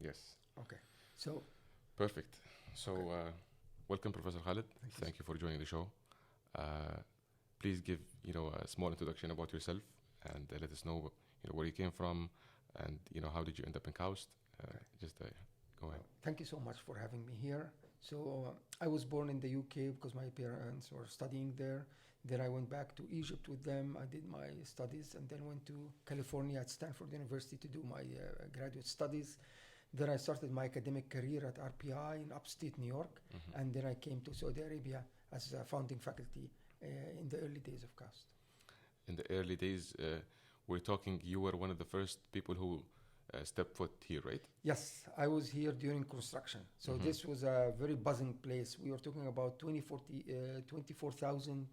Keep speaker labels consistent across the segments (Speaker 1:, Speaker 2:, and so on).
Speaker 1: Yes.
Speaker 2: Okay. So.
Speaker 1: Perfect. So,
Speaker 2: Okay.
Speaker 1: welcome, Professor Khalid. Thank you for joining the show. Please give a small introduction about yourself and let us know where you came from and how did you end up in KAUST. Just go ahead.
Speaker 2: Thank you so much for having me here. So I was born in the UK because my parents were studying there. Then I went back to Egypt with them. I did my studies and then went to California at Stanford University to do my graduate studies. Then I started my academic career at RPI in upstate New York.
Speaker 1: Mm-hmm.
Speaker 2: And then I came to Saudi Arabia as a founding faculty in the early days of KAUST.
Speaker 1: In the early days, we're talking, you were one of the first people who stepped foot here, right?
Speaker 2: Yes, I was here during construction. So
Speaker 1: Mhm.
Speaker 2: this was a very buzzing place. We were talking about 24,000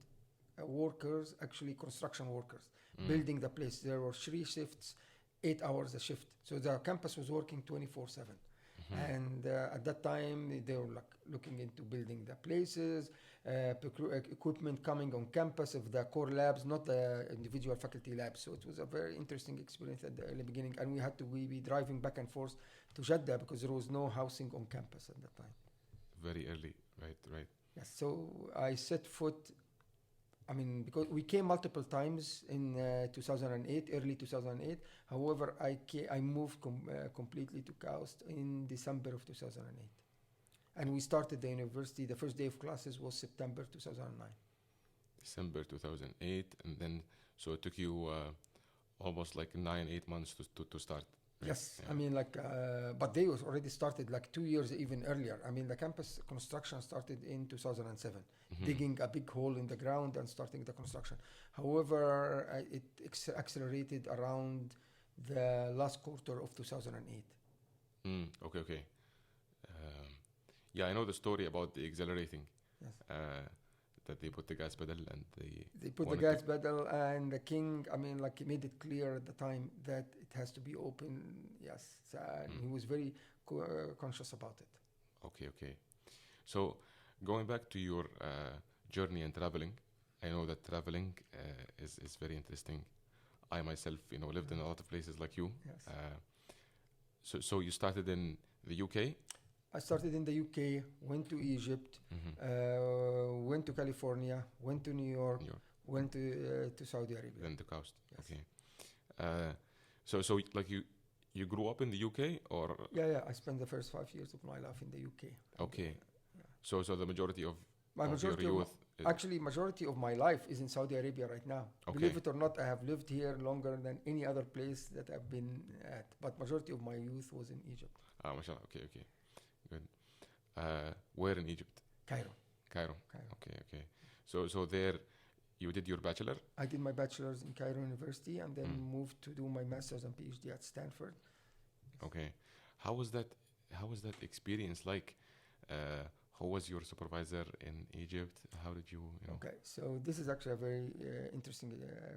Speaker 2: workers, actually construction workers, building the place. There were 3 shifts, 8 hours a shift. So the campus was working 24/7. And at that time, they were looking into building the places, equipment coming on campus of the core labs, not the individual faculty labs. So it was a very interesting experience at the early beginning. And we had to be driving back and forth to Jeddah because there was no housing on campus at that time.
Speaker 1: Very early, right.
Speaker 2: Yes, so I set foot, because we came multiple times in 2008, early 2008. However, I moved completely to KAUST in December of 2008. And we started the university, the first day of classes was September 2009.
Speaker 1: December 2008, and then, so it took you almost like 9-8 months to start. Right?
Speaker 2: Yes,
Speaker 1: Yeah.
Speaker 2: but they was already started like 2 years even earlier. The campus construction started in 2007, digging a big hole in the ground and starting the construction. However, it accelerated around the last quarter of 2008.
Speaker 1: Okay. Yeah, I know the story about the accelerating.
Speaker 2: Yes.
Speaker 1: That they put the gas pedal and
Speaker 2: They put the
Speaker 1: wanted
Speaker 2: gas pedal and the king, he made it clear at the time that it has to be open. Yes, and he was very conscious about it.
Speaker 1: Okay. So, going back to your journey and traveling, I know that traveling is very interesting. I myself, lived in a lot of places like you.
Speaker 2: Yes.
Speaker 1: So you started in the UK?
Speaker 2: I started in the UK, went to Egypt, went to California, went to New York, went to Saudi Arabia.
Speaker 1: Then to KAUST.
Speaker 2: Yes.
Speaker 1: Okay. So like you grew up in the UK or?
Speaker 2: Yeah. I spent the first 5 years of my life in the UK.
Speaker 1: Okay.
Speaker 2: Yeah.
Speaker 1: So the majority of
Speaker 2: majority
Speaker 1: your youth.
Speaker 2: Majority of my life is in Saudi Arabia right now.
Speaker 1: Okay.
Speaker 2: Believe it or not, I have lived here longer than any other place that I've been at. But majority of my youth was in Egypt.
Speaker 1: Mashallah. Okay. Good. Where in Egypt?
Speaker 2: Cairo.
Speaker 1: Okay. So there, you did your bachelor?
Speaker 2: I did my bachelor's in Cairo University and then moved to do my master's and PhD at Stanford.
Speaker 1: Okay. How was that experience like? How was your supervisor in Egypt? How did you?
Speaker 2: Okay, so this is actually a very interesting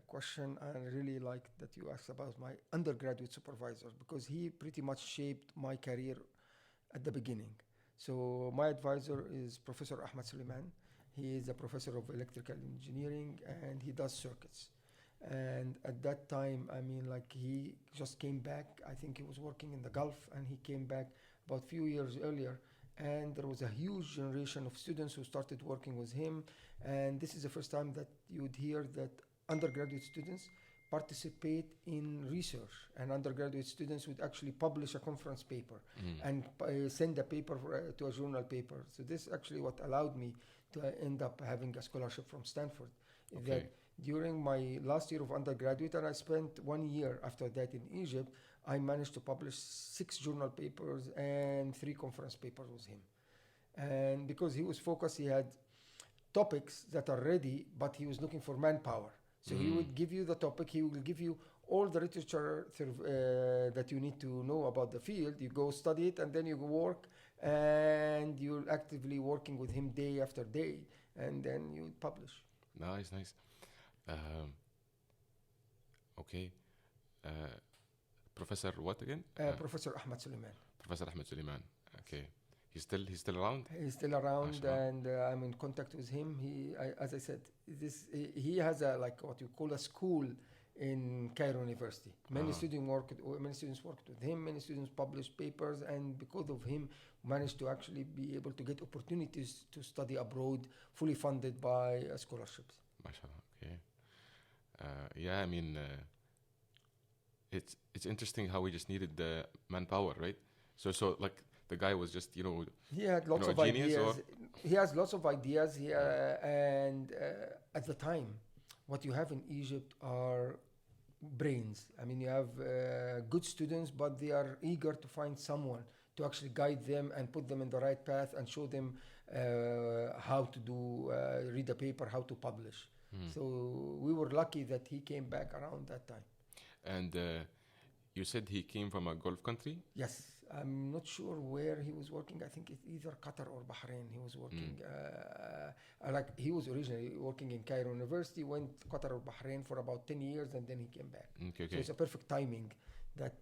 Speaker 2: question. I really like that you asked about my undergraduate supervisor because he pretty much shaped my career at the beginning. So my advisor is Professor Ahmed Suleiman. He is a professor of electrical engineering and he does circuits. And at that time, he just came back. I think he was working in the Gulf and he came back about a few years earlier. And there was a huge generation of students who started working with him. And this is the first time that you would hear that undergraduate students participate in research, and undergraduate students would actually publish a conference paper and send a paper to a journal paper. So this actually what allowed me to end up having a scholarship from Stanford.
Speaker 1: Okay.
Speaker 2: That during my last year of undergraduate, and I spent 1 year after that in Egypt, I managed to publish 6 journal papers and 3 conference papers with him. And because he was focused, he had topics that are ready, but he was looking for manpower. So he would give you the topic, he will give you all the literature that you need to know about the field. You go study it and then you work, and you're actively working with him day after day, and then you publish.
Speaker 1: Nice. Okay. Professor what again?
Speaker 2: Professor Ahmed Suleiman.
Speaker 1: Professor Ahmed Suleiman. Okay. He's still around?
Speaker 2: He's still around,
Speaker 1: Mashallah.
Speaker 2: and I'm in contact with him. As I said, he has what you call a school in Cairo University. Many
Speaker 1: Ah.
Speaker 2: students worked with him. Many students published papers, and because of him, managed to actually be able to get opportunities to study abroad, fully funded by scholarships.
Speaker 1: MashaAllah. Okay. Yeah, I mean, it's interesting how we just needed the manpower, right? So like the guy was just
Speaker 2: He had lots
Speaker 1: a
Speaker 2: of
Speaker 1: genius
Speaker 2: ideas.
Speaker 1: or
Speaker 2: He has lots of ideas here, and at the time, what you have in Egypt are brains. I mean, you have good students, but they are eager to find someone to actually guide them and put them in the right path and show them how to read a paper, how to publish. So we were lucky that he came back around that time.
Speaker 1: And you said he came from a Gulf country?
Speaker 2: Yes, I'm not sure where he was working. I think it's either Qatar or Bahrain. He was working. He was originally working in Cairo University, went Qatar or Bahrain for about 10 years, and then he came back.
Speaker 1: Okay.
Speaker 2: So it's a perfect timing that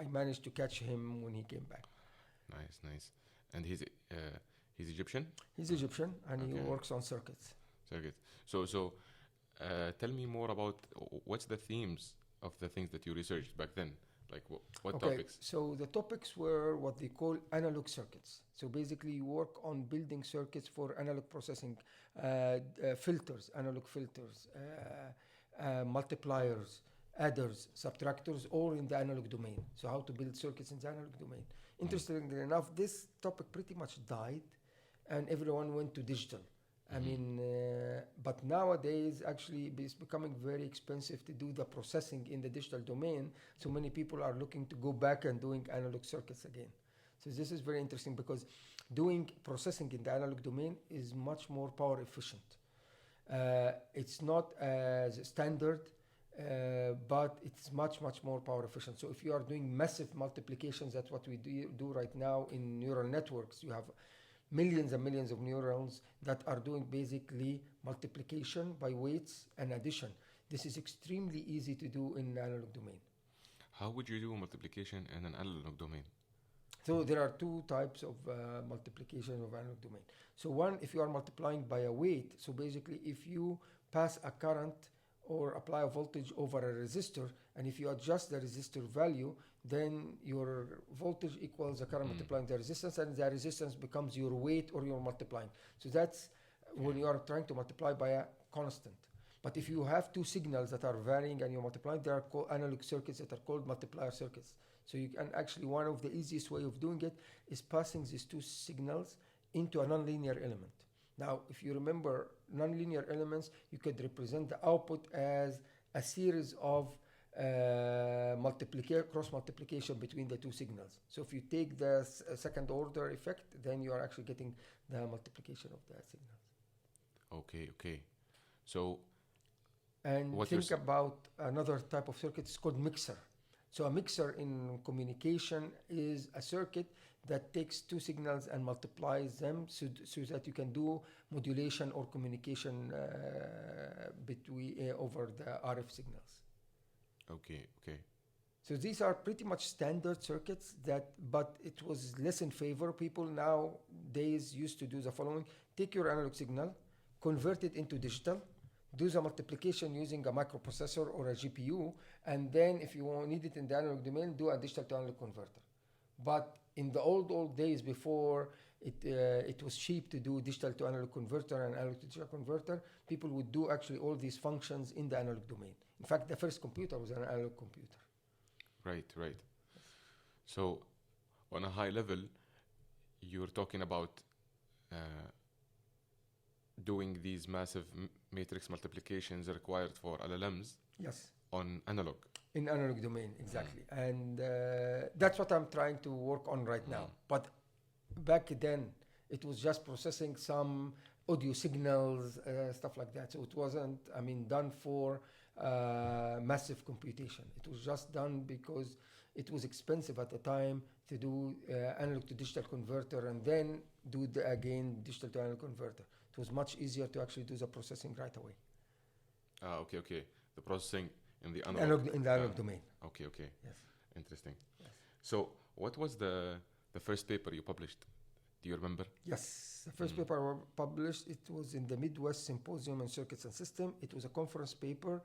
Speaker 2: I managed to catch him when he came back.
Speaker 1: Nice. And he's Egyptian?
Speaker 2: He's Egyptian, and he
Speaker 1: Okay.
Speaker 2: works on circuits.
Speaker 1: Circuit. So tell me more about what's the themes of the things that you researched back then? Like what topics?
Speaker 2: So the topics were what they call analog circuits. So basically you work on building circuits for analog processing, filters, analog filters, multipliers, adders, subtractors, all in the analog domain. So how to build circuits in the analog domain. Interestingly enough, this topic pretty much died and everyone went to digital. I mean, but nowadays actually it's becoming very expensive to do the processing in the digital domain. So many people are looking to go back and doing analog circuits again. So this is very interesting because doing processing in the analog domain is much more power efficient. It's not as standard, but it's much more power efficient. So if you are doing massive multiplications, that's what we do right now in neural networks. You have millions and millions of neurons that are doing basically multiplication by weights and addition. This is extremely easy to do in analog domain.
Speaker 1: How would you do multiplication in an analog domain?
Speaker 2: So there are two types of multiplication of analog domain. So one, if you are multiplying by a weight, so basically if you pass a current or apply a voltage over a resistor, and if you adjust the resistor value, then your voltage equals the current multiplying the resistance, and the resistance becomes your weight or your multiplying. So that's when you are trying to multiply by a constant. But if you have two signals that are varying and you're multiplying, there are called analog circuits that are called multiplier circuits. So you can actually, one of the easiest way of doing it is passing these two signals into a nonlinear element. Now, if you remember nonlinear elements, you could represent the output as a series of cross multiplication between the two signals. So if you take the second order effect, then you are actually getting the multiplication of the signals.
Speaker 1: Okay. So
Speaker 2: and
Speaker 1: what
Speaker 2: think about another type of circuit. It's called mixer. So a mixer in communication is a circuit that takes two signals and multiplies them so that you can do modulation or communication between over the RF signals.
Speaker 1: Okay.
Speaker 2: So these are pretty much standard circuits but it was less in favor. People nowadays used to do the following: take your analog signal, convert it into digital, do the multiplication using a microprocessor or a GPU, and then if you need it in the analog domain, do a digital to analog converter. But in the old days, before it was cheap to do digital to analog converter and analog to digital converter, people would do actually all these functions in the analog domain. In fact, the first computer was an analog computer.
Speaker 1: Right. So on a high level, you're talking about doing these massive matrix multiplications required for LLMs.
Speaker 2: Yes.
Speaker 1: On analog.
Speaker 2: In analog domain, exactly. And that's what I'm trying to work on right now. But back then, it was just processing some audio signals, stuff like that. So it wasn't, done for massive computation. It was just done because it was expensive at the time to do analog to digital converter and then do again digital to analog converter. It was much easier to actually do the processing right away.
Speaker 1: Okay. The processing in the analog
Speaker 2: domain.
Speaker 1: Okay.
Speaker 2: Yes.
Speaker 1: Interesting.
Speaker 2: Yes.
Speaker 1: So what was the first paper you published? Do you remember?
Speaker 2: Yes. The first paper I published, it was in the Midwest Symposium on Circuits and System. It was a conference paper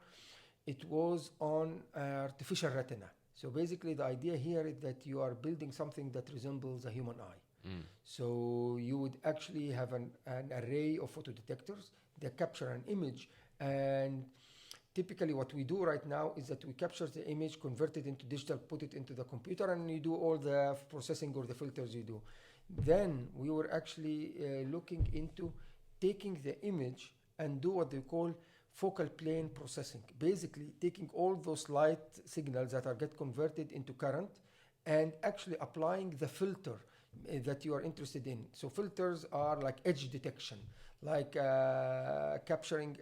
Speaker 2: It was on artificial retina. So basically the idea here is that you are building something that resembles a human eye. So you would actually have an array of photodetectors that capture an image, and typically what we do right now is that we capture the image, convert it into digital, put it into the computer, and you do all the processing or the filters you do. Then we were actually looking into taking the image and do what they call focal plane processing. Basically taking all those light signals that are get converted into current and actually applying the filter that you are interested in. So filters are like edge detection, like capturing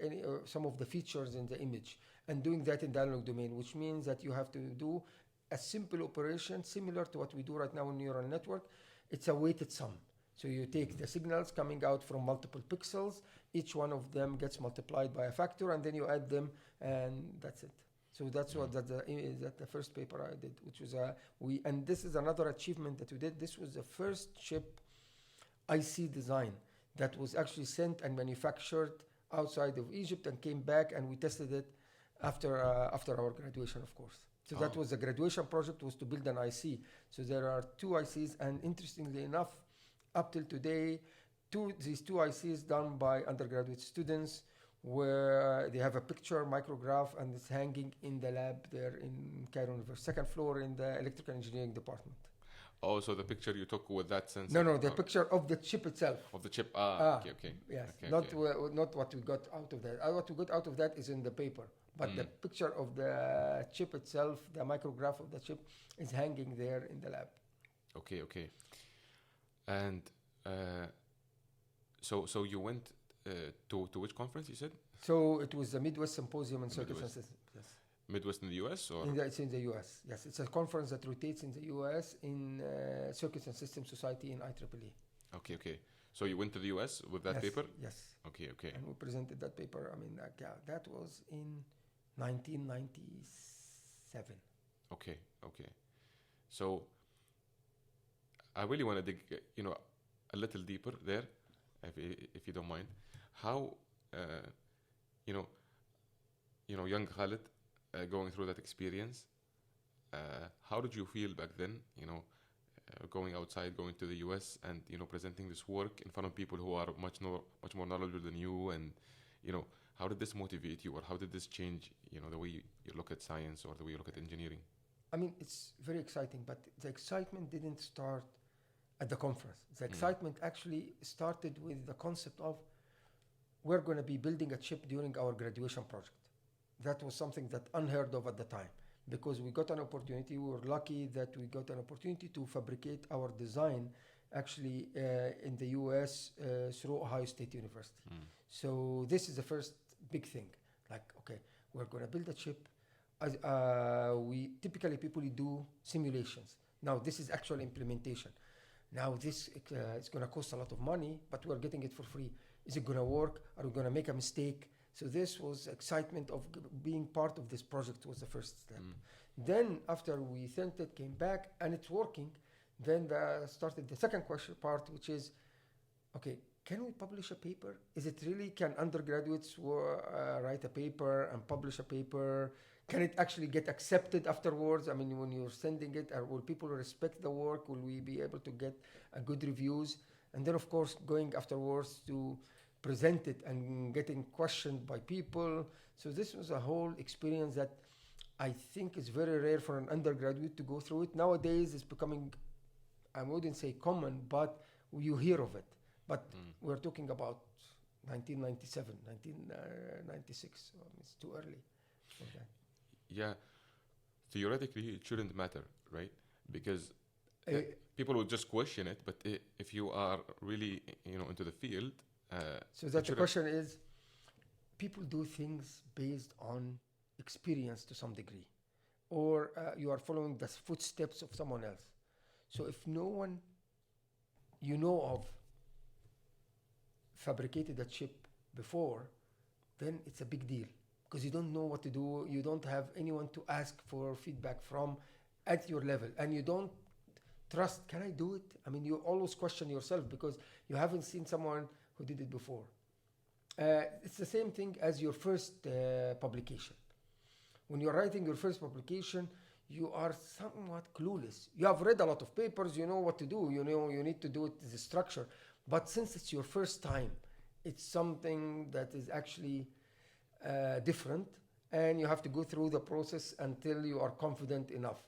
Speaker 2: some of the features in the image and doing that in the analog domain, which means that you have to do a simple operation similar to what we do right now in neural network. It's a weighted sum. So you take the signals coming out from multiple pixels, each one of them gets multiplied by a factor, and then you add them, and that's it. So that's what that the first paper I did, which was and this is another achievement that we did. This was the first chip IC design that was actually sent and manufactured outside of Egypt and came back, and we tested it after our graduation, of course. So that was the graduation project, was to build an IC. So there are two ICs, and interestingly enough, up till today, these two ICs done by undergraduate students, where they have a picture micrograph and it's hanging in the lab there in Cairo University, second floor in the electrical engineering department.
Speaker 1: Oh, so the picture you took with that sensor?
Speaker 2: No, the picture of the chip itself.
Speaker 1: Of the chip. Okay.
Speaker 2: Yes,
Speaker 1: okay,
Speaker 2: not what we got out of that. What we got out of that is in the paper. But the picture of the chip itself, the micrograph of the chip, is hanging there in the lab.
Speaker 1: Okay. And so you went to which conference, you said?
Speaker 2: So it was the Midwest Symposium in Circuits and Systems. Yes.
Speaker 1: Midwest in the US, or?
Speaker 2: It's in the US. Yes, it's a conference that rotates in the US in Circuits and Systems Society in IEEE.
Speaker 1: Okay. So you went to the US with that paper?
Speaker 2: Yes.
Speaker 1: Okay.
Speaker 2: And we presented that paper. I mean, that was in 1997.
Speaker 1: Okay. So I really want to dig, a little deeper there, if you don't mind. How, young Khaled, going through that experience, how did you feel back then? Going outside, going to the US, and presenting this work in front of people who are much more knowledgeable than you, and how did this motivate you, or how did this change the way you look at science or the way you look at engineering?
Speaker 2: I mean, it's very exciting, but the excitement didn't start at the conference. The excitement actually started with the concept of we're going to be building a chip during our graduation project. That was something that unheard of at the time, because we got an opportunity. We were lucky that we got an opportunity to fabricate our design actually in the US through Ohio State University. So this is the first big thing. Like, okay, we're going to build a chip. We typically people do simulations. Now this is actual implementation. Now this it's going to cost a lot of money, but we're getting it for free. Is it going to work? Are we going to make a mistake? So this was excitement of being part of this project was the first step. Then after we sent it, came back, and it's working, then started the second question part, which is, okay, can we publish a paper? Is it really, can undergraduates write a paper and publish a paper? Can it actually get accepted afterwards? I mean, when you're sending it, will people respect the work? Will we be able to get good reviews? And then, of course, going afterwards to present it and getting questioned by people. So this was a whole experience that I think is very rare for an undergraduate to go through it. Nowadays, it's becoming, I wouldn't say common, but you hear of it. But we're talking about 1997, 1996. So it's too early for that.
Speaker 1: Yeah, theoretically it shouldn't matter, right? Because people would just question it, but if you are really, into the field,
Speaker 2: so that the question is, people do things based on experience to some degree, or you are following the footsteps of someone else. So if no one you know of fabricated a chip before, then it's a big deal. Because you don't know what to do, you don't have anyone to ask for feedback from at your level, and you don't trust, can I do it? I mean, you always question yourself because you haven't seen someone who did it before. It's the same thing as your first publication. When you're writing your first publication, you are somewhat clueless. You have read a lot of papers, you know what to do, you know you need to do it as a structure. But since it's your first time, it's something that is actually different, and you have to go through the process until you are confident enough.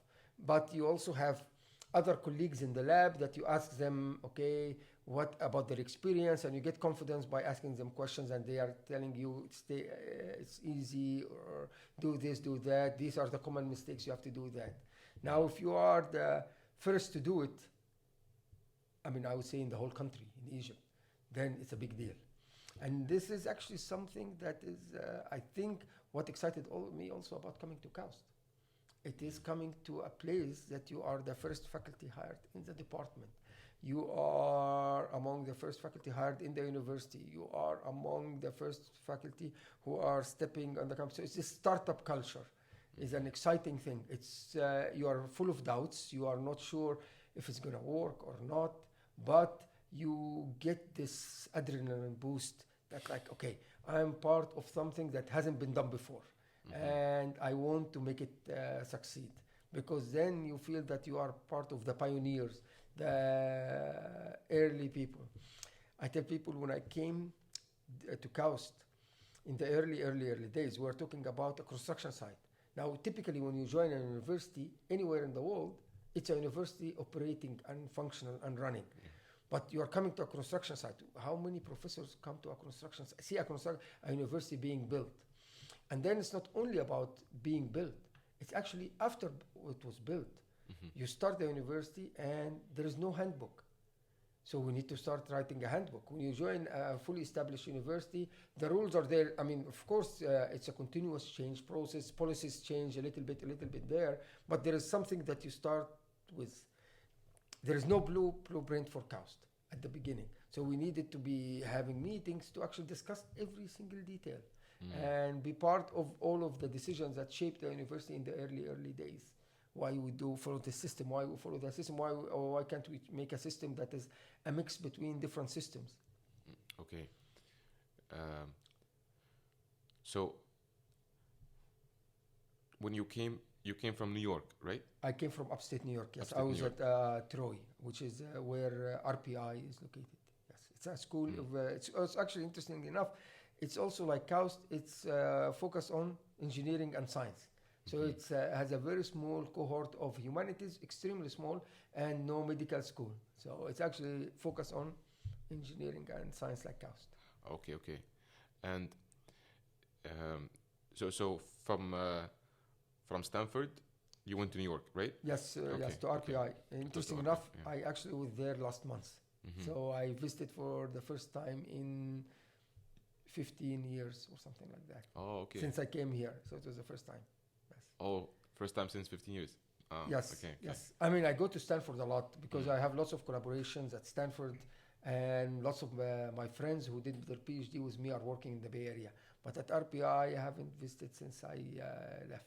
Speaker 2: But you also have other colleagues in the lab that you ask them, okay, what about their experience, and you get confidence by asking them questions, and they are telling you it's easy, or do this, do that. These are the common mistakes, you have to do that. Now, if you are the first to do it, I mean, I would say in the whole country, in Egypt, then it's a big deal. And this is actually something that is, I think, what excited me also about coming to KAUST. It is coming to a place that you are the first faculty hired in the department. You are among the first faculty hired in the university. You are among the first faculty who are stepping on the campus. So it's this startup culture. It's an exciting thing. It's you are full of doubts. You are not sure if it's going to work or not, but you get this adrenaline boost that, like, okay, I'm part of something that hasn't been done before, and I want to make it succeed, because then you feel that you are part of the pioneers, the early people. I tell people, when I came to KAUST in the early days, we were talking about a construction site. Now, typically when you join a university anywhere in the world, it's a university operating and functional and running. But you are coming to a construction site. How many professors come to a construction site? See a university being built. And then it's not only about being built. It's actually after it was built. You start the university and there is no handbook. So we need to start writing a handbook. When you join a fully established university, the rules are there. I mean, of course, it's a continuous change process. Policies change a little bit there. But there is something that you start with. There is no blueprint for KAUST at the beginning. So we needed to be having meetings to actually discuss every single detail and be part of all of the decisions that shaped the university in the early days. Why we do follow the system, why we follow the system, why can't we make a system that is a mix between different systems?
Speaker 1: Okay. So when you came from New York, right?
Speaker 2: I came from upstate New York, yes.
Speaker 1: Upstate
Speaker 2: I was
Speaker 1: New York.
Speaker 2: at Troy, which is where RPI is located. Yes, it's a school of, it's actually interesting enough, it's also like KAUST, it's focused on engineering and science. So it has a very small cohort of humanities, extremely small, and no medical school. So it's actually focused on engineering and science like KAUST.
Speaker 1: Okay. And so from Stanford, you went to New York, right?
Speaker 2: Yes, yes, to RPI.
Speaker 1: Okay.
Speaker 2: Interesting
Speaker 1: To
Speaker 2: enough,
Speaker 1: RPI, yeah.
Speaker 2: I actually was there last month. So I visited for the first time in 15 years or something like that.
Speaker 1: Oh, okay.
Speaker 2: Since I came here, so it was the first time. Yes.
Speaker 1: Oh, first time since 15 years.
Speaker 2: Yes.
Speaker 1: Okay.
Speaker 2: Yes. I mean, I go to Stanford a lot because I have lots of collaborations at Stanford, and lots of my friends who did their PhD with me are working in the Bay Area. But at RPI, I haven't visited since I left.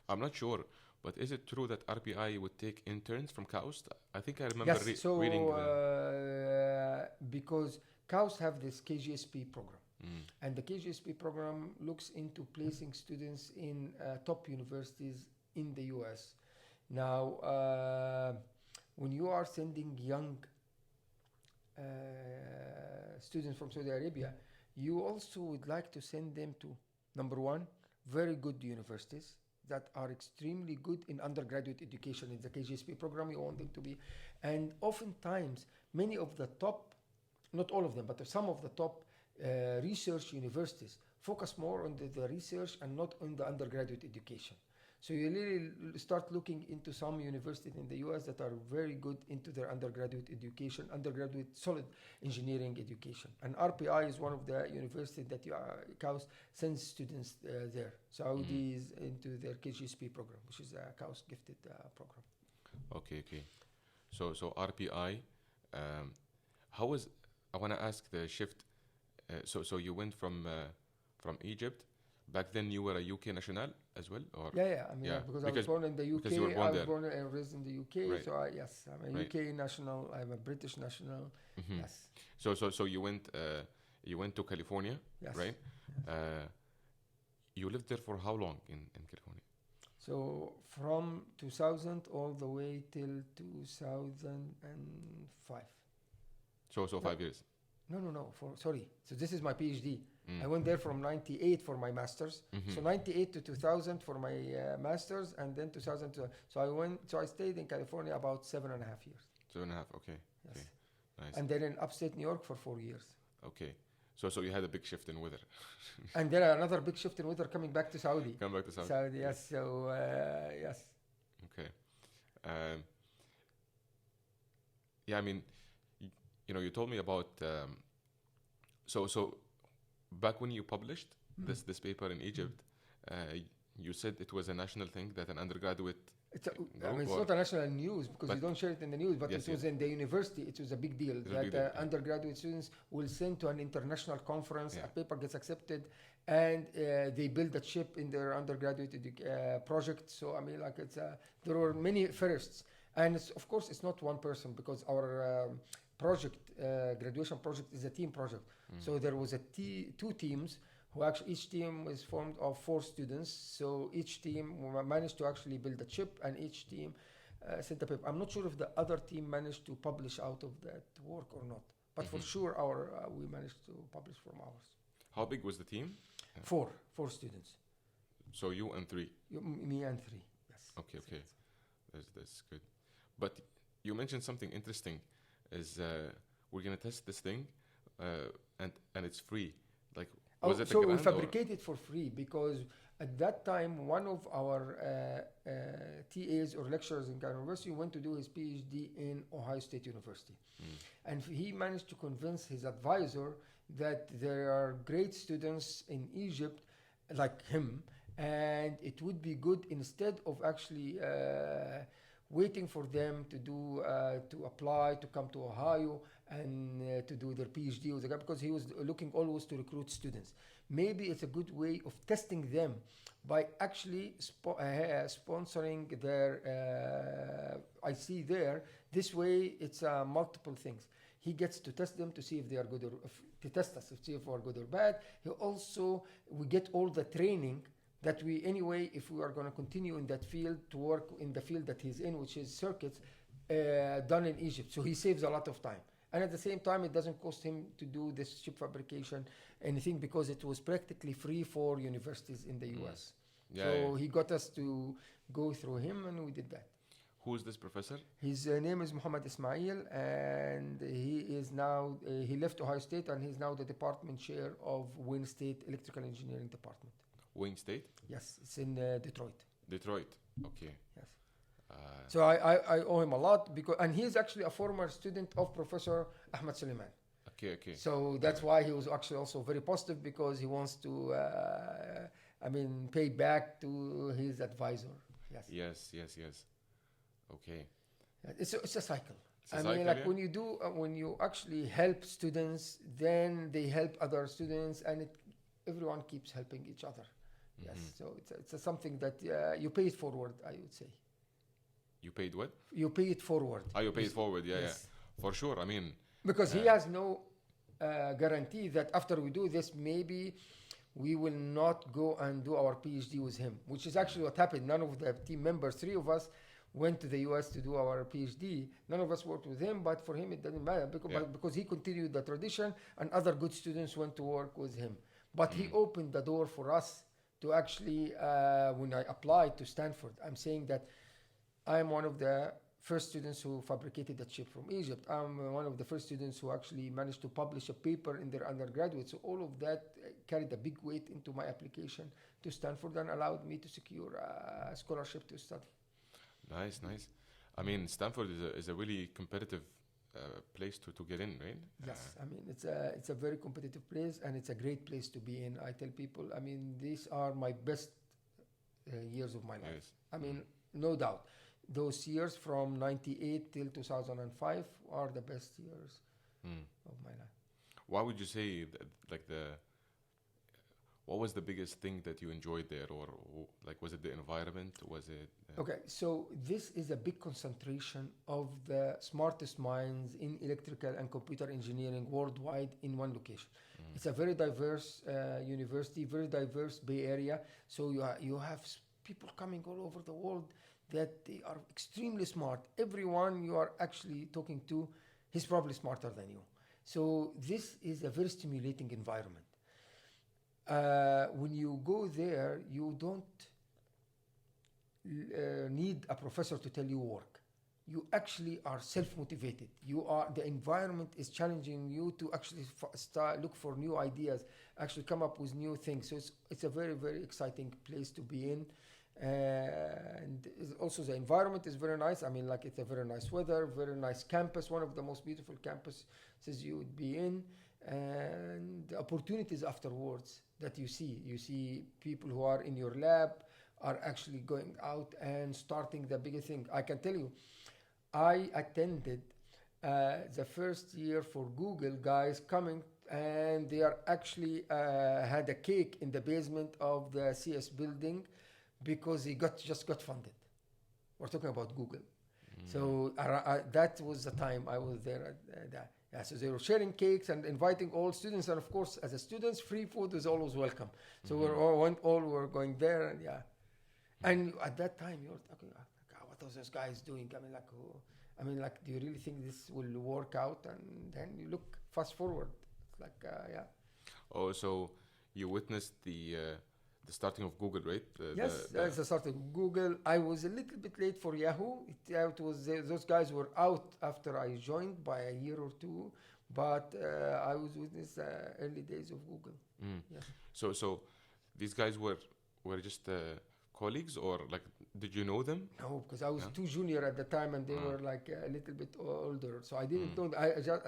Speaker 1: I'm not sure, but is it true that RPI would take interns from KAUST? I think I remember reading
Speaker 2: because KAUST have this KGSP program. And the KGSP program looks into placing students in top universities in the US. Now, when you are sending young students from Saudi Arabia, you also would like to send them to, number one, very good universities that are extremely good in undergraduate education. In the KGSP program, you want them to be. And oftentimes, many of the top, not all of them, but some of the top research universities focus more on the research and not on the undergraduate education. So you really start looking into some universities in the US that are very good into their undergraduate education, undergraduate solid engineering education. And RPI is one of the universities that KAUST sends students there. Saudis into their KGSP program, which is a KAUST gifted program.
Speaker 1: Okay. So RPI, how was, I want to ask the shift. So you went from Egypt. Back then you were a UK national as well, or?
Speaker 2: Yeah. I mean, because I was born in the UK.
Speaker 1: Because you were born
Speaker 2: I was
Speaker 1: there.
Speaker 2: born and raised in the UK.
Speaker 1: Right.
Speaker 2: So I'm a UK national. I'm a British national. Yes.
Speaker 1: So you went to California,
Speaker 2: Yes.
Speaker 1: right?
Speaker 2: Yes.
Speaker 1: You lived there for how long in California?
Speaker 2: So from 2000 all the way till 2005.
Speaker 1: So 5 years.
Speaker 2: No. Sorry. So this is my PhD.
Speaker 1: Mm.
Speaker 2: I went there from 98 for my master's.
Speaker 1: Mhm.
Speaker 2: So 98 to 2000 for my master's, and then 2000 to, so I stayed in California about 7.5 years.
Speaker 1: 2.5. Okay.
Speaker 2: Yes.
Speaker 1: Okay. Nice.
Speaker 2: And then in upstate New York for 4 years.
Speaker 1: Okay. So you had a big shift in weather.
Speaker 2: And then another big shift in weather coming back to Saudi.
Speaker 1: Come back to Saudi.
Speaker 2: Saudi, yes. So, yes.
Speaker 1: Okay. Yeah, I mean, you told me about. So back when you published this paper in Egypt, you said it was a national thing that an undergraduate.
Speaker 2: It's not a national news because you don't share it in the news, but
Speaker 1: yes,
Speaker 2: it was in the university. It was a big deal that undergraduate students will send to an international conference.
Speaker 1: Yeah.
Speaker 2: A paper gets accepted, and they build a chip in their undergraduate project. So I mean, like there were many firsts, and of course it's not one person because our project, graduation project, is a team project. So there was two teams. Who actually each team was formed of 4 students. So each team managed to actually build a chip, and each team sent a paper. I'm not sure if the other team managed to publish out of that work or not, but for sure we managed to publish from ours.
Speaker 1: How big was the team?
Speaker 2: 4 students.
Speaker 1: So you and 3.
Speaker 2: Me and 3. Yes.
Speaker 1: Okay. That's good. But you mentioned something interesting. Is we're gonna test this thing, and it's free. Like.
Speaker 2: So we fabricated for free because at that time one of our TAs or lecturers in Cairo University went to do his PhD in Ohio State University. And he managed to convince his advisor that there are great students in Egypt like him, and it would be good instead of actually waiting for them to apply to come to Ohio and to do their PhD with the guy, because he was looking always to recruit students. Maybe it's a good way of testing them by actually sponsoring their IC there. This way, it's multiple things. He gets to test them to see if they are good or to test us to see if we are good or bad. We get all the training that we anyway, if we are going to continue in that field, to work in the field that he's in, which is circuits, done in Egypt. So he saves a lot of time. And at the same time, it doesn't cost him to do this chip fabrication anything because it was practically free for universities in the US. He got us to go through him, and we did that.
Speaker 1: Who is this professor?
Speaker 2: His name is Muhammad Ismail, and he is now, he left Ohio State, and he's now the department chair of Wayne State Electrical Engineering Department.
Speaker 1: Wayne State?
Speaker 2: Yes, it's in Detroit.
Speaker 1: Detroit, okay.
Speaker 2: Yes. So I owe him a lot and he's actually a former student of Professor Ahmed Suleiman.
Speaker 1: Okay.
Speaker 2: So that's why he was actually also very positive, because he wants to, pay back to his advisor.
Speaker 1: Yes. Okay.
Speaker 2: It's a cycle.
Speaker 1: Cycle,
Speaker 2: when you actually help students, then they help other students, and everyone keeps helping each other. Yes. So it's something that you pay it forward, I would say.
Speaker 1: You paid what?
Speaker 2: You pay it forward.
Speaker 1: You pay it forward, yeah. For sure, I mean.
Speaker 2: Because he has no guarantee that after we do this, maybe we will not go and do our PhD with him, which is actually what happened. None of the team members, 3 of us, went to the US to do our PhD. None of us worked with him, but for him it doesn't matter because he continued the tradition, and other good students went to work with him. But he opened the door for us to actually, when I applied to Stanford, I'm saying that I'm one of the first students who fabricated a chip from Egypt. I'm one of the first students who actually managed to publish a paper in their undergraduate. So all of that carried a big weight into my application to Stanford and allowed me to secure a scholarship to study.
Speaker 1: Nice. I mean, Stanford is a really competitive place to get in, right?
Speaker 2: Yes, it's a very competitive place, and it's a great place to be in. I tell people, these are my best years of my life.
Speaker 1: Yes.
Speaker 2: No doubt. Those years from 98 till 2005 are the best years of my life.
Speaker 1: Why would you say what was the biggest thing that you enjoyed there, or was it the environment? Was it?
Speaker 2: Okay, so this is a big concentration of the smartest minds in electrical and computer engineering worldwide in one location. It's a very diverse university, very diverse Bay Area. So you have people coming all over the world that they are extremely smart. Everyone you are actually talking to, he's probably smarter than you. So this is a very stimulating environment. When you go there, you don't need a professor to tell you work. You actually are self-motivated. The environment is challenging you to actually look for new ideas, actually come up with new things. So it's a very, very exciting place to be in. And also the environment is very nice. I mean, like, it's a very nice weather, very nice campus, one of the most beautiful campuses you would be in. And the opportunities afterwards that you see people who are in your lab are actually going out and starting the bigger thing. I can tell you, I attended the first year for Google guys coming, and they are actually had a cake in the basement of the CS building because he just got funded. We're talking about Google. So that was the time I was there. So they were sharing cakes and inviting all students, and of course, as a students, free food is always welcome. So we were going there, and and at that time you're talking, what are those guys doing? I mean, like, do you really think this will work out? And then you look fast forward, it's like,
Speaker 1: Oh, so you witnessed the starting of Google, right?
Speaker 2: Yes, that's the start of Google. I was a little bit late for Yahoo. It was those guys were out after I joined by a year or two, but I was witness early days of Google. Yeah.
Speaker 1: So these guys were just colleagues, or like, did you know them?
Speaker 2: No, because I was too junior at the time, and they were like a little bit older, so I didn't know.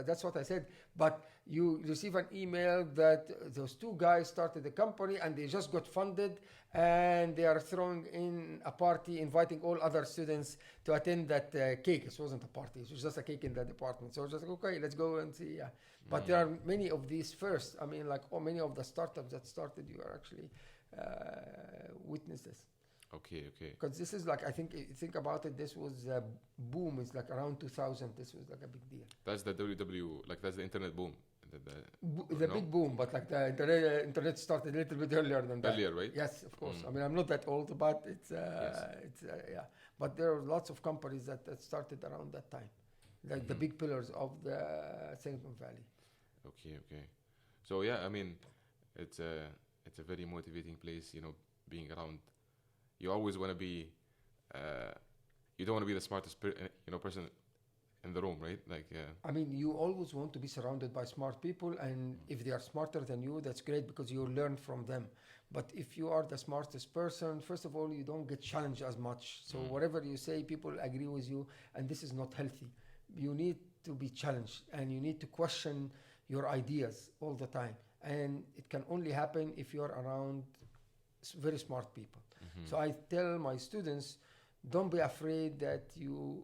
Speaker 2: That's what I said. But you receive an email that those two guys started the company and they just got funded, and they are throwing in a party, inviting all other students to attend that cake. It wasn't a party; it was just a cake in the department. So I was just like, okay, let's go and see. Yeah. But there are many of these first. I mean, like, many of the startups that started, you are actually witness this.
Speaker 1: Okay.
Speaker 2: Because this is like, I think about it, this was a boom. It's like around 2000. This was like a big deal.
Speaker 1: That's the like, that's the internet boom.
Speaker 2: The big boom, but like the internet started a little bit earlier than that.
Speaker 1: Earlier, right?
Speaker 2: Yes, of course. I mean, I'm not that old, but it's yeah. But there are lots of companies that started around that time, like the big pillars of the Silicon Valley.
Speaker 1: Okay. So yeah, I mean, it's a very motivating place, being around. You always want to be, you don't want to be the smartest person in the room, right? Like,
Speaker 2: I mean, you always want to be surrounded by smart people, and if they are smarter than you, that's great because you learn from them. But if you are the smartest person, first of all, you don't get challenged as much. So whatever you say, people agree with you, and this is not healthy. You need to be challenged, and you need to question your ideas all the time. And it can only happen if you're around very smart people. So I tell my students, don't be afraid that you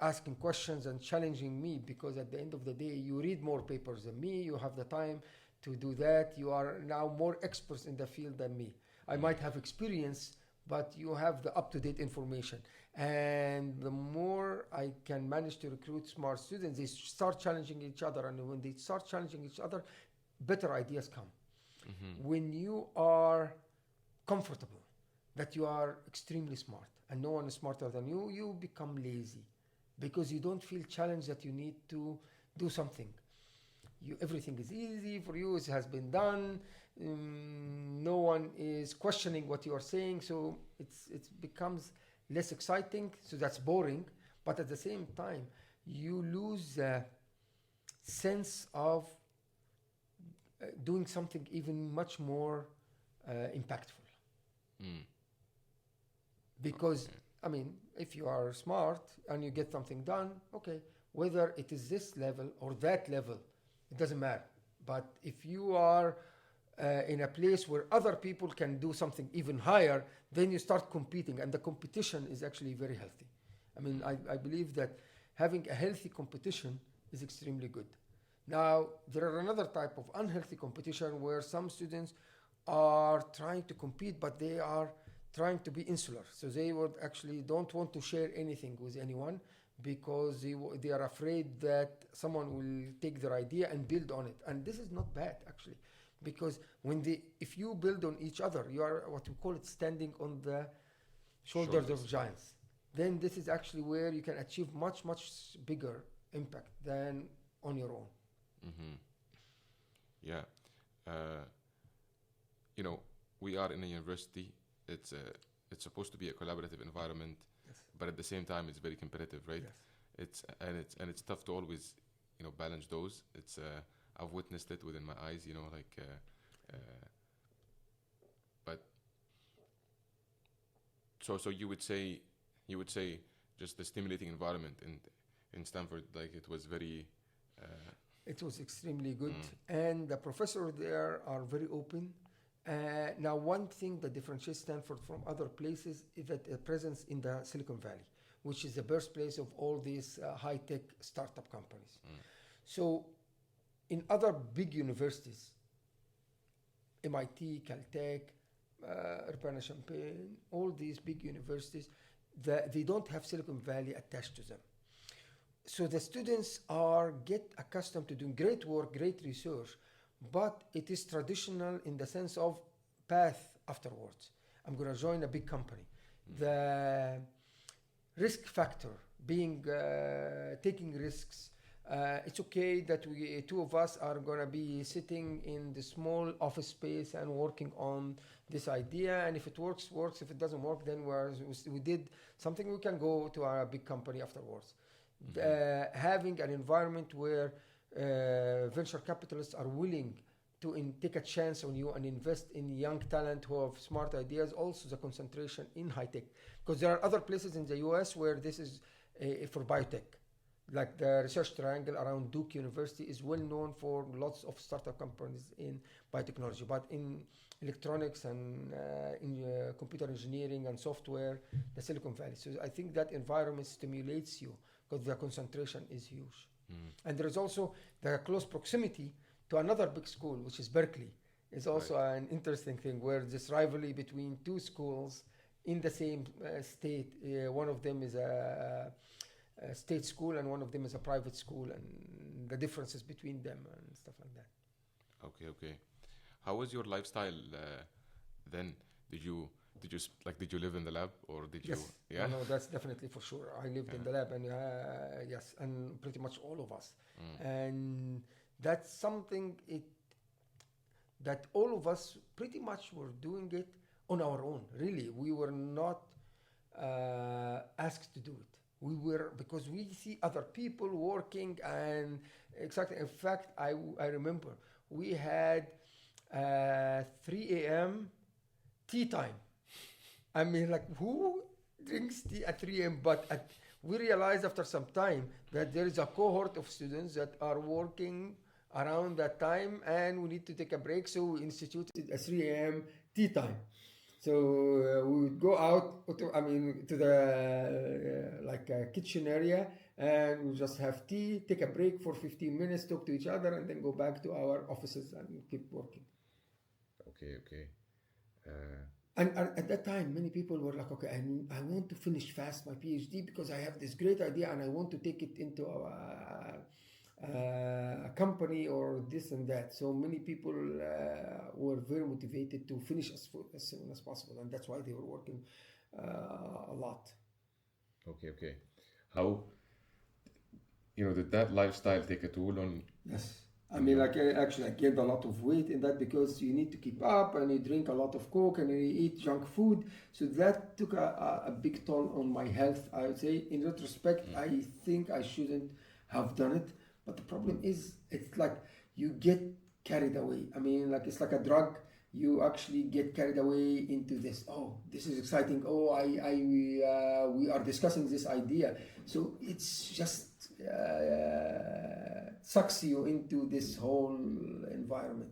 Speaker 2: asking questions and challenging me, because at the end of the day, you read more papers than me, you have the time to do that, you are now more experts in the field than me. I might have experience, but you have the up-to-date information. And the more I can manage to recruit smart students, they start challenging each other, and when they start challenging each other, better ideas come. When you are comfortable that you are extremely smart and no one is smarter than you, you become lazy because you don't feel challenged that you need to do something. Everything is easy for you, it has been done, no one is questioning what you are saying, so it becomes less exciting, so that's boring, but at the same time, you lose the sense of doing something even much more impactful. Because, I mean, if you are smart and you get something done, okay, whether it is this level or that level, it doesn't matter. But if you are in a place where other people can do something even higher, then you start competing, and the competition is actually very healthy. I mean, I believe that having a healthy competition is extremely good. Now, there are another type of unhealthy competition where some students are trying to compete, but they are trying to be insular. So they would actually don't want to share anything with anyone because they are afraid that someone will take their idea and build on it. And this is not bad, actually, because if you build on each other, you are what we call it standing on the shoulders of giants. Then this is actually where you can achieve much, much bigger impact than on your own.
Speaker 1: Mm-hmm. Yeah. You know, we are in a university. It's supposed to be a collaborative environment,
Speaker 2: Yes.
Speaker 1: but at the same time, it's very competitive, right?
Speaker 2: Yes.
Speaker 1: It's tough to always, balance those. I've witnessed it within my eyes, but so you would say just the stimulating environment in Stanford, like it was very.
Speaker 2: It was extremely good, and the professors there are very open. Now, one thing that differentiates Stanford from other places is that a presence in the Silicon Valley, which is the birthplace of all these high-tech startup companies. So, in other big universities, MIT, Caltech, Urbana-Champaign, all these big universities, they don't have Silicon Valley attached to them. So the students get accustomed to doing great work, great research, but it is traditional in the sense of path afterwards. I'm going to join a big company. The risk factor, taking risks. It's okay that two of us are going to be sitting in the small office space and working on this idea. And if it works. If it doesn't work, then we did something. We can go to a big company afterwards. Having an environment where venture capitalists are willing to take a chance on you and invest in young talent who have smart ideas. Also the concentration in high tech, because there are other places in the US where this is for biotech, like the research triangle around Duke University is well known for lots of startup companies in biotechnology, but in electronics and in computer engineering and software, the Silicon Valley. So I think that environment stimulates you because the concentration is huge. And there is also the close proximity to another big school, which is Berkeley. It's also an interesting thing where this rivalry between two schools in the same state. One of them is a state school and one of them is a private school, and the differences between them and stuff like that.
Speaker 1: Okay. How was your lifestyle then? Did you live in the lab or did you?
Speaker 2: Yes.
Speaker 1: Yeah.
Speaker 2: No, that's definitely for sure. I lived in the lab, and yes, and pretty much all of us. And that's something that all of us pretty much were doing it on our own. Really, we were not asked to do it. We were, because we see other people working, and exactly. In fact, I remember we had 3 a.m. tea time. I mean, like, who drinks tea at 3 a.m.? But we realized after some time that there is a cohort of students that are working around that time, and we need to take a break. So we instituted a 3 a.m. tea time. So we would go out to the kitchen area, and we just have tea, take a break for 15 minutes, talk to each other, and then go back to our offices and keep working.
Speaker 1: Okay.
Speaker 2: And at that time, many people were like, okay, I want to finish fast my PhD because I have this great idea and I want to take it into a company or this and that. So many people were very motivated to finish as soon as possible, and that's why they were working a lot.
Speaker 1: Okay. How, did that lifestyle take a toll on?
Speaker 2: Yes. I mean, I gained a lot of weight in that because you need to keep up and you drink a lot of Coke and you eat junk food. So that took a big toll on my health, I would say. In retrospect, I think I shouldn't have done it. But the problem is, it's like you get carried away. I mean, like it's like a drug. You actually get carried away into this. Oh, this is exciting. Oh, we are discussing this idea. So it's just sucks you into this whole environment.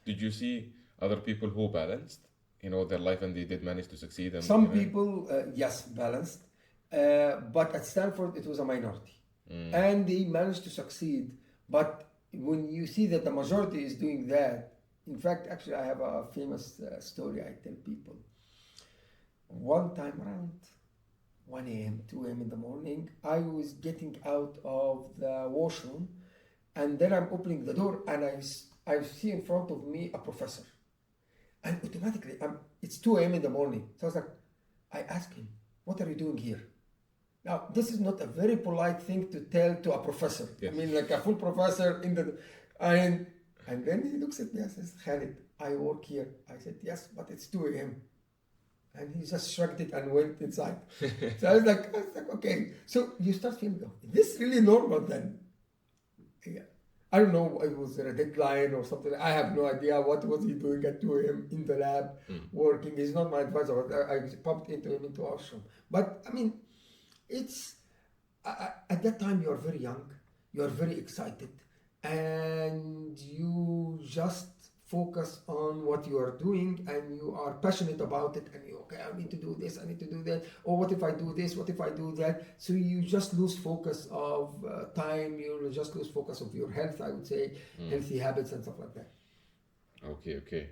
Speaker 1: Did you see other people who balanced, their life and they did manage to succeed? And,
Speaker 2: some people, yes, balanced. But at Stanford, it was a minority. And they managed to succeed. But when you see that the majority is doing that, in fact, actually, I have a famous story I tell people. One time around 1 a.m., 2 a.m. in the morning, I was getting out of the washroom, and then I'm opening the door, and I see in front of me a professor. And automatically, it's 2 a.m. in the morning. So I was like, I asked him, what are you doing here? Now, this is not a very polite thing to tell to a professor.
Speaker 1: Yes.
Speaker 2: I mean, like a full professor in the, and then he looks at me and says, Khalid, I work here. I said, yes, but it's 2 a.m. And he just shrugged it and went inside. So I was like, okay. So you start feeling, oh, is this really normal then? Yeah. I don't know, it was a deadline or something. I have no idea what was he doing at 2 a.m. in the lab working. He's not my advisor. I bumped into him into ashram. But I mean, it's at that time you are very young, you are very excited, and you just focus on what you are doing, and you are passionate about it, and you, okay, I need to do this, I need to do that, or what if I do this, what if I do that? So you just lose focus of time, you just lose focus of your health, I would say, healthy habits and stuff like that.
Speaker 1: Okay.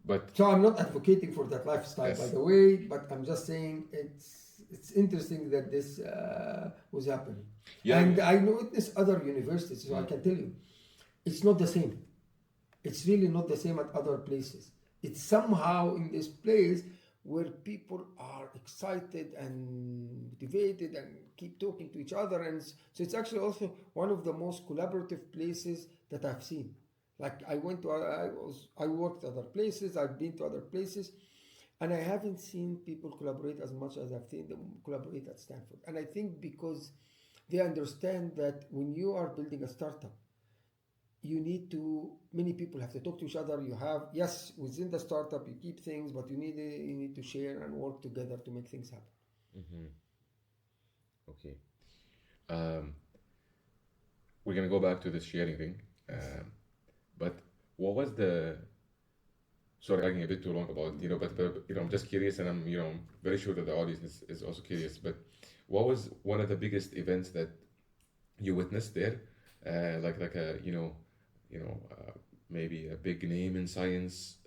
Speaker 1: But
Speaker 2: so I'm not advocating for that lifestyle,
Speaker 1: yes,
Speaker 2: by the way, but I'm just saying it's interesting that this was happening. Yeah. And I witnessed other universities, so I can tell you, it's not the same. It's really not the same at other places. It's somehow in this place where people are excited and motivated and keep talking to each other. And so it's actually also one of the most collaborative places that I've seen. Like I worked other places, I've been to other places, and I haven't seen people collaborate as much as I've seen them collaborate at Stanford. And I think because they understand that when you are building a startup, many people have to talk to each other. You have, yes, within the startup you keep things, but you need to share and work together to make things happen.
Speaker 1: Okay. We're gonna go back to this sharing thing, but what was sorry, I'm getting a bit too long about it, but I'm just curious, and I'm very sure that the audience is also curious. But what was one of the biggest events that you witnessed there, like a maybe a big name in science?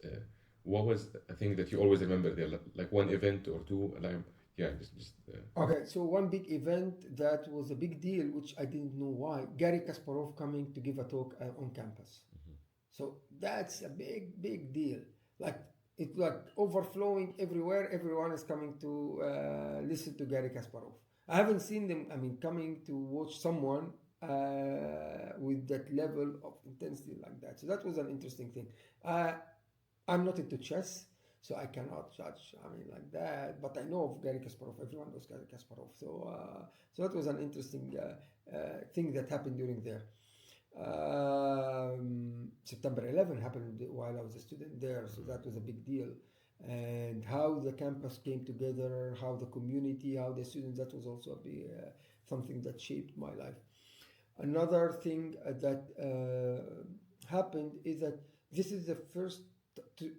Speaker 1: What was a thing that you always remember there, like one event or two?
Speaker 2: Okay, so one big event that was a big deal, which I didn't know why, Gary Kasparov coming to give a talk on campus. So that's a big deal. Like it's like overflowing everywhere. Everyone is coming to listen to Gary Kasparov. I haven't seen them, coming to watch someone with that level of intensity like that. So that was an interesting thing. I'm not into chess, so I cannot judge, like that. But I know of Gary Kasparov. Everyone knows Gary Kasparov. So that was an interesting thing that happened during there. September 11 happened while I was a student there, so that was a big deal. And how the campus came together, how the community, how the students, that was also a big, something that shaped my life. Another thing that happened is that this is the first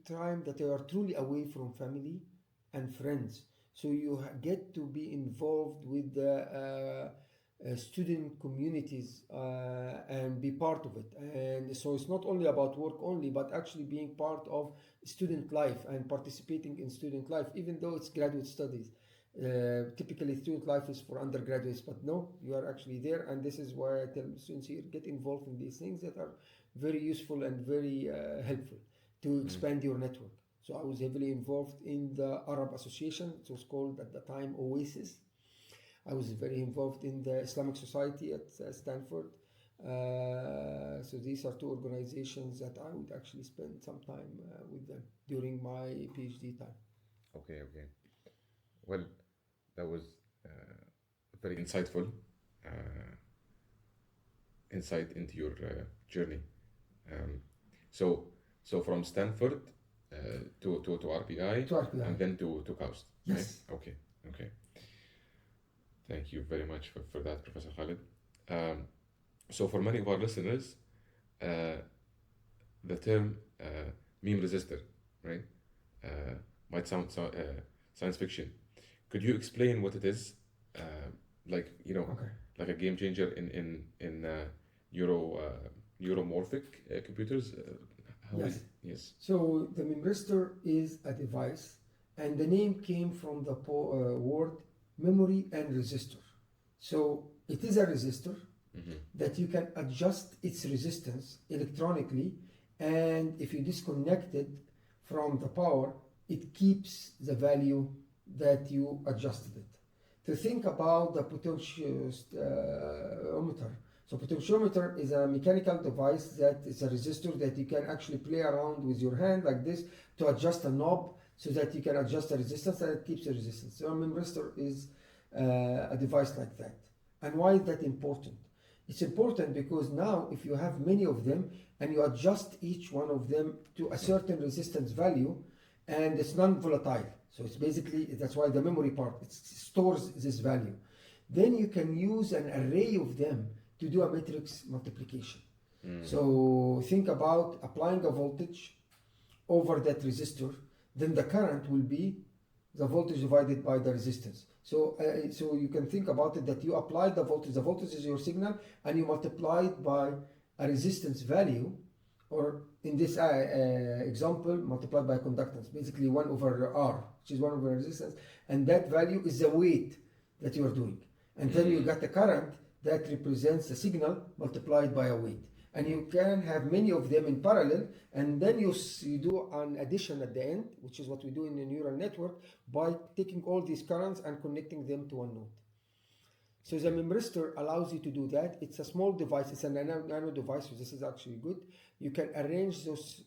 Speaker 2: time that you are truly away from family and friends. So you get to be involved with the student communities and be part of it. And so it's not only about work only, but actually being part of student life and participating in student life, even though it's graduate studies. Typically student life is for undergraduates, but no, you are actually there. And this is why I tell students here, get involved in these things that are very useful and very helpful to expand your network. So I was heavily involved in the Arab Association. It was called at the time Oasis. I was very involved in the Islamic Society at Stanford. So these are two organizations that I would actually spend some time with them during my PhD time.
Speaker 1: Okay. Well, that was very insightful insight into your journey. So from Stanford to RPI, and then to KAUST.
Speaker 2: Yes.
Speaker 1: Right? Okay. Thank you very much for that, Professor Khalid. So for many of our listeners, the term Memristor, right, might sound science fiction. Could you explain what it is? Like a game changer in neuromorphic computers? Yes.
Speaker 2: So the Memristor is a device, and the name came from the word memory and resistor. So it is a resistor that you can adjust its resistance electronically, and if you disconnect it from the power, it keeps the value that you adjusted it. To think about the potentiometer. So potentiometer is a mechanical device that is a resistor that you can actually play around with your hand like this to adjust a knob so that you can adjust the resistance and it keeps the resistance. So a memristor is a device like that. And why is that important? It's important because now if you have many of them and you adjust each one of them to a certain resistance value, and it's non-volatile. So it's basically, that's why the memory part, it stores this value. Then you can use an array of them to do a matrix multiplication. So think about applying a voltage over that resistor, then the current will be the voltage divided by the resistance. So you can think about it that you apply the voltage is your signal, and you multiply it by a resistance value, or in this example, multiplied by conductance, basically 1 over R, which is 1 over resistance, and that value is the weight that you are doing. And then you got the current that represents the signal multiplied by a weight. And you can have many of them in parallel, and then you do an addition at the end, which is what we do in the neural network, by taking all these currents and connecting them to one node. So the memristor allows you to do that. It's a small device, it's a nano device, so this is actually good. You can arrange those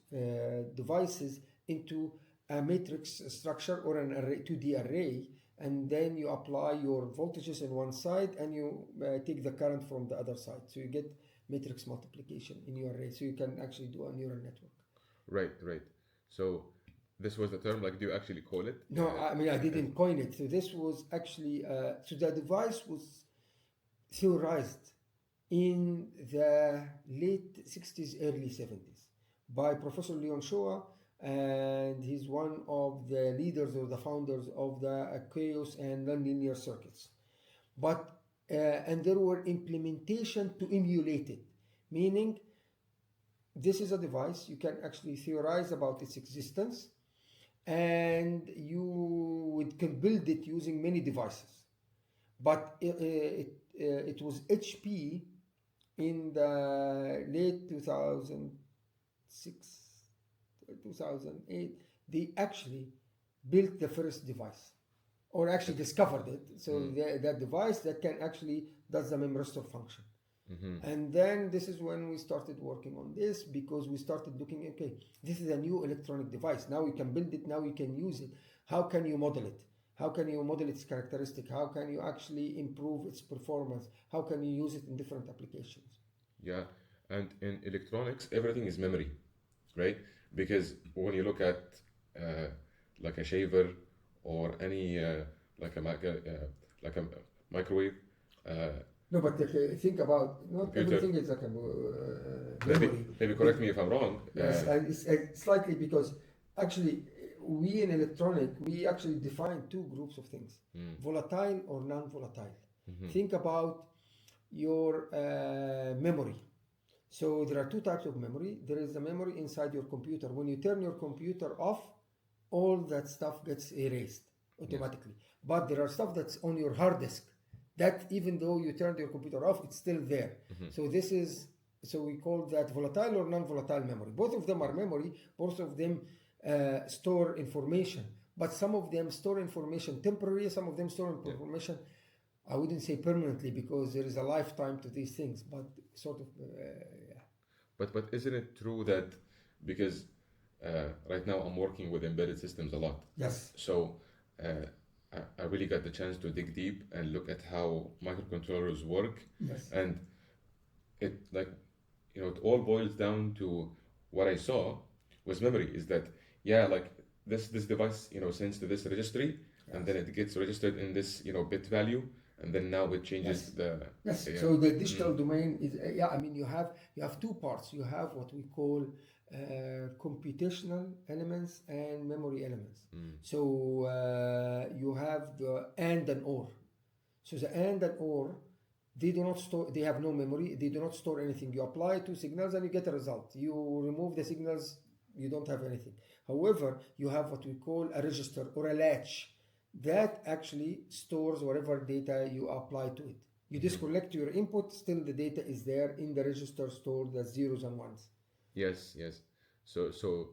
Speaker 2: devices into a matrix structure or an array, 2D array, and then you apply your voltages on one side and you take the current from the other side. So you get matrix multiplication in your array. So you can actually do a neural network.
Speaker 1: Right. So this was the term, like, do you actually call it?
Speaker 2: No, I mean, I didn't coin it. So this was actually, so the device was theorized in the late 60s, early 70s by Professor Leon Shoa, and he's one of the leaders or the founders of the KAUST and nonlinear circuits. But and there were implementation to emulate it, meaning this is a device, you can actually theorize about its existence, and you can build it using many devices. But it was HP in the late 2006, 2008, they actually built the first device, or actually discovered it. So that device that can actually does the memristor function. And then this is when we started working on this, because we started looking, okay, this is a new electronic device. Now we can build it, now we can use it. How can you model it? How can you model its characteristic? How can you actually improve its performance? How can you use it in different applications?
Speaker 1: Yeah, and in electronics, everything is memory, right? Because when you look at like a shaver or any like a microwave.
Speaker 2: No, but think about, not
Speaker 1: computer.
Speaker 2: everything is like a memory.
Speaker 1: Maybe correct me if I'm wrong.
Speaker 2: Yes, and it's slightly, because actually we in electronic, we actually define two groups of things, volatile or non-volatile. Think about your memory. So there are two types of memory. There is the memory inside your computer. When you turn your computer off, all that stuff gets erased automatically. Yes. But there are stuff that's on your hard disk that even though you turned your computer off, it's still there. So this is, so we call that volatile or non-volatile memory. Both of them are memory, both of them store information, but some of them store information temporarily, some of them store information, I wouldn't say permanently, because there is a lifetime to these things, but sort of,
Speaker 1: But isn't it true that, because right now I'm working with embedded systems a lot.
Speaker 2: Yes.
Speaker 1: So I really got the chance to dig deep and look at how microcontrollers work.
Speaker 2: Yes.
Speaker 1: And it, like, you know, it all boils down to what I saw was memory, is that, yeah, like this device, you know, sends to this registry, and then it gets registered in this, you know, bit value, and then now it changes the...
Speaker 2: Yes, so the digital domain is, I mean, you have two parts. You have what we call computational elements and memory elements. So you have the and or. So the and or, they do not store, they have no memory, they do not store anything. You apply two signals and you get a result. You remove the signals, you don't have anything. However, you have what we call a register or a latch that actually stores whatever data you apply to it. You disconnect your input, still the data is there in the register stored as zeros and ones.
Speaker 1: Yes. So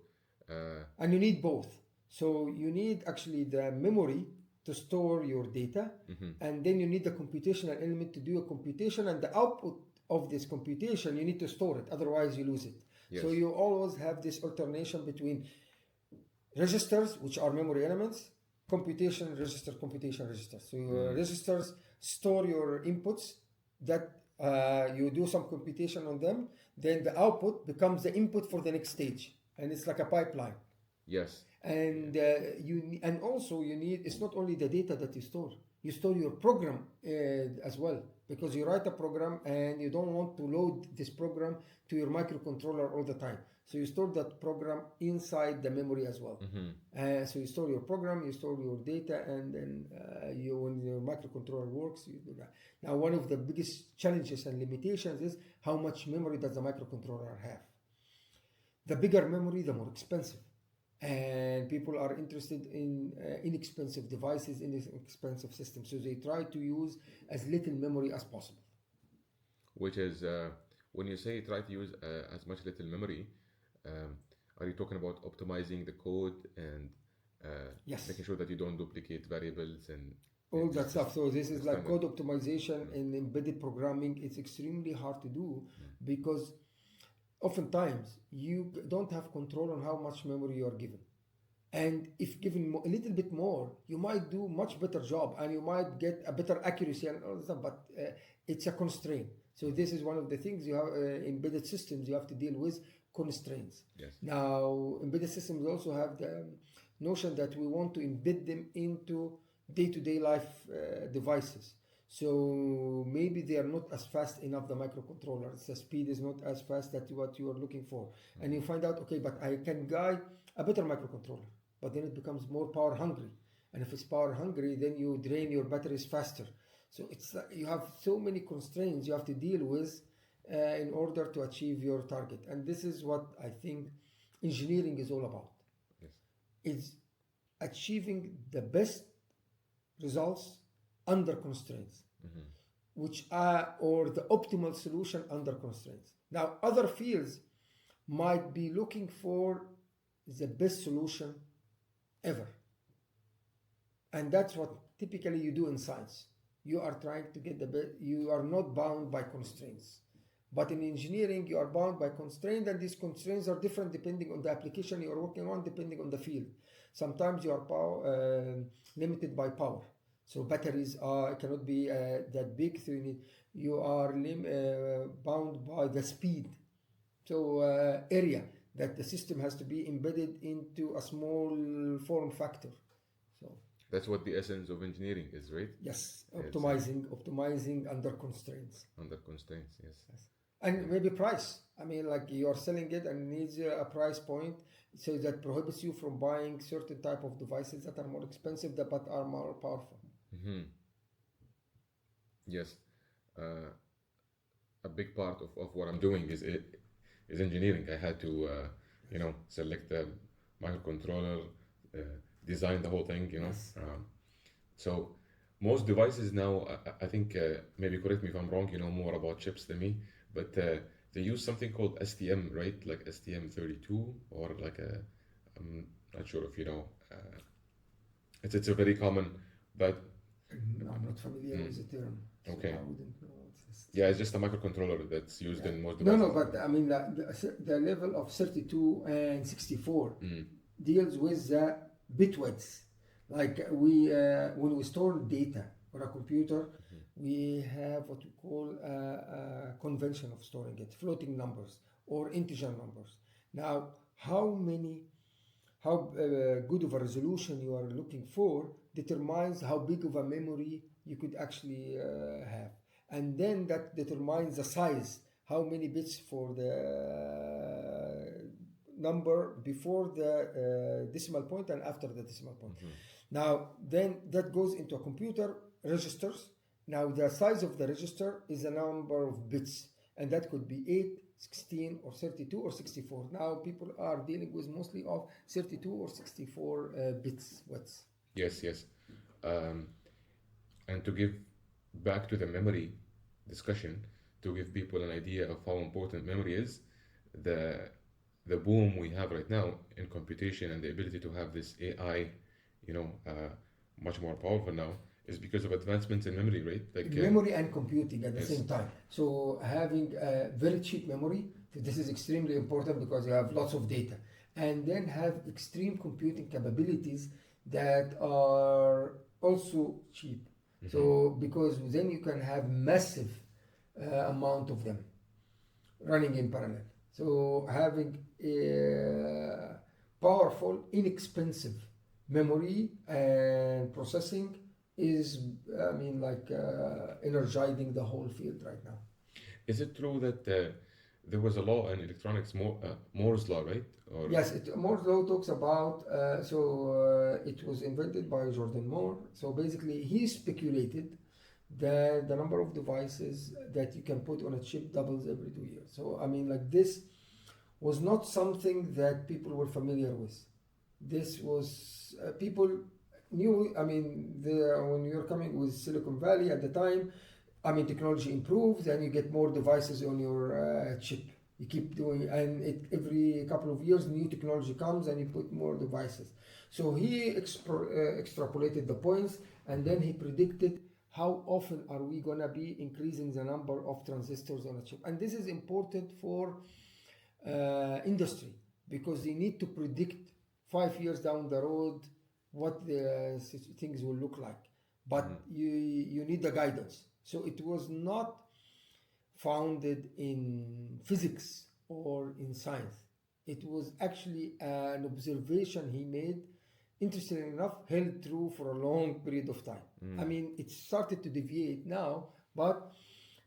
Speaker 2: and you need both. So you need actually the memory to store your data, and then you need the computational element to do a computation, and the output of this computation you need to store it, otherwise you lose it.
Speaker 1: Yes.
Speaker 2: So you always have this alternation between registers, which are memory elements, computation register, computation register. So your registers store your inputs that you do some computation on them, then the output becomes the input for the next stage, and it's like a pipeline.
Speaker 1: Yes.
Speaker 2: And and also you need, it's not only the data that you store your program as well, because you write a program and you don't want to load this program to your microcontroller all the time. So you store that program inside the memory as well. So you store your program, you store your data, and then when your microcontroller works, you do that. Now, one of the biggest challenges and limitations is how much memory does the microcontroller have. The bigger memory, the more expensive. And people are interested in inexpensive devices, inexpensive systems. So they try to use as little memory as possible.
Speaker 1: Which is, when you say try to use as much little memory, are you talking about optimizing the code and
Speaker 2: yes,
Speaker 1: making sure that you don't duplicate variables and
Speaker 2: all that stuff? So this is like code optimization in embedded programming. It's extremely hard to do because oftentimes you don't have control on how much memory you are given. And if given a little bit more, you might do much better job and you might get a better accuracy and all that stuff, but it's a constraint. So this is one of the things you have embedded systems you have to deal with, constraints.
Speaker 1: Yes.
Speaker 2: Now, embedded systems also have the notion that we want to embed them into day-to-day life devices. So maybe they are not as fast enough, the microcontrollers. The speed is not as fast as what you are looking for. And you find out, okay, but I can guide a better microcontroller. But then it becomes more power hungry. And if it's power hungry, then you drain your batteries faster. So it's you have so many constraints you have to deal with in order to achieve your target. And this is what I think engineering is all about.
Speaker 1: Yes.
Speaker 2: It's achieving the best results under constraints, which are, or the optimal solution under constraints. Now, other fields might be looking for the best solution ever. And that's what typically you do in science. You are trying to get the best, you are not bound by constraints. But in engineering, you are bound by constraints, and these constraints are different depending on the application you are working on, depending on the field. Sometimes you are limited by power. So batteries cannot be that big, so you are bound by the speed. So area that the system has to be embedded into a small form factor. So
Speaker 1: that's what the essence of engineering is, right?
Speaker 2: Yes, optimizing under constraints.
Speaker 1: Under constraints, yes.
Speaker 2: And maybe price. I mean, like you are selling it and needs a price point, so that prohibits you from buying certain type of devices that are more expensive but are more powerful.
Speaker 1: Yes, a big part of what I'm doing is engineering. I had to select the microcontroller, design the whole thing.
Speaker 2: Yes.
Speaker 1: So most devices now, I think maybe correct me if I'm wrong. You know more about chips than me, but they use something called STM, right? Like STM32 or like I'm not sure if you know. It's a very common, but
Speaker 2: no, I'm not familiar with the term. So
Speaker 1: okay.
Speaker 2: I wouldn't know what's this.
Speaker 1: Yeah, it's just a microcontroller that's used in most devices.
Speaker 2: No, but I mean the level of 32 and 64 deals with the bit widths. Like when we store data on a computer, we have what we call a convention of storing it, floating numbers or integer numbers. Now, how good of a resolution you are looking for determines how big of a memory you could actually have. And then that determines the size, how many bits for the number before the decimal point and after the decimal point. Now, then that goes into a computer registers. Now, the size of the register is the number of bits, and that could be 8, 16, or 32, or 64. Now, people are dealing with mostly of 32 or 64 bits widths.
Speaker 1: Yes. And to give back to the memory discussion, to give people an idea of how important memory is, the boom we have right now in computation and the ability to have this AI, much more powerful now is because of advancements in memory, right? Like
Speaker 2: memory and computing at the
Speaker 1: yes.
Speaker 2: same time. So having a very cheap memory, this is extremely important because you have lots of data, and then have extreme computing capabilities that are also cheap. So because then you can have massive amount of them running in parallel. So having a powerful, inexpensive memory and processing is, I mean, like energizing the whole field right now.
Speaker 1: Is it true that there was a law in electronics, Moore's law, right? Or
Speaker 2: Yes, Moore's law talks about, it was invented by Jordan Moore. So basically, he speculated that the number of devices that you can put on a chip doubles every 2 years. So, I mean, like this was not something that people were familiar with. This was, people knew, I mean, when you're coming with Silicon Valley at the time, I mean, technology improves and you get more devices on your chip. You keep doing, and every couple of years, new technology comes and you put more devices. So he extrapolated the points, and then he predicted how often are we gonna be increasing the number of transistors on a chip. And this is important for industry because they need to predict 5 years down the road what the things will look like. But you need the guidance. So it was not founded in physics or in science. It was actually an observation he made, interestingly enough, held true for a long period of time. I mean, it started to deviate now, but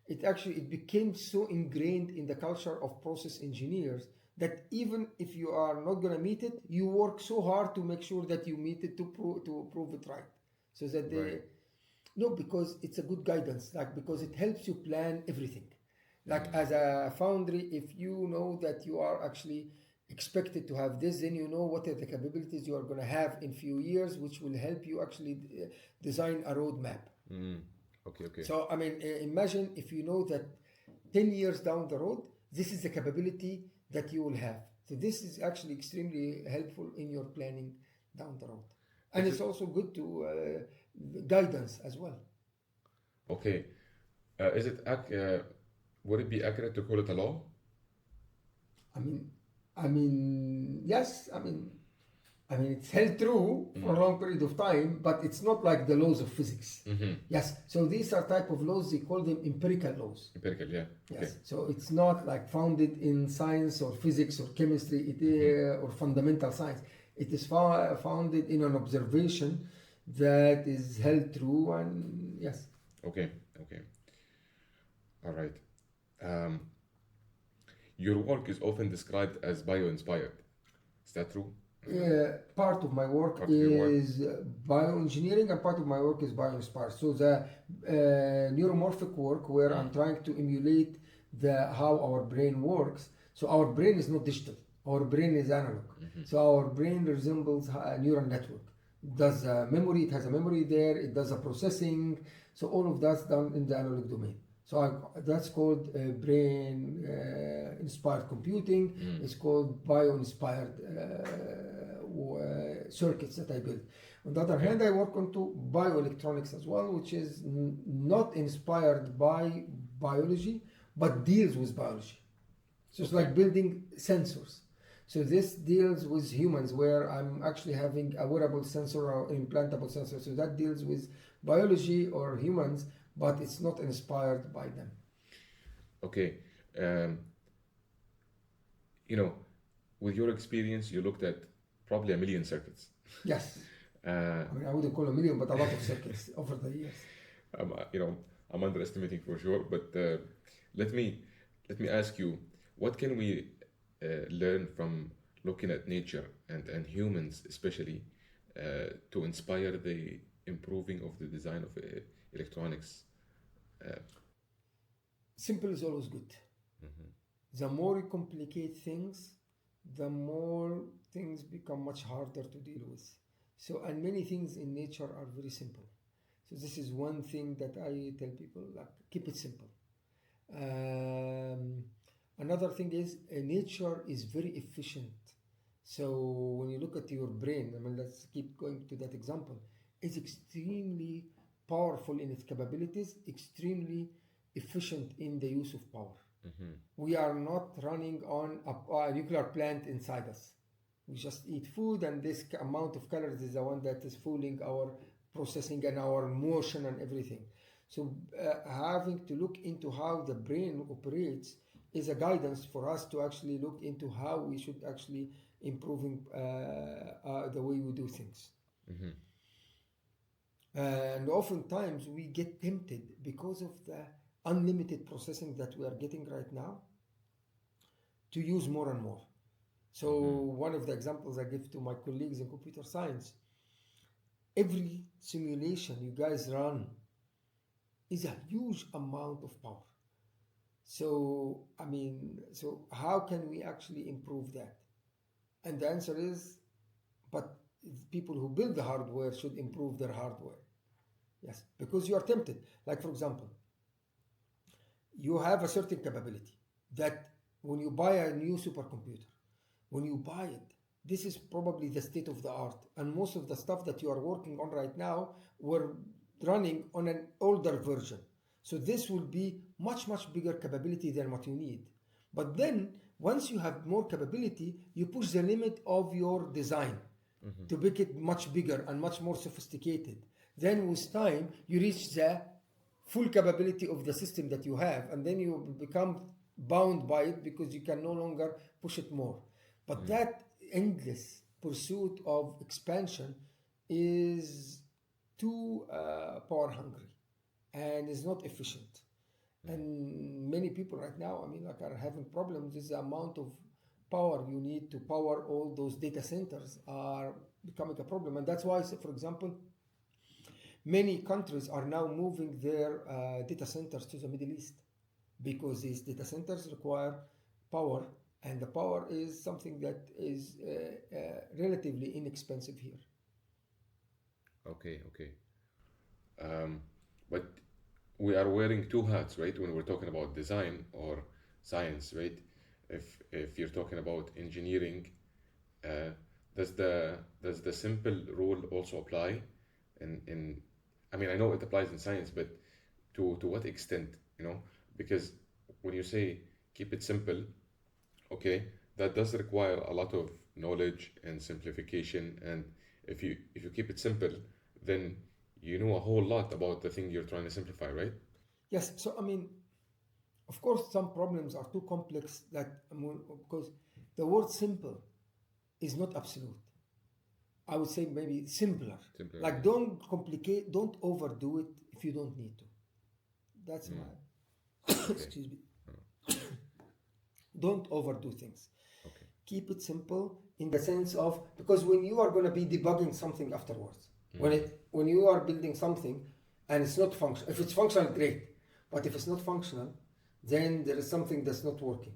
Speaker 2: it became so ingrained in the culture of process engineers that even if you are not going to meet it, you work so hard to make sure that you meet it to prove it right. So that they...
Speaker 1: Right.
Speaker 2: No, because it's a good guidance, like because it helps you plan everything. Like as a foundry, if you know that you are actually expected to have this, then you know what are the capabilities you are going to have in few years, which will help you actually design a roadmap.
Speaker 1: Okay.
Speaker 2: So, I mean, imagine if you know that 10 years down the road, this is the capability that you will have. So this is actually extremely helpful in your planning down the road. And it's also good to guidance as well.
Speaker 1: Okay. Is it would it be accurate to call it a law?
Speaker 2: I mean, yes. I mean, it's held true for a long period of time, but it's not like the laws of physics. Yes. So these are type of laws. They call them empirical laws.
Speaker 1: Empirical, yeah.
Speaker 2: Yes.
Speaker 1: Okay.
Speaker 2: So it's not like founded in science or physics or chemistry or fundamental science. It is founded in an observation that is held true, and yes.
Speaker 1: Okay. All right. Your work is often described as bio-inspired. Is that true?
Speaker 2: Part of my work
Speaker 1: Part of your work.
Speaker 2: is bioengineering, and part of my work is bio-inspired. So the neuromorphic work, where I'm trying to emulate how our brain works. So our brain is not digital. Our brain is analog. So our brain resembles a neural network. It does memory. It has a memory there. It does a processing. So all of that's done in the analog domain. So that's called brain-inspired computing. It's called bio-inspired circuits that I build. On the other hand, I work onto bioelectronics as well, which is not inspired by biology, but deals with biology. So it's like building sensors. So this deals with humans, where I'm actually having a wearable sensor or implantable sensor. So that deals with biology or humans, but it's not inspired by them.
Speaker 1: Okay. With your experience, you looked at probably 1 million circuits.
Speaker 2: Yes. I mean, I wouldn't call 1 million, but a lot of circuits over the years.
Speaker 1: I'm underestimating for sure, but let me ask you, what can we learn from looking at nature and humans especially to inspire the improving of the design of electronics?
Speaker 2: Simple is always good. The more you complicate things, the more things become much harder to deal with. So, and many things in nature are very simple. So this is one thing that I tell people, like, keep it simple. Another thing is nature is very efficient. So when you look at your brain, I mean, let's keep going to that example. is extremely powerful in its capabilities, extremely efficient in the use of power. We are not running on a nuclear plant inside us. We just eat food, and this amount of calories is the one that is fueling our processing and our motion and everything. So having to look into how the brain operates is a guidance for us to actually look into how we should actually improving the way we do things. And oftentimes we get tempted because of the unlimited processing that we are getting right now to use more and more. So one of the examples I give to my colleagues in computer science, every simulation you guys run is a huge amount of power. So, so how can we actually improve that? And the answer is, but people who build the hardware should improve their hardware. Yes, because you are tempted. Like, for example, you have a certain capability that when you buy a new supercomputer, when you buy it, this is probably the state of the art. And most of the stuff that you are working on right now were running on an older version. So this will be much, much bigger capability than what you need. But then once you have more capability, you push the limit of your design to make it much bigger and much more sophisticated. Then with time, you reach the full capability of the system that you have, and then you become bound by it because you can no longer push it more. But that endless pursuit of expansion is too power hungry and is not efficient. And many people right now, are having problems with the amount of power you need to power all those data centers are becoming a problem. And that's why, for example, many countries are now moving their data centers to the Middle East because these data centers require power, and the power is something that is relatively inexpensive here.
Speaker 1: Okay. But we are wearing two hats, right? When we're talking about design or science, right? If you're talking about engineering, does the simple rule also apply? I know it applies in science, but to what extent? Because when you say keep it simple, okay, that does require a lot of knowledge and simplification. And if you keep it simple, then you know a whole lot about the thing you're trying to simplify, right?
Speaker 2: Yes. So of course, some problems are too complex because the word simple is not absolute. I would say maybe simpler. Like, don't complicate, don't overdo it if you don't need to. That's my excuse me. Don't overdo things.
Speaker 1: Okay.
Speaker 2: Keep it simple in the sense of, because when you are going to be debugging something afterwards, when you are building something and it's not functional, if it's functional, great. But if it's not functional, then there is something that's not working.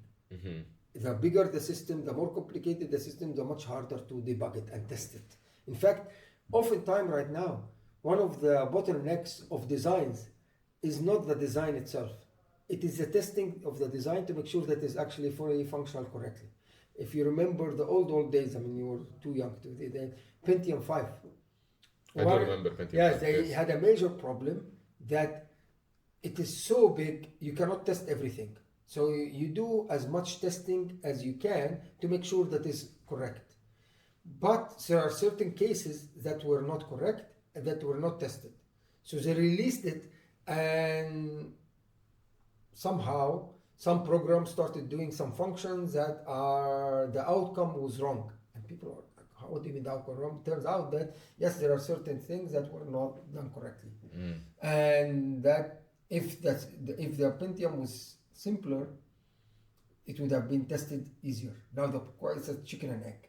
Speaker 2: The bigger the system, the more complicated the system, the much harder to debug it and test it. In fact, oftentimes right now, one of the bottlenecks of designs is not the design itself. It is the testing of the design to make sure that it's actually fully functional correctly. If you remember the old days, you were too young to the Pentium 5.
Speaker 1: I do remember Pentium 5.
Speaker 2: Yes, they had a major problem that it is so big, you cannot test everything. So you do as much testing as you can to make sure that is correct. But there are certain cases that were not correct and that were not tested. So they released it, and somehow some programs started doing some functions that the outcome was wrong. And people are like, what do you mean the outcome wrong? Turns out that yes, there are certain things that were not done correctly. And that if the Pentium was simpler, it would have been tested easier. Now it's a chicken and egg.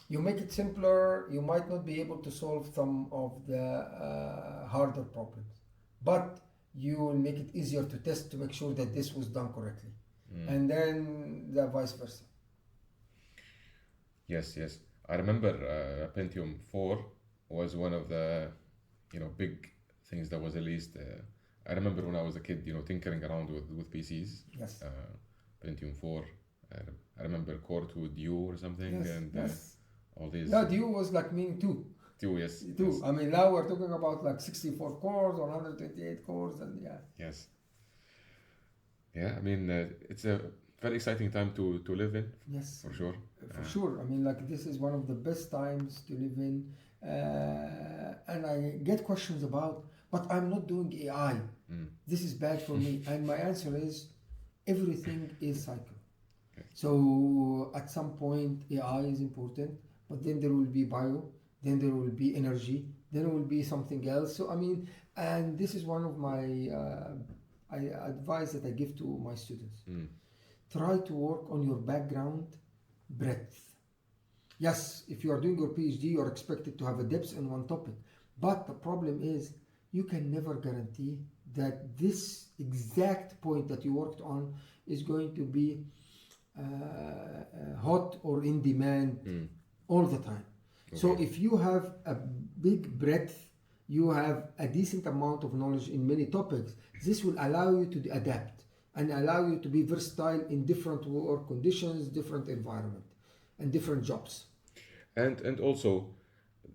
Speaker 2: You make it simpler, you might not be able to solve some of the harder problems, but you will make it easier to test to make sure that this was done correctly, and then the vice versa.
Speaker 1: Yes. I remember Pentium 4 was one of the big things that was released. I remember when I was a kid, tinkering around with PCs.
Speaker 2: Yes.
Speaker 1: Pentium 4. I remember Core 2 Duo or something,
Speaker 2: Yes,
Speaker 1: and
Speaker 2: yes.
Speaker 1: all these.
Speaker 2: Yeah, Duo was like me too.
Speaker 1: Two, yes.
Speaker 2: Two.
Speaker 1: Yes.
Speaker 2: I mean, now we're talking about like 64 cores, 128 cores, and yeah.
Speaker 1: Yes. Yeah, I mean, it's a very exciting time to live in.
Speaker 2: Yes.
Speaker 1: For sure.
Speaker 2: For sure. I mean, like this is one of the best times to live in. And I get questions about, but I'm not doing AI. This is bad for me. And my answer is, everything is cycle.
Speaker 1: Okay.
Speaker 2: So at some point, AI is important, but then there will be bio, then there will be energy, then there will be something else. So I mean, and this is one of my advice that I give to my students. Try to work on your background breadth. Yes, if you are doing your PhD, you are expected to have a depth in one topic. But the problem is, you can never guarantee that this exact point that you worked on is going to be hot or in demand all the time. Okay. So if you have a big breadth, you have a decent amount of knowledge in many topics, this will allow you to adapt and allow you to be versatile in different work conditions, different environment, and different jobs.
Speaker 1: And also,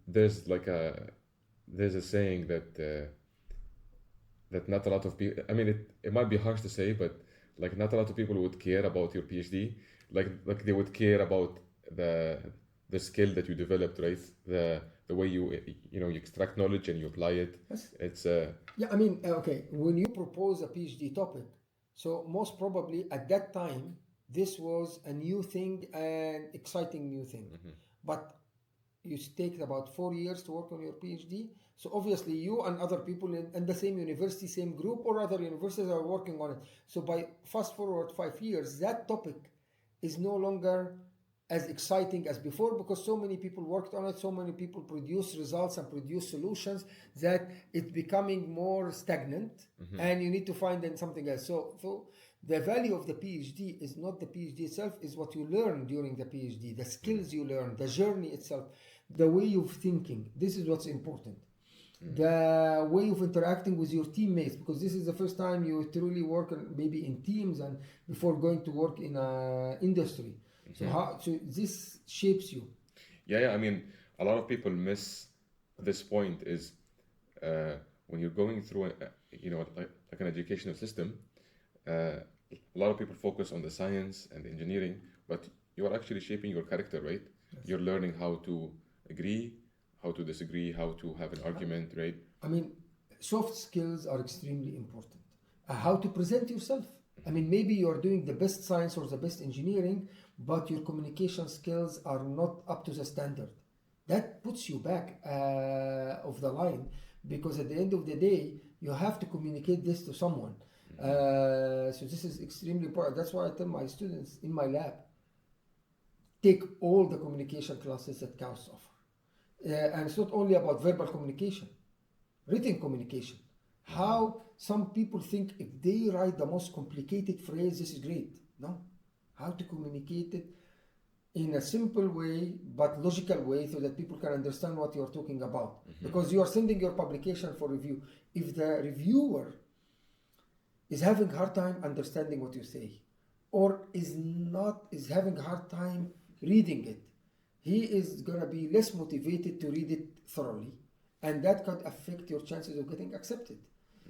Speaker 1: there's a saying that that not a lot of people. I mean, it might be harsh to say, but like not a lot of people would care about your PhD. Like they would care about the skill that you developed, right? The way you extract knowledge and you apply it.
Speaker 2: Yes.
Speaker 1: It's
Speaker 2: yeah. I mean, okay. When you propose a PhD topic, so most probably at that time this was a new thing and exciting new thing. But you take about 4 years to work on your PhD. So obviously you and other people in the same university, same group, or other universities are working on it. So by fast forward 5 years, that topic is no longer as exciting as before, because so many people worked on it, so many people produce results and produce solutions, that it's becoming more stagnant, and you need to find then something else. So the value of the PhD is not the PhD itself, is what you learn during the PhD, the skills you learn, the journey itself, the way of thinking. This is what's important. The way of interacting with your teammates, because this is the first time you truly work maybe in teams and before going to work in an industry. So this shapes you.
Speaker 1: Yeah. I mean, a lot of people miss this point is when you're going through like an educational system. A lot of people focus on the science and the engineering, but you are actually shaping your character, right? Yes. You're learning how to agree, how to disagree, how to have an argument, right?
Speaker 2: I mean, soft skills are extremely important. How to present yourself. I mean, maybe you're doing the best science or the best engineering, but your communication skills are not up to the standard. That puts you back of the line, because at the end of the day, you have to communicate this to someone. So this is extremely important. That's why I tell my students in my lab, take all the communication classes that KAUST offer. And it's not only about verbal communication, written communication. How some people think if they write the most complicated phrase, this is great. No. How to communicate it in a simple way, but logical way, so that people can understand what you're talking about. Because you are sending your publication for review. If the reviewer is having a hard time understanding what you say, or is having a hard time reading it, he is going to be less motivated to read it thoroughly, and that could affect your chances of getting accepted.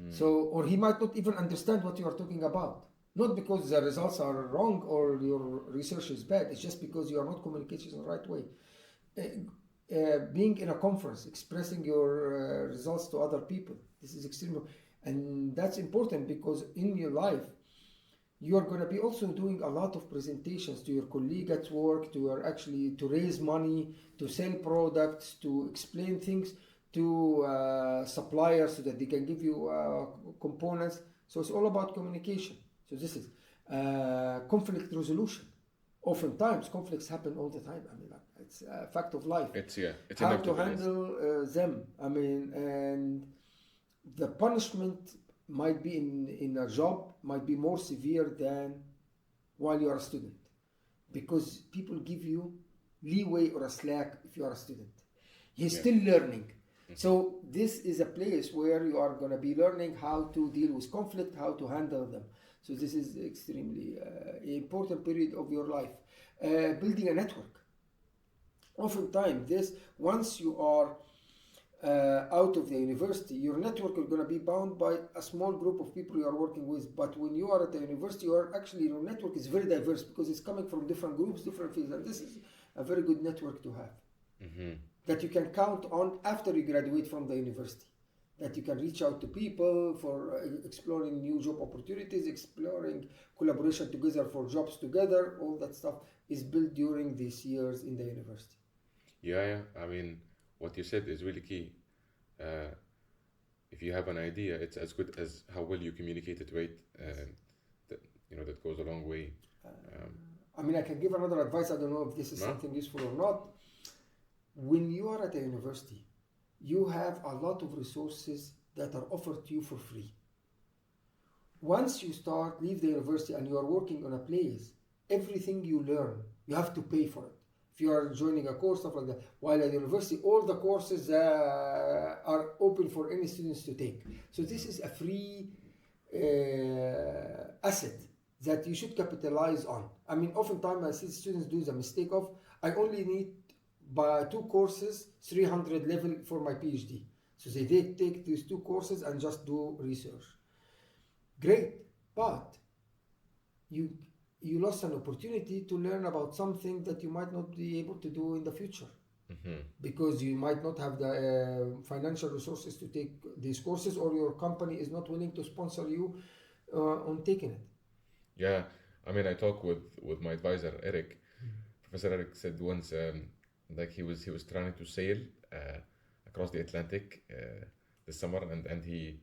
Speaker 2: So, or he might not even understand what you are talking about. Not because the results are wrong or your research is bad, it's just because you are not communicating in the right way. Being in a conference, expressing your results to other people, this is extremely, and that's important, because in your life, you are going to be also doing a lot of presentations to your colleague at work, to raise money, to sell products, to explain things to suppliers so that they can give you components. So it's all about communication. So this is conflict resolution. Oftentimes conflicts happen all the time. I mean, it's a fact of life.
Speaker 1: It's
Speaker 2: how to handle them. I mean, and the punishment might be in a job might be more severe than while you are a student, because people give you leeway or a slack if you are a student. He's still learning. So this is a place where you are going to be learning how to deal with conflict, how to handle them. So this is extremely important period of your life. Building a network. Oftentimes, once you are out of the university, your network is going to be bound by a small group of people you are working with. But when you are at the university, your network is very diverse because it's coming from different groups, different fields, and this is a very good network to have that you can count on after you graduate from the university. That you can reach out to people for exploring new job opportunities, exploring collaboration together for jobs together. All that stuff is built during these years in the university.
Speaker 1: Yeah. I mean, what you said is really key. If you have an idea, it's as good as how well you communicate it, right? That goes a long way.
Speaker 2: I mean, I can give another advice. I don't know if this is something useful or not. When you are at a university, you have a lot of resources that are offered to you for free. Once you leave the university and you are working on a place, everything you learn, you have to pay for it. If you are joining a course, stuff like that. While at the university, all the courses are open for any students to take. So this is a free asset that you should capitalize on. I mean, oftentimes I see students do the mistake of, I only need by 2 courses, 300 level for my PhD. So they take these 2 courses and just do research. Great, but you lost an opportunity to learn about something that you might not be able to do in the future. Because you might not have the financial resources to take these courses, or your company is not willing to sponsor you on taking it.
Speaker 1: Yeah, I mean, I talked with my advisor, Eric. Professor Eric said once, like he was trying to sail across the Atlantic this summer, and he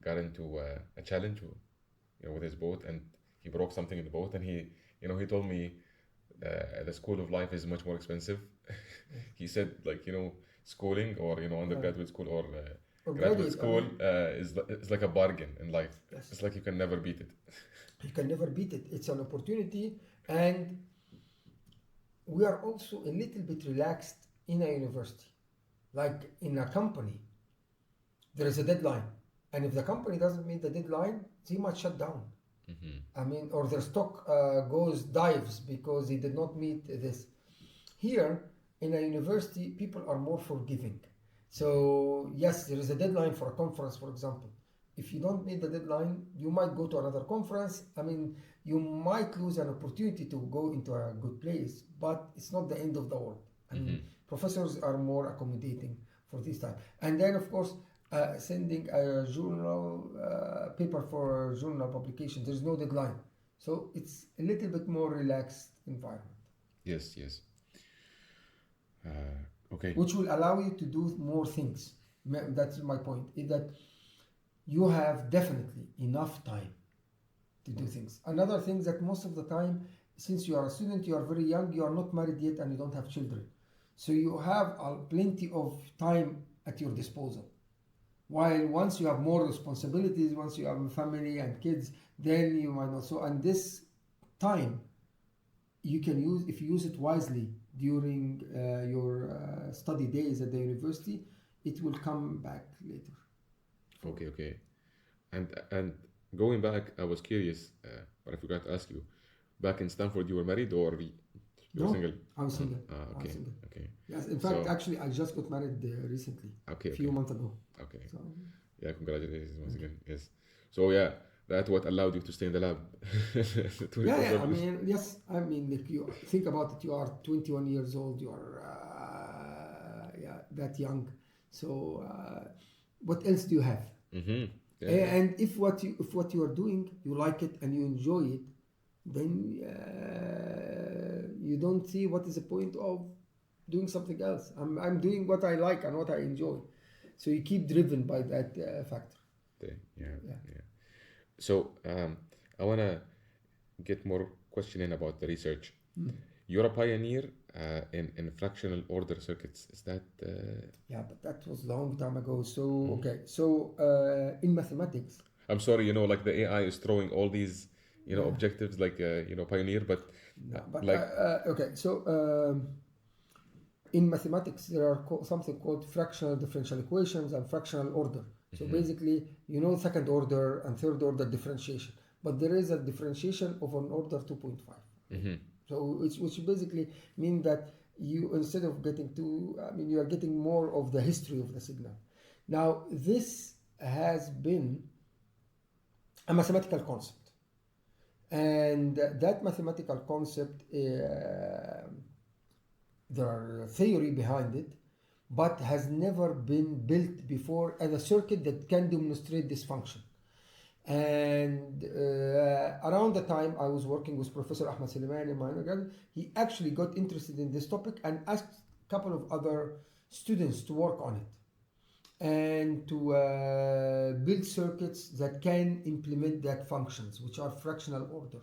Speaker 1: got into a challenge with his boat, and he broke something in the boat, and he told me the school of life is much more expensive. He said, like, schooling or undergraduate school or graduate school is like a bargain in life.
Speaker 2: Yes.
Speaker 1: It's like you can never beat it.
Speaker 2: You can never beat it. It's an opportunity, and we are also a little bit relaxed in a university. Like in a company, there is a deadline, and if the company doesn't meet the deadline, they might shut down. I mean, or their stock dives because they did not meet this. Here in a university, people are more forgiving. So yes, there is a deadline for a conference, for example. If you don't meet the deadline, you might go to another conference. I mean, you might lose an opportunity to go into a good place, but it's not the end of the world. I mean, professors are more accommodating for this time. And then, of course, sending a journal paper for journal publication, there's no deadline. So it's a little bit more relaxed environment.
Speaker 1: Yes. Okay.
Speaker 2: Which will allow you to do more things. That's my point, is that you have definitely enough time to do things. Another thing that most of the time, since you are a student, you are very young, you are not married yet, and you don't have children. So you have plenty of time at your disposal. While once you have more responsibilities, once you have a family and kids, then you might not. So, and this time you can use, if you use it wisely during your study days at the university, it will come back later.
Speaker 1: Okay. And going back, I was curious, but I forgot to ask you. Back in Stanford, you were married or you were single?
Speaker 2: I was single.
Speaker 1: Okay.
Speaker 2: I was single.
Speaker 1: Okay.
Speaker 2: Yes, in fact, actually, I just got married recently.
Speaker 1: Okay.
Speaker 2: A few months ago.
Speaker 1: Okay.
Speaker 2: So,
Speaker 1: yeah, congratulations once again. Yes. So yeah, that's what allowed you to stay in the lab.
Speaker 2: I mean, yes. I mean, if you think about it, you are 21 years old. You are that young. So what else do you have? And if what you are doing, you like it and you enjoy it, then you don't see what is the point of doing something else. I'm doing what I like and what I enjoy. So you keep driven by that factor.
Speaker 1: Yeah. So I want to get more questioning about the research. You're a pioneer in fractional order circuits. Is that?
Speaker 2: Yeah, but that was a long time ago. So okay. So in mathematics.
Speaker 1: I'm sorry. Like the AI is throwing all these objectives like pioneer, but
Speaker 2: okay. So in mathematics there are something called fractional differential equations and fractional order. So basically, second order and third order differentiation, but there is a differentiation of an order 2.5. So which basically means that you, instead of getting too, I mean, you are getting more of the history of the signal. Now, this has been a mathematical concept, and that mathematical concept, there are theory behind it, but has never been built before as a circuit that can demonstrate this function. And around the time I was working with Professor Ahmed Suleiman in my undergrad, he actually got interested in this topic and asked a couple of other students to work on it and to build circuits that can implement that functions, which are fractional order.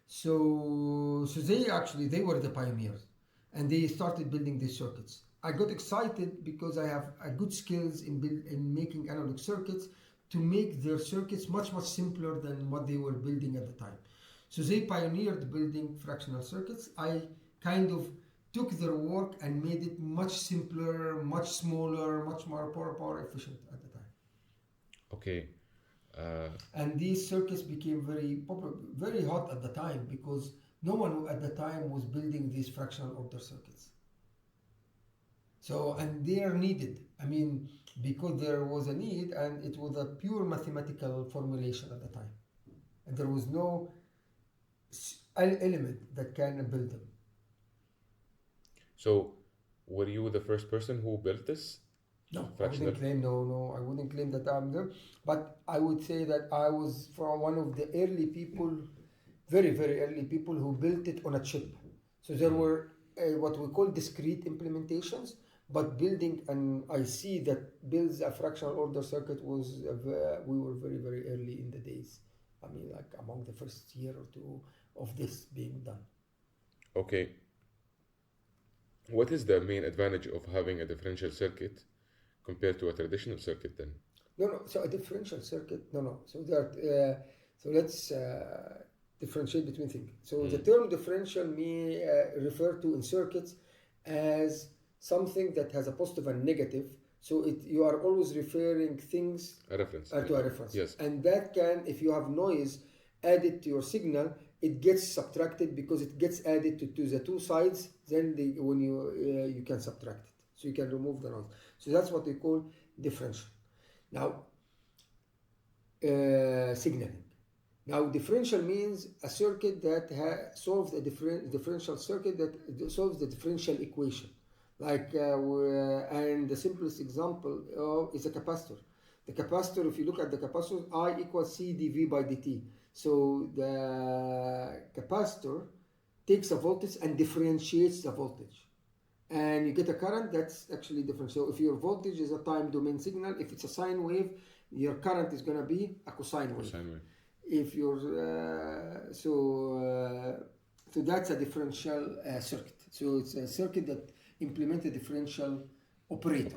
Speaker 2: So they were the pioneers, and they started building these circuits. I got excited because I have good skills in making analog circuits, to make their circuits much simpler than what they were building at the time. So they pioneered building fractional circuits. I kind of took their work and made it much simpler, much smaller, much more power efficient at the time.
Speaker 1: Okay.
Speaker 2: And these circuits became very popular, very hot at the time, because no one at the time was building these fractional order circuits. So, and they are needed. I mean, because there was a need, and it was a pure mathematical formulation at the time. And there was no element that can build them.
Speaker 1: So, were you the first person who built this?
Speaker 2: No, I wouldn't claim, I wouldn't claim that I'm there. But I would say that I was from one of the early people, very early people, who built it on a chip. So there were what we call discrete implementations, but building an IC that builds a fractional order circuit was, we were very early in the days. I mean, like among the first year or two of this being done.
Speaker 1: Okay. What is the main advantage of having a differential circuit compared to a traditional circuit then?
Speaker 2: No. So a differential circuit, no. So that, so let's differentiate between things. So the term differential may refer to in circuits as something that has a positive and negative. So you are always referring things
Speaker 1: to a reference.
Speaker 2: Yes. And that can, if you have noise added to your signal, it gets subtracted because it gets added to the two sides. Then when you can subtract it, so you can remove the noise. So that's what we call differential. Now, signaling. Now, differential means a circuit that solves a differential circuit that solves the differential equation. Like, and the simplest example is a capacitor. The capacitor, if you look at the capacitor, I equals C dV by dt. So the capacitor takes a voltage and differentiates the voltage. And you get a current that's actually different. So if your voltage is a time domain signal, if it's a sine wave, your current is going to be a cosine wave. If you're, so that's a differential circuit. So it's a circuit that implement a differential operator.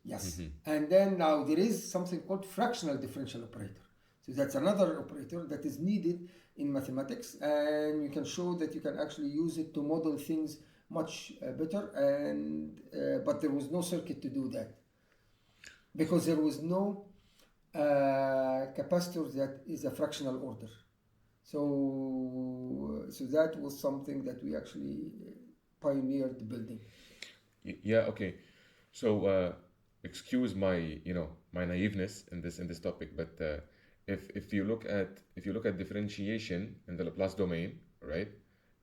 Speaker 2: Yes. Mm-hmm. And then now there is something called fractional differential operator. So that's another operator that is needed in mathematics, and you can show that you can actually use it to model things much better. And but there was no circuit to do that because there was no capacitor that is a fractional order. So that was something that we actually pioneered building.
Speaker 1: Yeah. Okay. So excuse my my naiveness in this topic, but if you look at differentiation in the Laplace domain, right?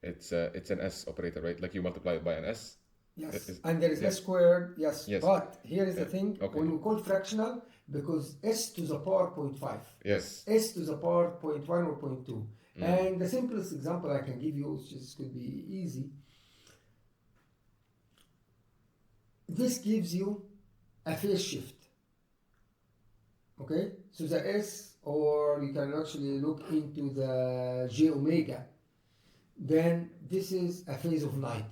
Speaker 1: It's an S operator, right? Like you multiply it by an S.
Speaker 2: Yes. And there is S squared. Yes. But here is the thing: when we call fractional, because S to the power 0.5.
Speaker 1: Yes.
Speaker 2: S to the power 0.1 or 0.2. And the simplest example I can give you, which could be easy. This gives you a phase shift. Okay, so the S, or you can actually look into the J omega, then this is a phase of 90.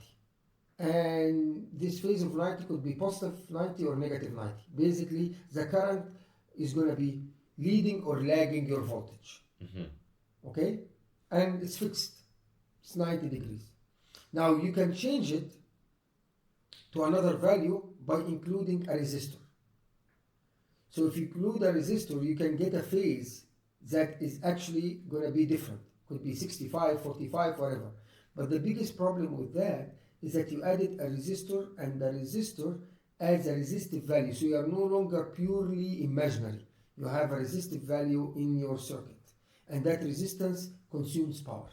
Speaker 2: And this phase of 90 could be positive 90 or negative 90. Basically, the current is going to be leading or lagging your voltage. Mm-hmm. Okay, and it's fixed. It's 90 degrees. Now you can change it to another value by including a resistor. So if you include a resistor, you can get a phase that is actually going to be different. Could be 65, 45, whatever. But the biggest problem with that is that you added a resistor, and the resistor adds a resistive value. So you are no longer purely imaginary. You have a resistive value in your circuit, and that resistance consumes power.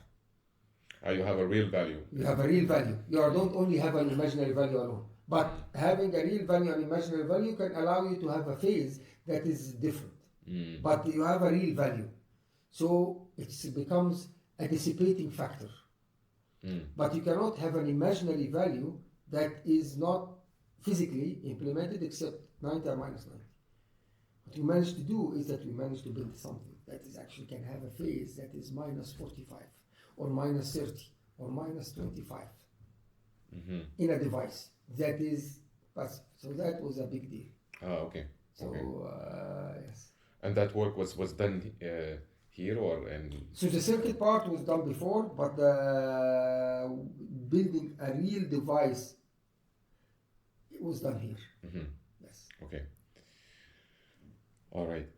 Speaker 1: You have a real value.
Speaker 2: You have a real value. You don't only have an imaginary value alone. But having a real value and imaginary value can allow you to have a phase that is different. But you have a real value. So it becomes a dissipating factor. But you cannot have an imaginary value that is not physically implemented except 90 or minus 90. What we managed to do is that we managed to build something that is actually can have a phase that is minus 45 or minus 30 or minus 25 in a device that is passive. So that was a big deal.
Speaker 1: Okay.
Speaker 2: So
Speaker 1: okay.
Speaker 2: Yes.
Speaker 1: And that work was done here or in?
Speaker 2: So the circuit part was done before, but building a real device, it was done here. Yes.
Speaker 1: Okay. All right.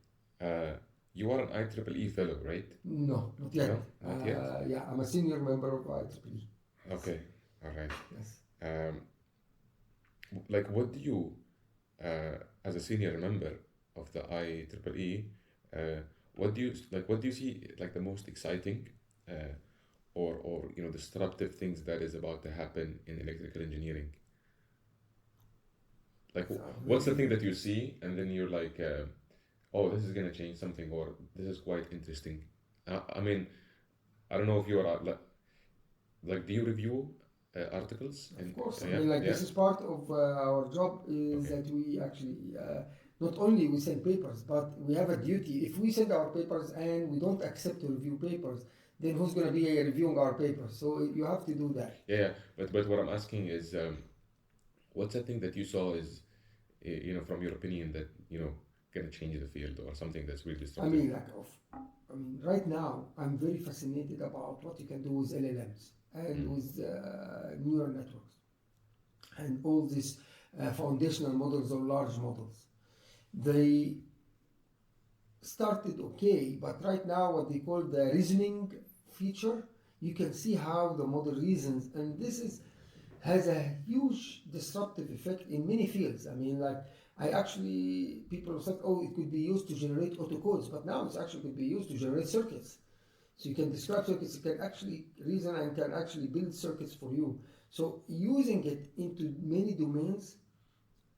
Speaker 1: You are an IEEE fellow, right?
Speaker 2: No, not yet.
Speaker 1: No, not yet.
Speaker 2: Yeah, I'm a senior member of IEEE.
Speaker 1: Okay. All right.
Speaker 2: Yes.
Speaker 1: Like, what do you, as a senior member of the IEEE, what do you see like the most exciting, or disruptive things that is about to happen in electrical engineering? Like, what's the thing that you see, and then you're like, oh, this is gonna change something, or this is quite interesting. I mean, I don't know if you are like, do you review articles?
Speaker 2: Of course.
Speaker 1: Yeah,
Speaker 2: I mean, this is part of our job is that we actually not only we send papers, but we have a duty. If we send our papers and we don't accept to review papers, then who's going to be reviewing our papers? So you have to do that.
Speaker 1: Yeah, but what I'm asking is, what's the thing that you saw is, from your opinion, that going to change the field, or something that's really disruptive?
Speaker 2: I mean, right now I'm very fascinated about what you can do with LLMs and with neural networks and all these foundational models or large models. They started okay, but right now what they call the reasoning feature, you can see how the model reasons, and this has a huge disruptive effect in many fields. I mean, people said, oh, it could be used to generate autocodes, but now it's actually could be used to generate circuits. So you can describe circuits, you can actually reason and can actually build circuits for you. So using it into many domains,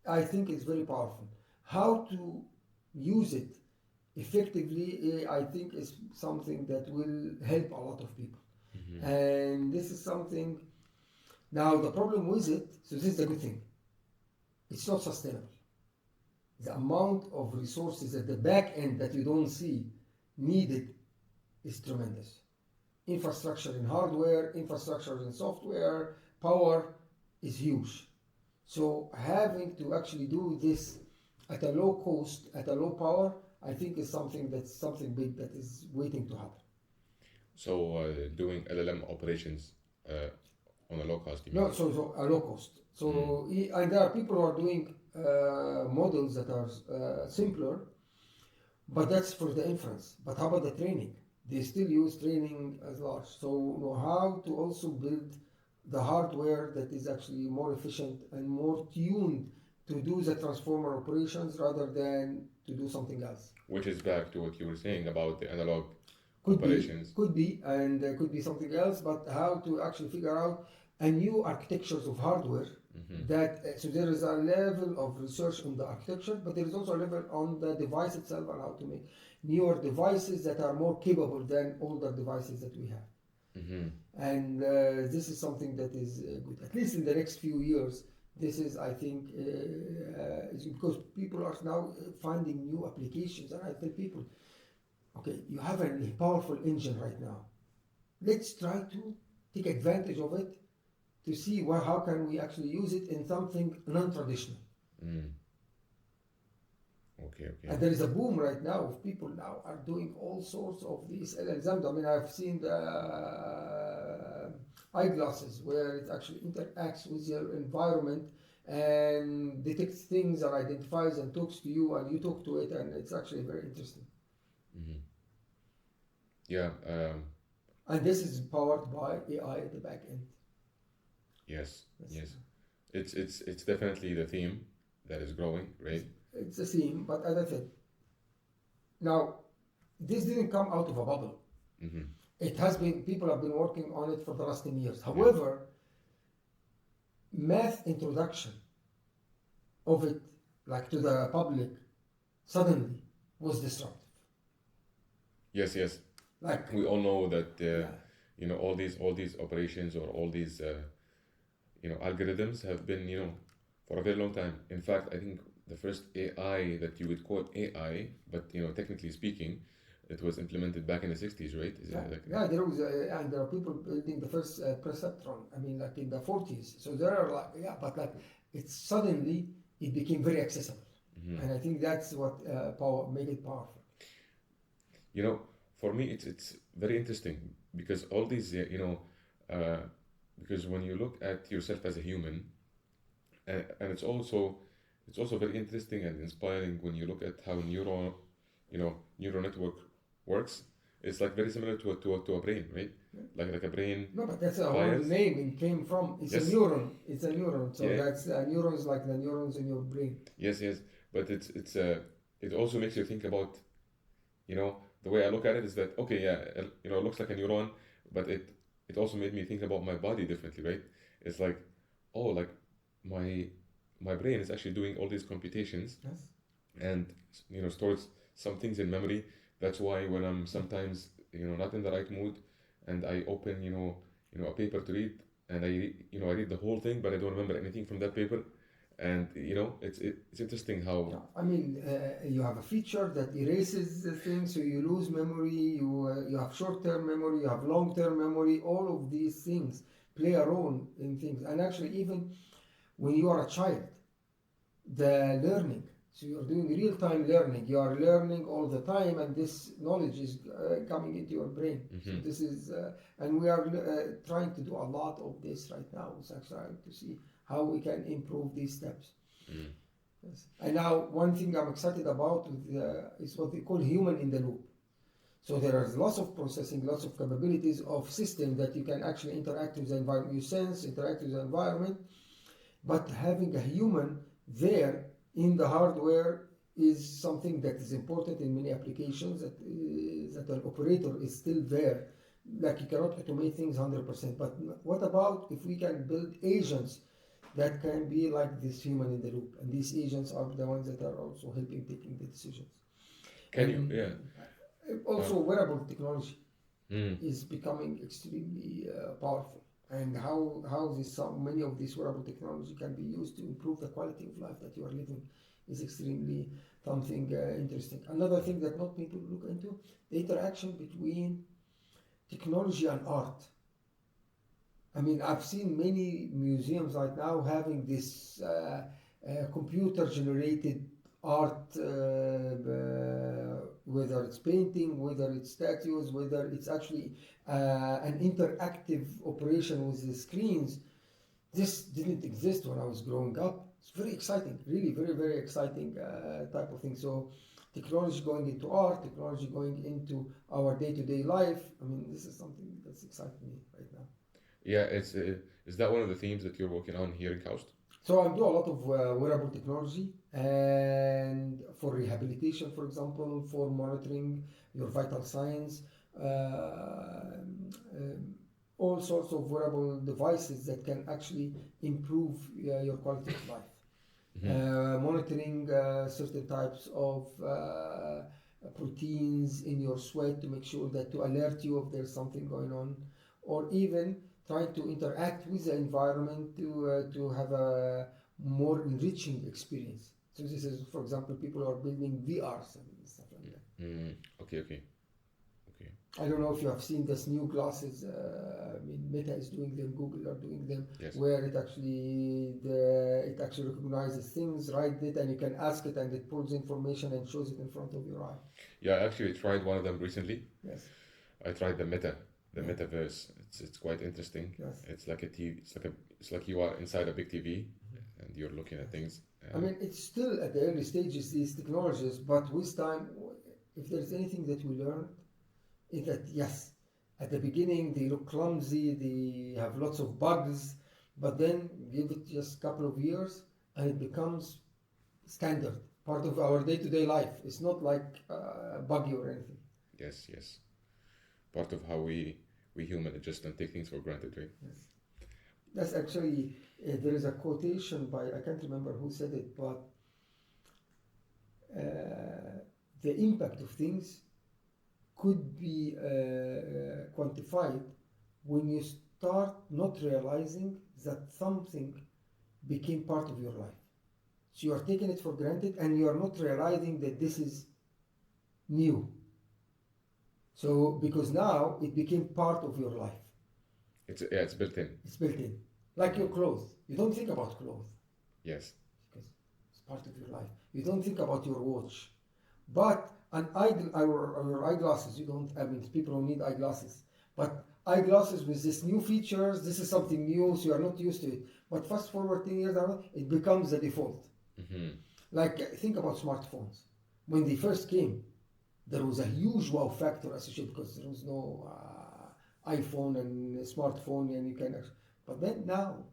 Speaker 2: I think is very powerful. How to use it effectively, I think is something that will help a lot of people. And this is something, now the problem with it, so this is the good thing, it's not sustainable. The amount of resources at the back end that you don't see needed is tremendous. Infrastructure in hardware, infrastructure in software, power is huge. So having to actually do this at a low cost, at a low power, I think is something big that is waiting to happen.
Speaker 1: So doing LLM operations on a low cost?
Speaker 2: No, so a low cost. So and there are people who are doing models that are simpler, but that's for the inference. But how about the training? They still use training as large. So how to also build the hardware that is actually more efficient and more tuned to do the transformer operations rather than to do something else.
Speaker 1: Which is back to what you were saying about the analog
Speaker 2: could
Speaker 1: operations.
Speaker 2: Could be, and could be something else, but how to actually figure out a new architectures of hardware so there is a level of research on the architecture, but there is also a level on the device itself and how to make newer devices that are more capable than older devices that we have. And this is something that is good, at least in the next few years. This is, I think, is because people are now finding new applications, and I tell people, okay, you have a powerful engine right now. Let's try to take advantage of it to see how can we actually use it in something non-traditional.
Speaker 1: Okay.
Speaker 2: And there is a boom right now of people now are doing all sorts of these LLMs. I mean, I've seen the eyeglasses where it actually interacts with your environment and detects things and identifies and talks to you and you talk to it, and it's actually very interesting.
Speaker 1: Yeah.
Speaker 2: And this is powered by AI at the back end.
Speaker 1: Yes,
Speaker 2: That's-
Speaker 1: yes. It's definitely the theme that is growing, right?
Speaker 2: It's a theme, but as I said, now this didn't come out of a bubble.
Speaker 1: Mm-hmm.
Speaker 2: It has been, people have been working on it for the last 10 years. However, math introduction of it, like to the public, suddenly was disruptive.
Speaker 1: Yes, yes.
Speaker 2: Like,
Speaker 1: We all know that
Speaker 2: yeah,
Speaker 1: you know, all these operations or all these you know, algorithms have been, you know, for a very long time. In fact, I think the first AI that you would call AI, but you know, technically speaking, it was implemented back in the 60s, right? Is
Speaker 2: yeah,
Speaker 1: it like,
Speaker 2: yeah, there was, and there are people building the first perceptron, I mean, like in the 40s. So there are like, yeah, but like, it's suddenly, it became very accessible.
Speaker 1: Mhm.
Speaker 2: And I think that's what made it powerful.
Speaker 1: You know, for me, it's very interesting because all these, you know, uh, because when you look at yourself as a human, and it's also very interesting and inspiring when you look at how you know, neural network works. It's like very similar to a brain, right?
Speaker 2: Yeah.
Speaker 1: Like a brain
Speaker 2: No, but that's where the
Speaker 1: fires.
Speaker 2: name it came from. It's
Speaker 1: Yes.
Speaker 2: a neuron. It's a neuron. So
Speaker 1: Yeah.
Speaker 2: that's neurons like the neurons in your brain.
Speaker 1: Yes, yes, but it's it also makes you think about, you know, the way I look at it is that okay, yeah, you know, it looks like a neuron, but it also made me think about my body differently, right? It's like, oh, like my my brain is actually doing all these computations
Speaker 2: Yes.
Speaker 1: and you know, stores some things in memory. That's why when I'm sometimes, you know, not in the right mood and I open, you know, a paper to read, and you know, I read the whole thing, but I don't remember anything from that paper. And you know, it's interesting how.
Speaker 2: Yeah. I mean, you have a feature that erases the thing, so you lose memory. You have short-term memory. You have long-term memory. All of these things play a role in things. And actually, even when you are a child, the learning. So you're doing real-time learning. You are learning all the time, and this knowledge is coming into your brain. So
Speaker 1: Mhm.
Speaker 2: this is, and we are trying to do a lot of this right now. It's actually trying to see how we can improve these steps.
Speaker 1: Mm.
Speaker 2: Yes. And now, one thing I'm excited about is what they call human in the loop. So there are lots of processing, lots of capabilities of system that you can actually interact with the environment. You sense, interact with the environment, but having a human there in the hardware is something that is important in many applications, that an operator is still there. Like you cannot automate things 100%, but what about if we can build agents that can be like this human in the loop, and these agents are the ones that are also helping taking the decisions.
Speaker 1: Can you?
Speaker 2: And
Speaker 1: Yeah.
Speaker 2: also wearable technology
Speaker 1: Mm.
Speaker 2: is becoming extremely powerful, and how so many of these wearable technology can be used to improve the quality of life that you are living is extremely something interesting. Another thing that not people look into, the interaction between technology and art. I mean, I've seen many museums right now having this computer-generated art, whether it's painting, whether it's statues, whether it's actually an interactive operation with the screens. This didn't exist when I was growing up. It's very exciting, really very, very exciting type of thing. So technology going into art, technology going into our day-to-day life. I mean, this is something that's exciting me right now.
Speaker 1: Yeah, it's is that one of the themes that you're working on here in KAUST?
Speaker 2: So I do a lot of wearable technology, and for rehabilitation, for example, for monitoring your vital signs, all sorts of wearable devices that can actually improve your quality of life. Monitoring certain types of proteins in your sweat to make sure that to alert you if there's something going on, or even trying to interact with the environment to have a more enriching experience. So this is, for example, people are building VRs and stuff like that.
Speaker 1: Mm. Okay, okay.
Speaker 2: I don't know if you have seen this new glasses. I mean, Meta is doing them, Google are doing them,
Speaker 1: Yes.
Speaker 2: where it actually recognizes things, write it, and you can ask it, and it pulls information and shows it in front of your eye.
Speaker 1: Yeah, I actually tried one of them recently.
Speaker 2: Yes.
Speaker 1: I tried the
Speaker 2: Yeah.
Speaker 1: metaverse. It's quite interesting.
Speaker 2: Yes.
Speaker 1: It's like a TV. It's like you are inside a big TV, and you're looking at things.
Speaker 2: I mean, it's still at the early stages, these technologies, but with time, if there's anything that we learn, is that yes, at the beginning they look clumsy, they have lots of bugs, But then give it just a couple of years and it becomes standard, part of our day-to-day life. It's not like buggy or anything.
Speaker 1: Yes, yes. Part of how we human just don't take things for granted, right?
Speaker 2: Yes. That's actually, there is a quotation by, I can't remember who said it, but the impact of things could be quantified when you start not realizing that something became part of your life. So you are taking it for granted and you are not realizing that this is new. So because now it became part of your life.
Speaker 1: It's built in.
Speaker 2: It's built in. Like your clothes. You don't think about clothes.
Speaker 1: Yes.
Speaker 2: Because it's part of your life. You don't think about your watch. But your eyeglasses, you don't, I mean, people don't need eyeglasses. But eyeglasses with this new features, this is something new, so you are not used to it. But fast forward 10 years down, it becomes the default.
Speaker 1: Mm-hmm.
Speaker 2: Like, think about smartphones. When they first came, there was a huge wow factor associated because there was no iPhone and smartphone, and you can. But then now,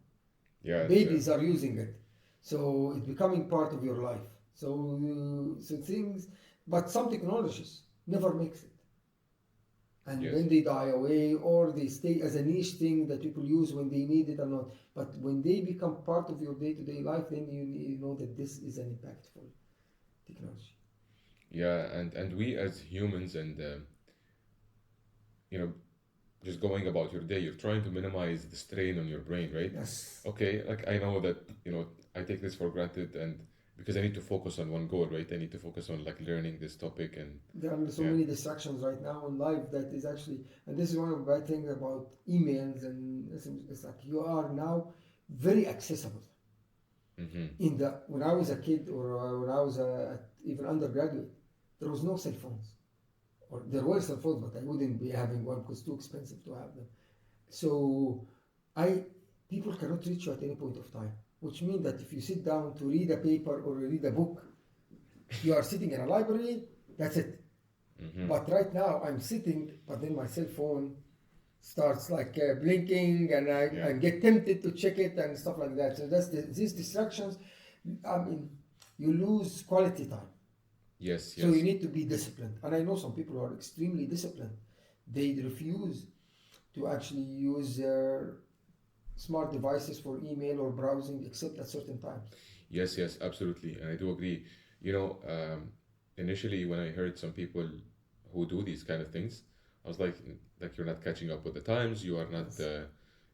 Speaker 2: babies are using it, so it's becoming part of your life. So things, but some technologies never makes it, and then they die away, or they stay as a niche thing that people use when they need it or not. But when they become part of your day-to-day life, then you know that this is an impactful technology.
Speaker 1: Yeah, and we as humans, and just going about your day, you're trying to minimize the strain on your brain, right?
Speaker 2: Yes.
Speaker 1: Okay, like I know that I take this for granted, and because I need to focus on one goal, right? I need to focus on like learning this topic, and
Speaker 2: there are so many distractions right now in life that is actually, and this is one of the bad things about emails, and it's like you are now very accessible.
Speaker 1: Mm-hmm.
Speaker 2: When I was a kid, or when I was even undergraduate, there was no cell phones, or there were cell phones, but I wouldn't be having one because it's too expensive to have them. So people cannot reach you at any point of time, which means that if you sit down to read a paper or read a book, you are sitting in a library, that's it.
Speaker 1: Mm-hmm.
Speaker 2: But right now I'm sitting, but then my cell phone starts like blinking, and I get tempted to check it and stuff like that. So these distractions, I mean, you lose quality time.
Speaker 1: Yes.
Speaker 2: So you need to be disciplined. And I know some people who are extremely disciplined. They refuse to actually use their smart devices for email or browsing except at certain times.
Speaker 1: Yes, absolutely. And I do agree. Initially when I heard some people who do these kind of things, I was like you're not catching up with the times, you are not,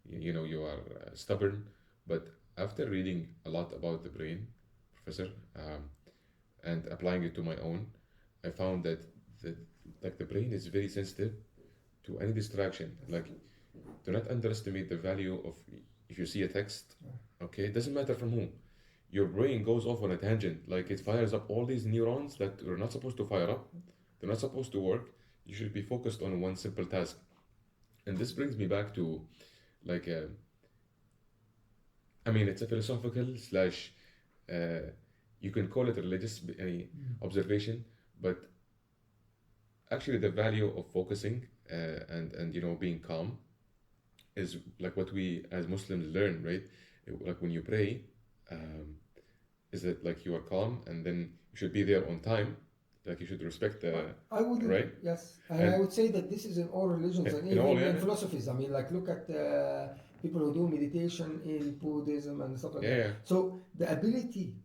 Speaker 1: you are stubborn. But after reading a lot about the brain, Professor, and applying it to my own, I found that the brain is very sensitive to any distraction. Like, do not underestimate the value of, if you see a text, okay, it doesn't matter from whom, your brain goes off on a tangent. Like, it fires up all these neurons that are not supposed to fire up. They're not supposed to work. You should be focused on one simple task. And this brings me back to, like, it's a philosophical slash, you can call it a religious observation, but actually the value of focusing and being calm is like what we as Muslims learn, right? Like when you pray, is that like you are calm, and then you should be there on time. Like you should respect the.
Speaker 2: I would,
Speaker 1: right?
Speaker 2: Yes, and I would say that this is in all religions and even in philosophies. I mean, like look at people who do meditation in Buddhism and stuff like that.
Speaker 1: Yeah.
Speaker 2: So the ability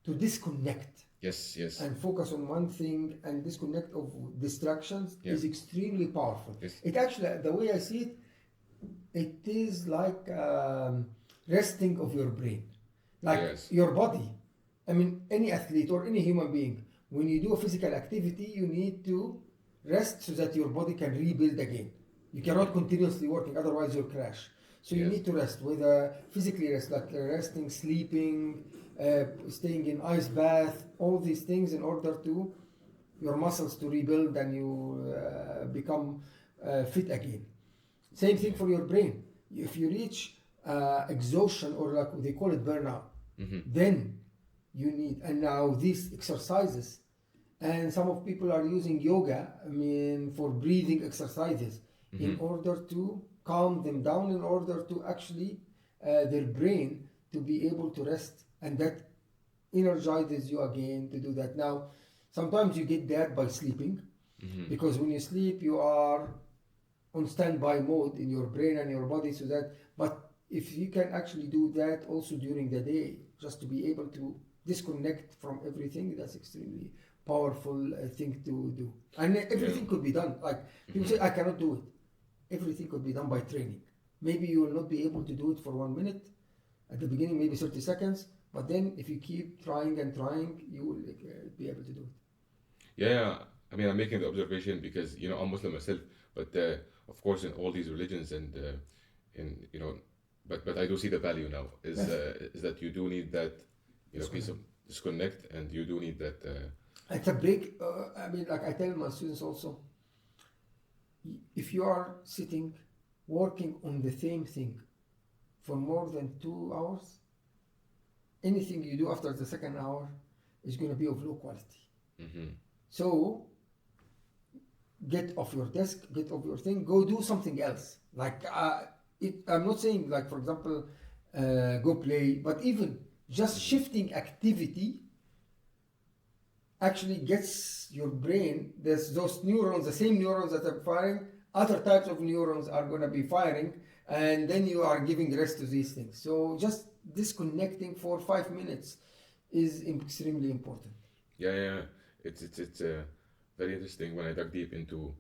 Speaker 2: to disconnect.
Speaker 1: Yes.
Speaker 2: And focus on one thing and disconnect of distractions is extremely powerful.
Speaker 1: Yes.
Speaker 2: It actually, the way I see it, it is like resting of your brain, like your body. I mean, any athlete or any human being, when you do a physical activity, you need to rest so that your body can rebuild again. You cannot continuously working, otherwise you'll crash. So you need to rest, whether physically rest, like resting, sleeping, staying in ice bath, all these things in order to your muscles to rebuild and you become fit again. Same thing for your brain. If you reach exhaustion, or like they call it burnout, then you need, and now these exercises, and some of people are using yoga, for breathing exercises in order to calm them down, in order to actually their brain to be able to rest, and that energizes you again to do that. Now, sometimes you get that by sleeping, because when you sleep, you are on standby mode in your brain and your body, so that, but if you can actually do that also during the day, just to be able to disconnect from everything, that's extremely powerful thing to do. And everything could be done. Like people say, I cannot do it. Everything could be done by training. Maybe you will not be able to do it for 1 minute at the beginning, maybe 30 seconds, but then if you keep trying and trying, you will be able to do it.
Speaker 1: Yeah, I mean, I'm making the observation because, you know, I'm Muslim myself, but of course, in all these religions and you know, but I do see the value now is that you do need that, you know, piece of disconnect, and you do need that.
Speaker 2: It's a break. I mean, like I tell my students also, if you are sitting, working on the same thing for more than 2 hours, anything you do after the second hour is going to be of low quality. So get off your desk, get off your thing, go do something else. Like I'm not saying, like, for example, go play, but even just shifting activity actually gets your brain, there's those neurons, the same neurons that are firing, other types of neurons are going to be firing, and then you are giving rest to these things. So just disconnecting for 5 minutes is extremely important.
Speaker 1: Yeah. It's very interesting when I dug deep into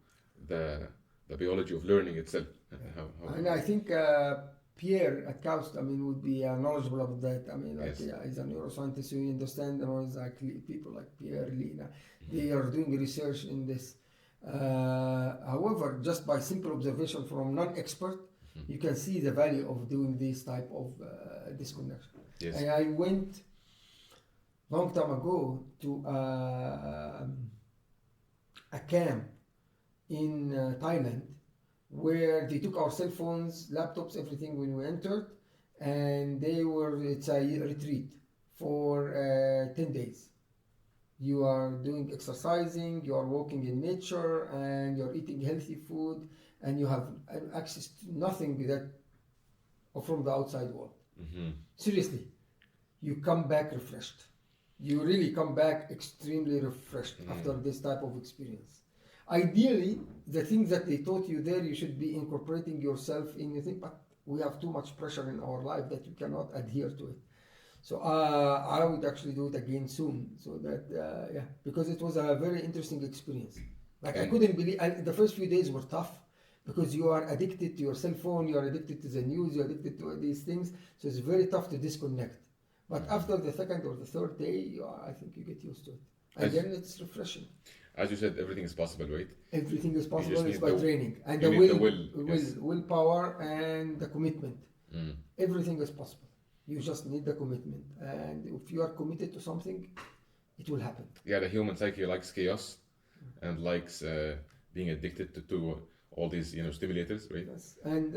Speaker 1: the biology of learning itself.
Speaker 2: And I think Pierre at KAUST, I mean, would be knowledgeable about that. I mean, like, he's a neuroscientist, so you understand, like people like Pierre, Lina, they are doing research in this. However, just by simple observation from non-expert, you can see the value of doing this type of disconnection.
Speaker 1: Yes.
Speaker 2: And I went long time ago to a camp in Thailand, where they took our cell phones, laptops, everything when we entered, and it's a retreat for 10 days. You are doing exercising, you are walking in nature, and you're eating healthy food, and you have access to nothing that from the outside world. Seriously, you come back refreshed. You really come back extremely refreshed after this type of experience. Ideally, the things that they taught you there, you should be incorporating yourself in your thing, but we have too much pressure in our life that you cannot adhere to it. So I would actually do it again soon, so that, because it was a very interesting experience. Like, I couldn't believe, the first few days were tough, because you are addicted to your cell phone, you are addicted to the news, you are addicted to these things, so it's very tough to disconnect. But after the second or the third day, I think you get used to it. And then it's refreshing.
Speaker 1: As you said, everything is possible, right?
Speaker 2: Everything is possible, it's by training. And
Speaker 1: the
Speaker 2: willpower and the commitment. Everything is possible. You just need the commitment. And if you are committed to something, it will happen.
Speaker 1: Yeah, the human psyche likes chaos and likes being addicted to all these, you know, stimulators, right?
Speaker 2: Yes. And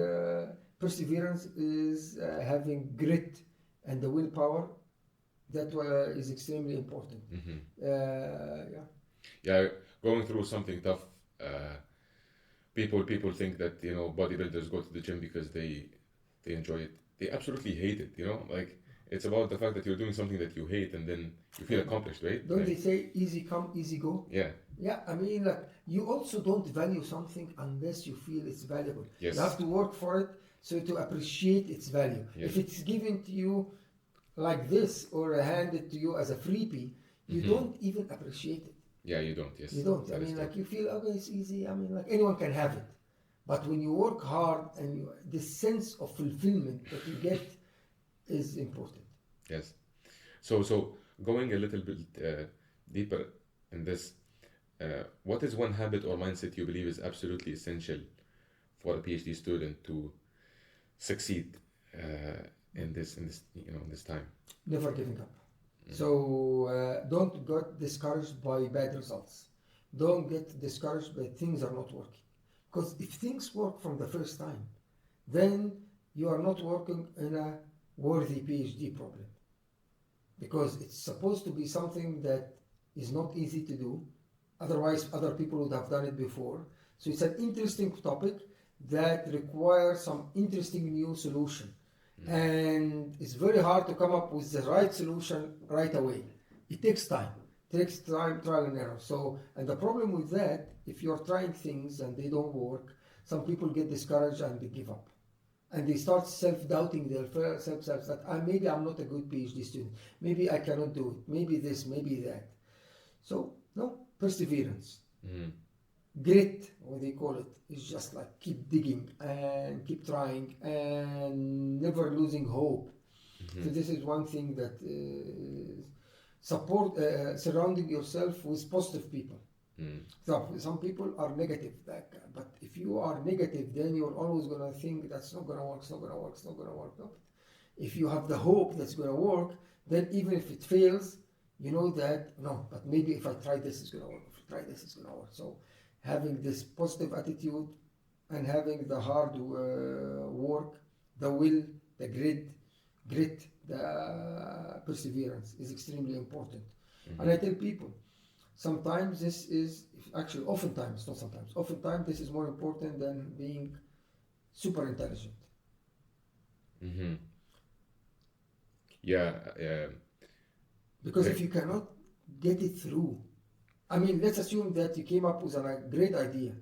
Speaker 2: perseverance is having grit and the willpower. That is extremely important.
Speaker 1: Yeah, going through something tough. People think that, you know, bodybuilders go to the gym because they enjoy it. They absolutely hate it. You know, like, it's about the fact that you're doing something that you hate, and then you feel accomplished, right?
Speaker 2: Don't they say easy come, easy go?
Speaker 1: Yeah.
Speaker 2: Yeah, I mean, like, you also don't value something unless you feel it's valuable.
Speaker 1: Yes.
Speaker 2: You have to work for it, so to appreciate its value.
Speaker 1: Yes.
Speaker 2: If it's given to you like this, or handed to you as a freebie, you don't even appreciate it.
Speaker 1: Yeah, you don't. Yes.
Speaker 2: You don't. I mean, like, you feel, okay, it's easy. I mean, like, anyone can have it. But when you work hard, and this sense of fulfillment that you get is important.
Speaker 1: Yes. So going a little bit deeper in this, what is one habit or mindset you believe is absolutely essential for a PhD student to succeed in this time?
Speaker 2: Never giving up. So don't get discouraged by bad results. Don't get discouraged by things are not working. Because if things work from the first time, then you are not working in a worthy PhD problem. Because it's supposed to be something that is not easy to do. Otherwise, other people would have done it before. So it's an interesting topic that requires some interesting new solution. And it's very hard to come up with the right solution right away. It takes time. It takes time, trial and error. So, and the problem with that, if you're trying things and they don't work, some people get discouraged and they give up. And they start self-doubting themselves that maybe I'm not a good PhD student. Maybe I cannot do it. Maybe this, maybe that. So, no, perseverance. Grit, what they call it, is just like keep digging and keep trying and never losing hope. So this is one thing that surrounding yourself with positive people. So some people are negative, but if you are negative, then you're always gonna think that's not gonna work, it's not gonna work, it's not gonna work. No. If you have the hope that's gonna work, then even if it fails, you know that no, but maybe if I try this, it's gonna work. If I try this, it's gonna work. So having this positive attitude and having the hard work, the will, the grit, the perseverance is extremely important. And I tell people, sometimes this is, actually oftentimes, not sometimes, oftentimes this is more important than being super intelligent.
Speaker 1: Yeah.
Speaker 2: Because if you cannot get it through, I mean, let's assume that you came up with a great idea,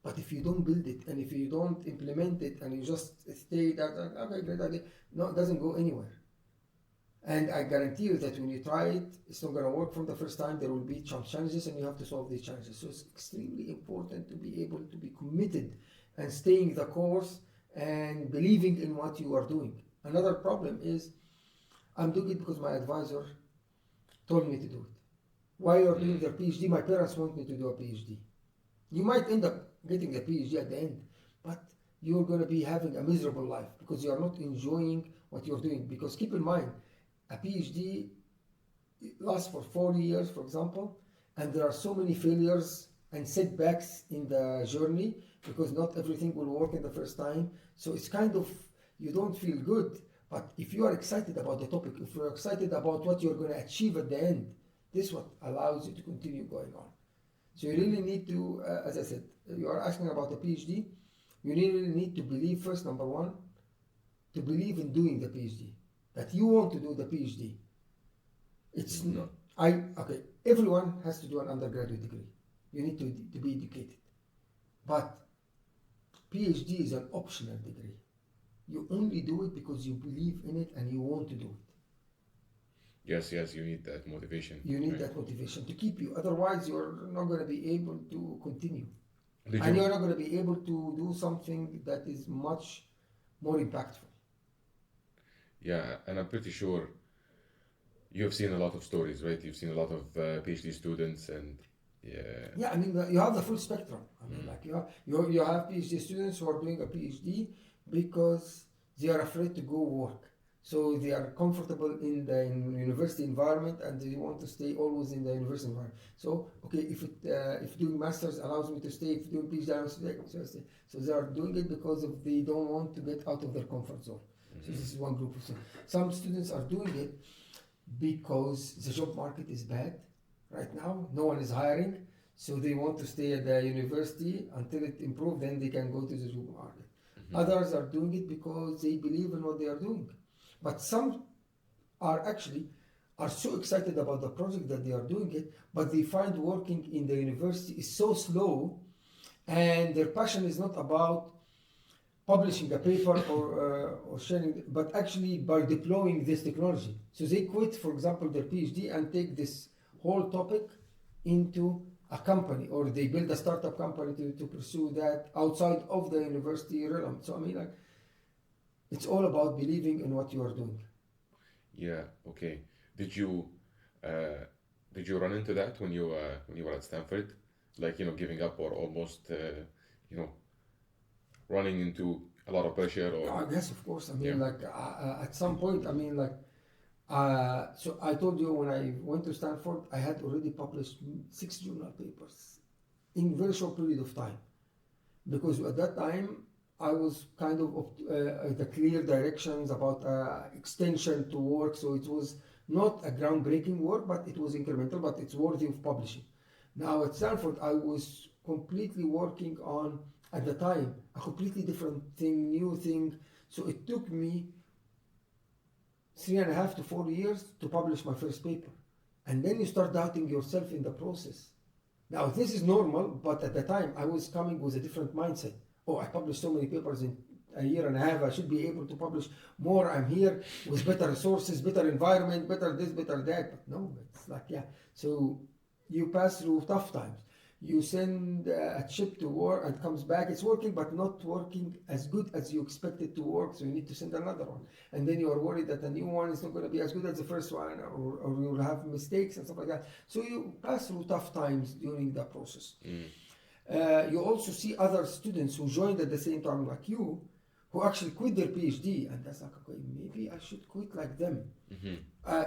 Speaker 2: but if you don't build it and if you don't implement it and you just stay that, okay, great idea, no, it doesn't go anywhere. And I guarantee you that when you try it, it's not going to work from the first time. There will be challenges and you have to solve these challenges. So it's extremely important to be able to be committed and staying the course and believing in what you are doing. Another problem is I'm doing it because my advisor told me to do it. While you're doing your PhD, my parents want me to do a PhD. You might end up getting a PhD at the end, but you're going to be having a miserable life because you are not enjoying what you're doing. Because keep in mind, a PhD lasts for 4 years, for example, and there are so many failures and setbacks in the journey because not everything will work in the first time. So it's kind of, you don't feel good. But if you are excited about the topic, if you're excited about what you're going to achieve at the end, this is what allows you to continue going on. So you really need to, as I said, you are asking about a PhD, you really need to believe first, number one, to believe in doing the PhD, that you want to do the PhD. It's not, everyone has to do an undergraduate degree. You need to be educated. But PhD is an optional degree. You only do it because you believe in it and you want to do it.
Speaker 1: Yes, you need that motivation.
Speaker 2: You need that motivation to keep you. Otherwise, you're not going to be able to continue. You're not going to be able to do something that is much more impactful.
Speaker 1: Yeah, and I'm pretty sure you have seen a lot of stories, right? You've seen a lot of PhD students and
Speaker 2: Yeah, I mean, you have the full spectrum. I mean, like you have PhD students who are doing a PhD because they are afraid to go work. So they are comfortable in the university environment and they want to stay always in the university environment. So, okay, if doing masters allows me to stay, if doing PhD allows me to stay. So they are doing it because they don't want to get out of their comfort zone. So this is one group of students. Some students are doing it because the job market is bad right now. No one is hiring. So they want to stay at the university until it improves, then they can go to the job market. Others are doing it because they believe in what they are doing. But some are so excited about the project that they are doing it, but they find working in the university is so slow, and their passion is not about publishing a paper or sharing, but actually by deploying this technology. So they quit, for example, their PhD and take this whole topic into a company, or they build a startup company to pursue that outside of the university realm. So I mean, like, it's all about believing in what you are doing.
Speaker 1: Yeah. Okay. Did you run into that when you were at Stanford, like giving up or almost running into a lot of pressure? Or
Speaker 2: yes, of course. I mean, like at some point, I mean, like. So I told you when I went to Stanford, I had already published 6 journal papers in a very short period of time, because at that time I was kind of the clear directions about extension to work. So it was not a groundbreaking work, but it was incremental, but it's worthy of publishing. Now at Stanford, I was completely working on, at the time, a completely different thing, new thing. So it took me 3.5 to 4 years to publish my first paper. And then you start doubting yourself in the process. Now, this is normal, but at the time I was coming with a different mindset. Oh, I published so many papers in a year and a half, I should be able to publish more. I'm here with better resources, better environment, better this, better that. But no, it's like, yeah. So you pass through tough times. You send a chip to work and comes back, it's working, but not working as good as you expect it to work, so you need to send another one. And then you are worried that the new one is not going to be as good as the first one, or you'll have mistakes and stuff like that. So you pass through tough times during the process. You also see other students who joined at the same time like you, who actually quit their PhD, and that's like, okay, maybe I should quit like them.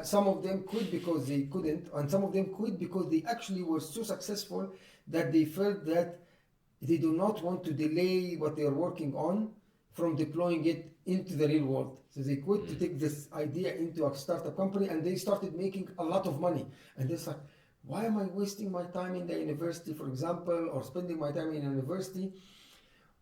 Speaker 2: Some of them quit because they couldn't, and some of them quit because they actually were so successful that they felt that they do not want to delay what they are working on from deploying it into the real world. So they quit to take this idea into a startup company, and they started making a lot of money. And it's like, why am I wasting my time in the university, for example, or spending my time in university,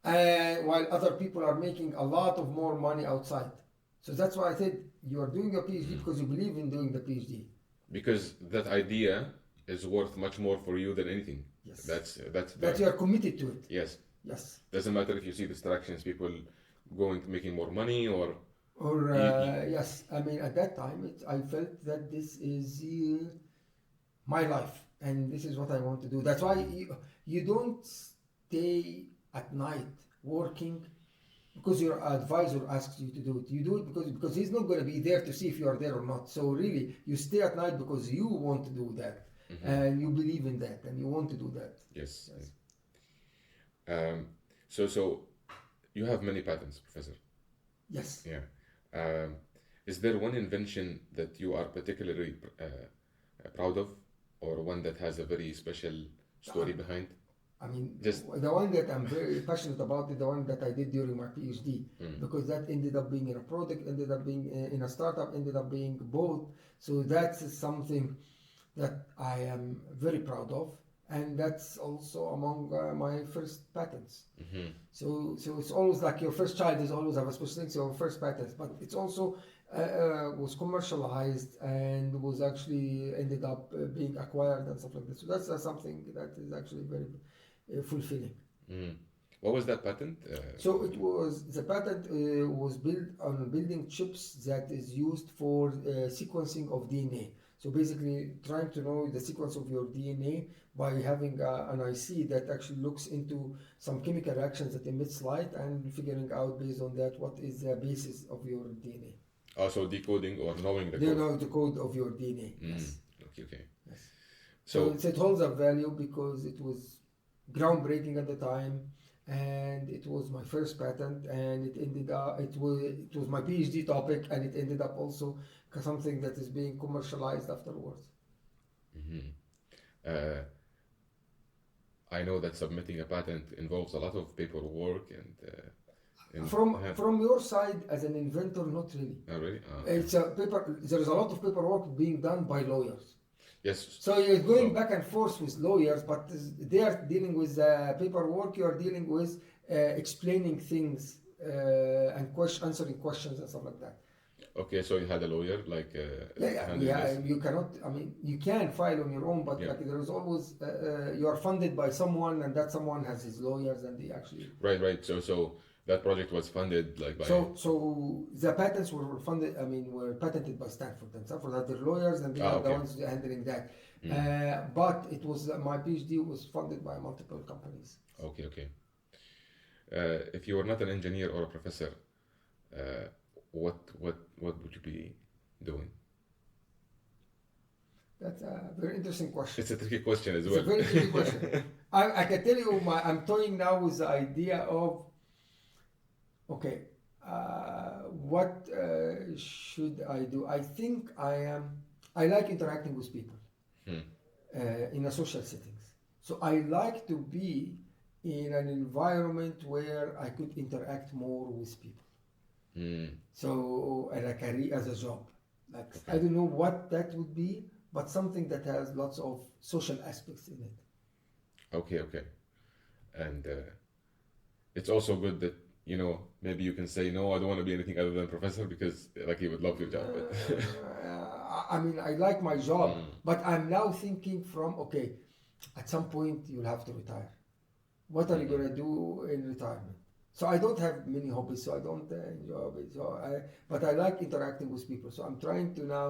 Speaker 2: while other people are making a lot of more money outside? So that's why I said you are doing a PhD because you believe in doing the PhD.
Speaker 1: Because that idea is worth much more for you than anything.
Speaker 2: Yes.
Speaker 1: That
Speaker 2: you are committed to it.
Speaker 1: Yes.
Speaker 2: Yes.
Speaker 1: Doesn't matter if you see distractions, people making more money or
Speaker 2: yes. I mean, at that time, I felt that this is my life, and this is what I want to do. That's why you don't stay at night working because your advisor asks you to do it. You do it because he's not going to be there to see if you are there or not. So really, you stay at night because you want to do that, and you believe in that, and you want to do that.
Speaker 1: Yes. So you have many patents, Professor.
Speaker 2: Yes.
Speaker 1: Yeah. Is there one invention that you are particularly proud of, or one that has a very special story behind?
Speaker 2: I mean, the one that I'm very passionate about is the one that I did during my PhD, because that ended up being in a product, ended up being in a startup, ended up being both. So that's something that I am very proud of, and that's also among my first patents. So it's always like your first child is always have a special thing, so your first patents, but it's also was commercialized and was actually ended up being acquired and stuff like that. So that's something that is actually very fulfilling.
Speaker 1: What was that patent?
Speaker 2: So the patent was built on building chips that is used for sequencing of DNA. So basically trying to know the sequence of your DNA by having an IC that actually looks into some chemical reactions that emits light, and figuring out based on that what is the basis of your DNA.
Speaker 1: Also decoding or knowing the
Speaker 2: They
Speaker 1: code.
Speaker 2: know the code of your DNA. Yes.
Speaker 1: Okay.
Speaker 2: Yes.
Speaker 1: So
Speaker 2: it holds a value because it was groundbreaking at the time, and it was my first patent, and it ended up it was my PhD topic, and it ended up also something that is being commercialized afterwards.
Speaker 1: I know that submitting a patent involves a lot of paperwork and
Speaker 2: from your side as an inventor, not really.
Speaker 1: Oh, really?
Speaker 2: It's a paper. There is a lot of paperwork being done by lawyers.
Speaker 1: Yes.
Speaker 2: So you're going back and forth with lawyers, but they are dealing with paperwork. You are dealing with explaining things and answering questions and stuff like that.
Speaker 1: Okay, so you had a lawyer, like
Speaker 2: yeah. You cannot. I mean, you can file on your own, but like there is always you are funded by someone, and that someone has his lawyers, and they actually.
Speaker 1: Right. So that project was funded like by.
Speaker 2: So the patents were funded. I mean, were patented by Stanford, and Stanford had their lawyers, and they are the ones handling that. But it was my PhD was funded by multiple companies.
Speaker 1: Okay. If you were not an engineer or a professor, what would you be doing?
Speaker 2: That's a very interesting question.
Speaker 1: It's a tricky question as well.
Speaker 2: It's a very tricky question. I can tell you, I'm toying now with the idea of, okay, what should I do? I think I like interacting with people in a social settings. So I like to be in an environment where I could interact more with people. So as a career, as a job, like I don't know what that would be, but something that has lots of social aspects in it.
Speaker 1: Okay. And it's also good that you know, maybe you can say, no, I don't want to be anything other than professor, because like you would love your job. But
Speaker 2: I mean, I like my job,
Speaker 1: Mm.
Speaker 2: but I'm now thinking from, okay, at some point you'll have to retire. What are you
Speaker 1: Mhm.
Speaker 2: going to do in retirement? So I don't have many hobbies, so I don't enjoy hobbies. But I like interacting with people. So I'm trying to now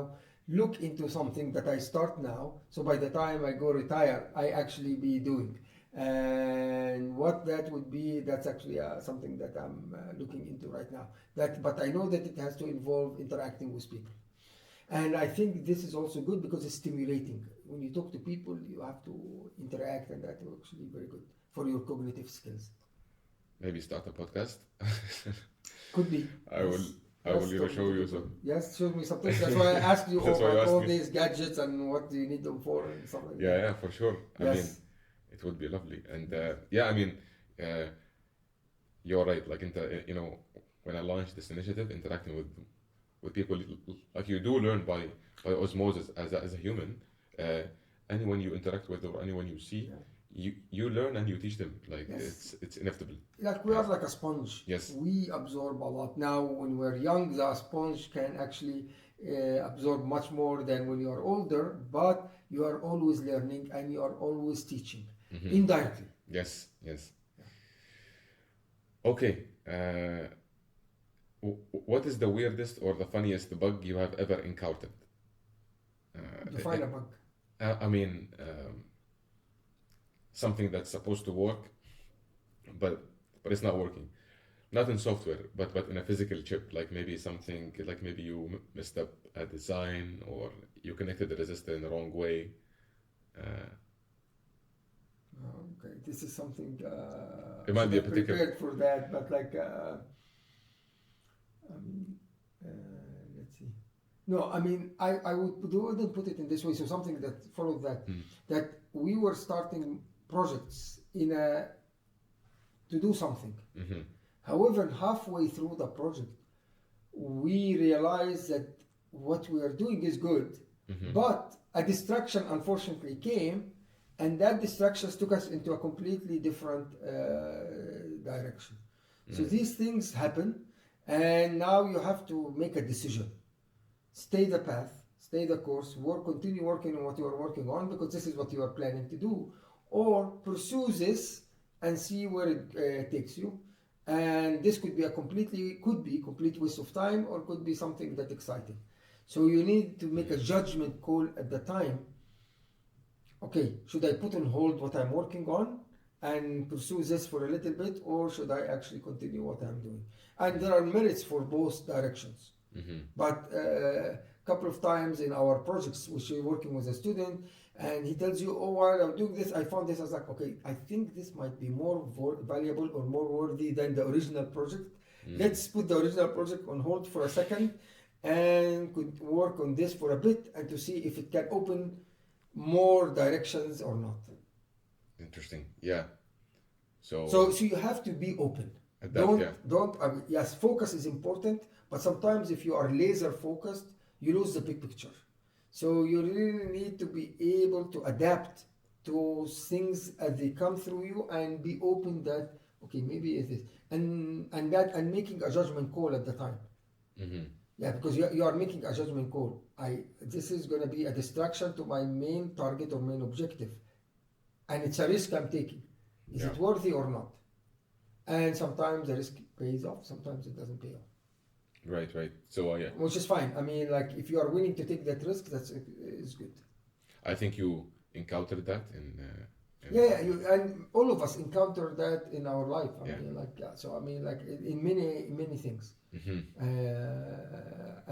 Speaker 2: look into something that I start now. So by the time I go retire, I actually be doing. And what that would be, that's actually something that I'm looking into right now. But I know that it has to involve interacting with people. And I think this is also good because it's stimulating. When you talk to people, you have to interact, and that is actually very good for your cognitive skills.
Speaker 1: Maybe start a podcast.
Speaker 2: Could be.
Speaker 1: I
Speaker 2: Yes.
Speaker 1: will. I
Speaker 2: Yes,
Speaker 1: will, you know,
Speaker 2: talking
Speaker 1: show
Speaker 2: to
Speaker 1: you
Speaker 2: people.
Speaker 1: some.
Speaker 2: Yes, show me something. That's why I asked you
Speaker 1: That's why you
Speaker 2: about
Speaker 1: asked
Speaker 2: all
Speaker 1: me.
Speaker 2: these gadgets and what do you need them for and stuff like
Speaker 1: Yeah,
Speaker 2: that.
Speaker 1: yeah, for sure. I mean,
Speaker 2: Yes.
Speaker 1: it would be lovely. And yeah, I mean, uh, you're right. Like, you know, when I launched this initiative, interacting with people, like you do learn by osmosis as a human. Uh, anyone you interact with or anyone you see,
Speaker 2: Yeah.
Speaker 1: you learn and you teach them. Like
Speaker 2: Yes.
Speaker 1: it's inevitable.
Speaker 2: Like we
Speaker 1: Uh,
Speaker 2: are like a sponge.
Speaker 1: yes.
Speaker 2: We absorb a lot. Now, when we're young, the sponge can actually absorb much more than when you are older, but you are always learning and you are always teaching
Speaker 1: Mhm.
Speaker 2: indirectly.
Speaker 1: Yes. Yes. Okay. What is the weirdest or the funniest bug you have ever encountered?
Speaker 2: Define a bug.
Speaker 1: I mean, something that's supposed to work, but it's not working. Not in software, but in a physical chip. Like maybe something, like maybe you messed up a design, or you connected the resistor in the wrong way. Uh,
Speaker 2: Okay, this is something
Speaker 1: it
Speaker 2: I
Speaker 1: might
Speaker 2: should
Speaker 1: be a
Speaker 2: have
Speaker 1: particular.
Speaker 2: prepared for that, but like, I mean, let's see. No, I mean, wouldn't put it in this way. So something that followed that,
Speaker 1: Mm.
Speaker 2: that we were starting projects to do something.
Speaker 1: Mm-hmm.
Speaker 2: However, halfway through the project, we realized that what we are doing is good,
Speaker 1: Mm-hmm.
Speaker 2: but a distraction unfortunately came, and that distraction took us into a completely different direction. So these things happen, and now you have to make a decision. Stay the path, stay the course, continue working on what you are working on because this is what you are planning to do, or pursue this and see where it takes you. And this could be complete waste of time, or could be something that exciting. So you need to make a judgment call at the time. Okay, should I put on hold what I'm working on and pursue this for a little bit, or should I actually continue what I'm doing? And there are merits for both directions.
Speaker 1: Mm-hmm.
Speaker 2: But a couple of times in our projects, which we're working with a student, and he tells you, oh, while I'm doing this, I found this. I was like, okay, I think this might be more valuable or more worthy than the original project. Let's put the original project on hold for a second and could work on this for a bit and to see if it can open more directions or not.
Speaker 1: Interesting. Yeah. So
Speaker 2: So you have to be open.
Speaker 1: adapt. Yeah.
Speaker 2: Yes, focus is important, but sometimes if you are laser focused, you lose the big picture. So you really need to be able to adapt to things as they come through you and be open that, okay, maybe it is. And making a judgment call at the time.
Speaker 1: Mm-hmm.
Speaker 2: Yeah, because you are making a judgment call. This is going to be a distraction to my main target or main objective. And it's a risk I'm taking. Is it worthy or not? And sometimes the risk pays off, sometimes it doesn't pay off.
Speaker 1: Right. So yeah.
Speaker 2: Which is fine. I mean, like, if you are willing to take that risk, is good.
Speaker 1: I think you encountered that in
Speaker 2: And all of us encounter that in our life. I
Speaker 1: Yeah.
Speaker 2: mean, like, so I mean, like, in many things.
Speaker 1: Mm-hmm.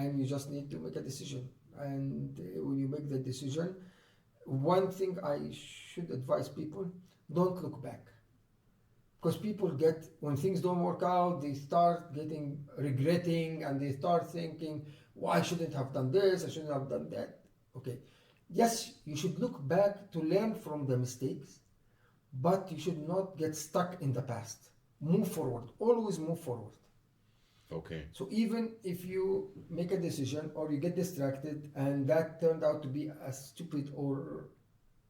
Speaker 2: And you just need to make a decision. And when you make the decision, one thing I should advise people: don't look back. Because people when things don't work out, they start regretting, and they start thinking, well, I shouldn't have done this, I shouldn't have done that. Okay. Yes, you should look back to learn from the mistakes, but you should not get stuck in the past. Move forward. Always move forward.
Speaker 1: Okay.
Speaker 2: So even if you make a decision or you get distracted and that turned out to be a stupid or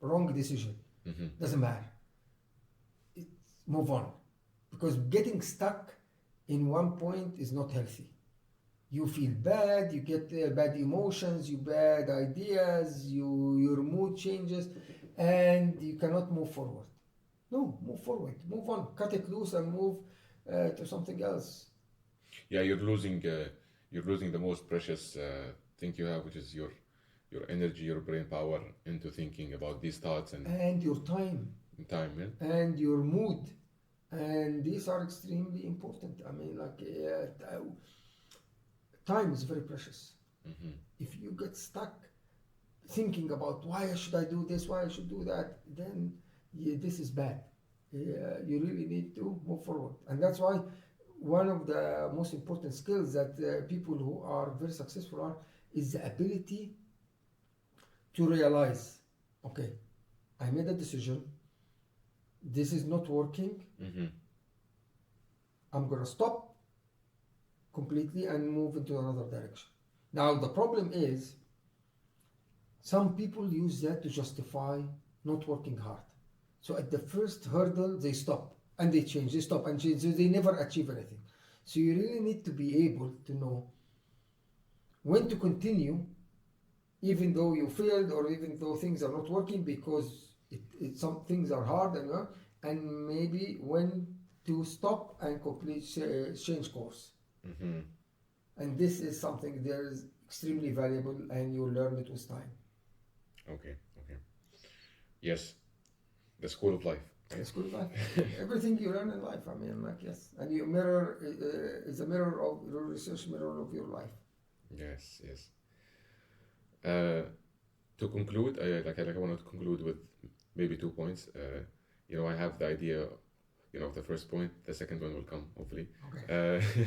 Speaker 2: wrong decision,
Speaker 1: Mm-hmm.
Speaker 2: doesn't matter. Move on, because getting stuck in one point is not healthy. You feel bad, you get bad emotions, you bad ideas, your mood changes, and you cannot move forward. No, move forward, move on, cut it loose and move to something else.
Speaker 1: Yeah, you're losing the most precious thing you have, which is your energy, your brain power into thinking about these thoughts
Speaker 2: And your time
Speaker 1: time. Yeah.
Speaker 2: and your mood. And these are extremely important. I mean, like, time is very precious. If you get stuck thinking about why should I do this, why I should do that, then this is bad. You really need to move forward. And that's why one of the most important skills that people who are very successful are is the ability to realize, okay, I made a decision, this is not working, I'm gonna stop completely and move into another direction. Now the problem is some people use that to justify not working hard. So at the first hurdle they stop and they change, they stop and change, so they never achieve anything. So you really need to be able to know when to continue even though you failed or even though things are not working, because some things are hard and maybe when to stop and completely change course. And this is something that is extremely valuable, and you learn it with time.
Speaker 1: Okay. Yes, the school of life. Right?
Speaker 2: The school of life. Everything you learn in life. I mean, like, yes, and your mirror is a mirror of your research, mirror of your life.
Speaker 1: Yes. To conclude, I want to conclude with maybe 2 points. I have the idea, of the first point. The second one will come, hopefully.
Speaker 2: Okay.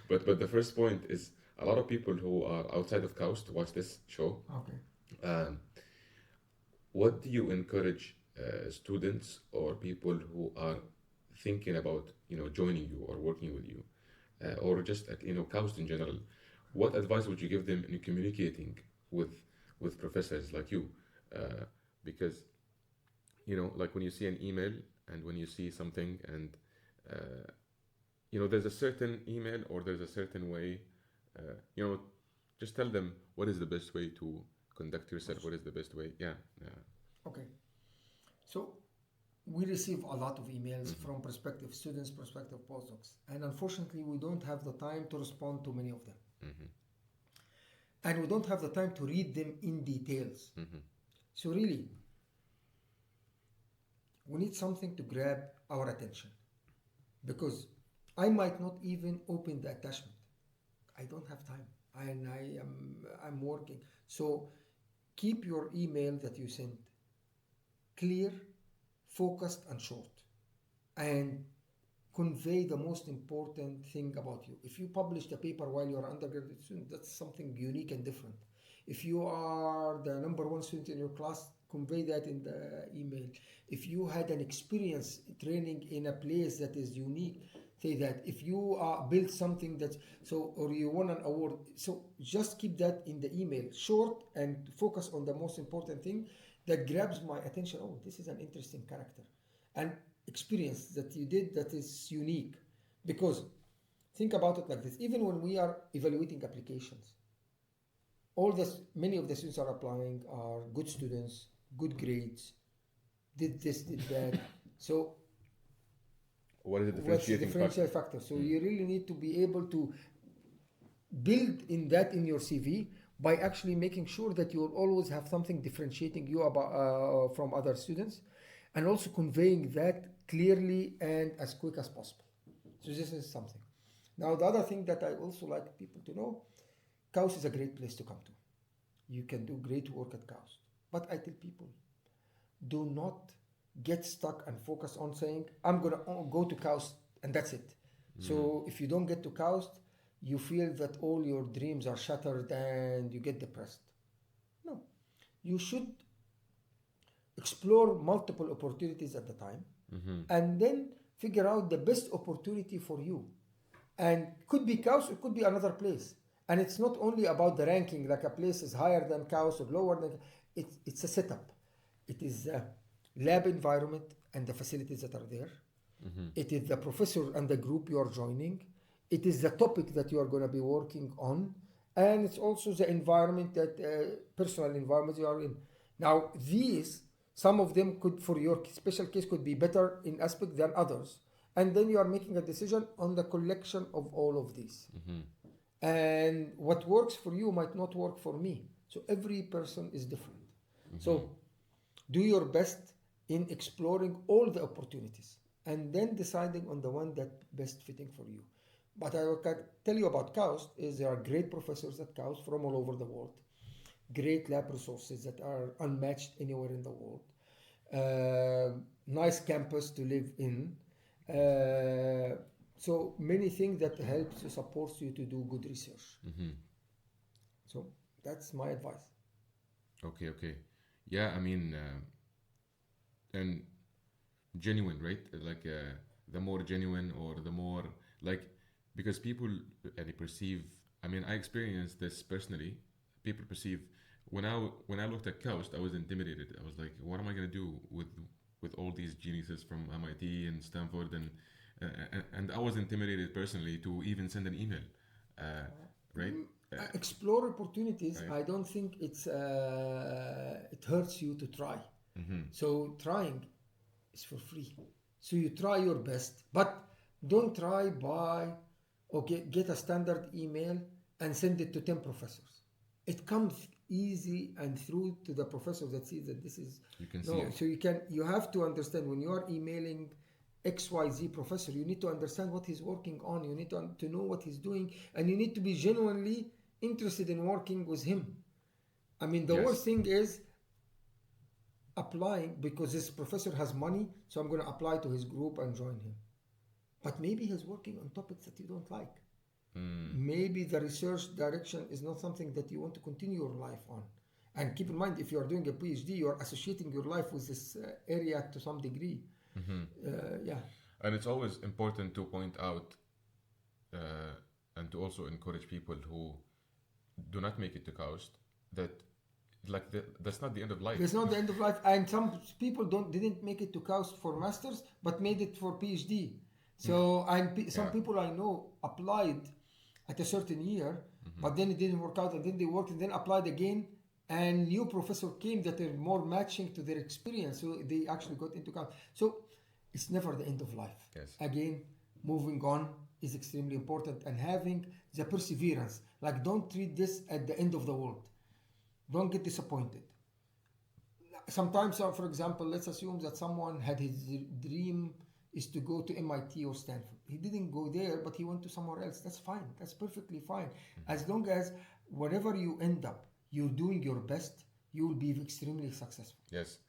Speaker 1: But the first point is a lot of people who are outside of KAUST watch this show.
Speaker 2: Okay.
Speaker 1: What do you encourage students or people who are thinking about, joining you or working with you, or just KAUST in general? What advice would you give them in communicating with professors like you? Because like when you see an email and when you see something and there's a certain email or there's a certain way, just tell them what is the best way to conduct yourself, what is the best way. Yeah.
Speaker 2: Okay. So we receive a lot of emails from prospective students, prospective postdocs, and unfortunately we don't have the time to respond to many of them. And we don't have the time to read them in details. So really, we need something to grab our attention, because I might not even open the attachment. I don't have time, and I'm working. So keep your email that you send clear, focused, and short, and convey the most important thing about you. If you published a paper while you're an undergraduate student, that's something unique and different. If you are the #1 student in your class, convey that in the email. If you had an experience training in a place that is unique, say that. If you built something or you won an award, so just keep that in the email, short and focus on the most important thing that grabs my attention. Oh, this is an interesting character and experience that you did that is unique. Because think about it like this: even when we are evaluating applications, many of the students are applying are good students, good grades, did this, did that. So
Speaker 1: what is the
Speaker 2: differentiating factor? So you really need to be able to build in that in your CV by actually making sure that you will always have something differentiating you from other students, and also conveying that clearly and as quick as possible. So this is something. Now the other thing that I also like people to know, KAUST is a great place to come to. You can do great work at KAUST. But I tell people, do not get stuck and focus on saying, I'm going to go to KAUST and that's it. So if you don't get to KAUST, you feel that all your dreams are shattered and you get depressed. No. You should explore multiple opportunities at the time, and then figure out the best opportunity for you. And could be KAUST, it could be another place. And it's not only about the ranking, like a place is higher than KAUST or lower than, it's a setup. It is the lab environment and the facilities that are there. It is the professor and the group you are joining. it is the topic that you are going to be working on, and it's also the environment that personal environment you are in. Now these, some of them could, for your special case, could be better in aspect than others, and then you are making a decision on the collection of all of these. And what works for you might not work for me, so every person is different. So do your best in exploring all the opportunities and then deciding on the one that best fitting for you. But I can tell you about KAUST is there are great professors at KAUST from all over the world, great lab resources that are unmatched anywhere in the world, nice campus to live in, so many things that helps to support you to do good research. So that's my advice.
Speaker 1: Okay. Yeah, I mean, and genuine, right? Like the more genuine or the more like, because people perceive. I mean, I experienced this personally. People perceive when I looked at KAUST, I was intimidated. I was like, what am I gonna do with all these geniuses from MIT and Stanford and I was intimidated personally to even send an email, right?
Speaker 2: Explore opportunities.
Speaker 1: Right.
Speaker 2: I don't think it hurts you to try. So trying is for free. So you try your best, but don't try by get a standard email and send it to 10 professors. It comes easy and through to the professor that sees that this is
Speaker 1: You can see it.
Speaker 2: So you have to understand when you are emailing XYZ professor, you need to understand what he's working on, you need to know what he's doing, and you need to be genuinely interested in working with him. I mean, the worst thing is applying because this professor has money, so I'm going to apply to his group and join him. But maybe he's working on topics that you don't like. Maybe the research direction is not something that you want to continue your life on. And keep in mind, if you are doing a PhD, you are associating your life with this area to some degree.
Speaker 1: And it's always important to point out and to also encourage people who do not make it to KAUST that that's not the end of life.
Speaker 2: It's not the end of life, and some people didn't make it to KAUST for masters, but made it for PhD. So some people I know applied at a certain year, but then it didn't work out, and then they worked and then applied again, and new professor came that are more matching to their experience, so they actually got into KAUST. So it's never the end of life.
Speaker 1: Yes.
Speaker 2: Again, moving on is extremely important, and having the perseverance. Like, don't treat this at the end of the world. Don't get disappointed. Sometimes, for example, let's assume that someone had his dream is to go to MIT or Stanford. He didn't go there, but he went to somewhere else. That's fine. That's perfectly fine. As long as wherever you end up, you're doing your best, you will be extremely successful.
Speaker 1: Yes.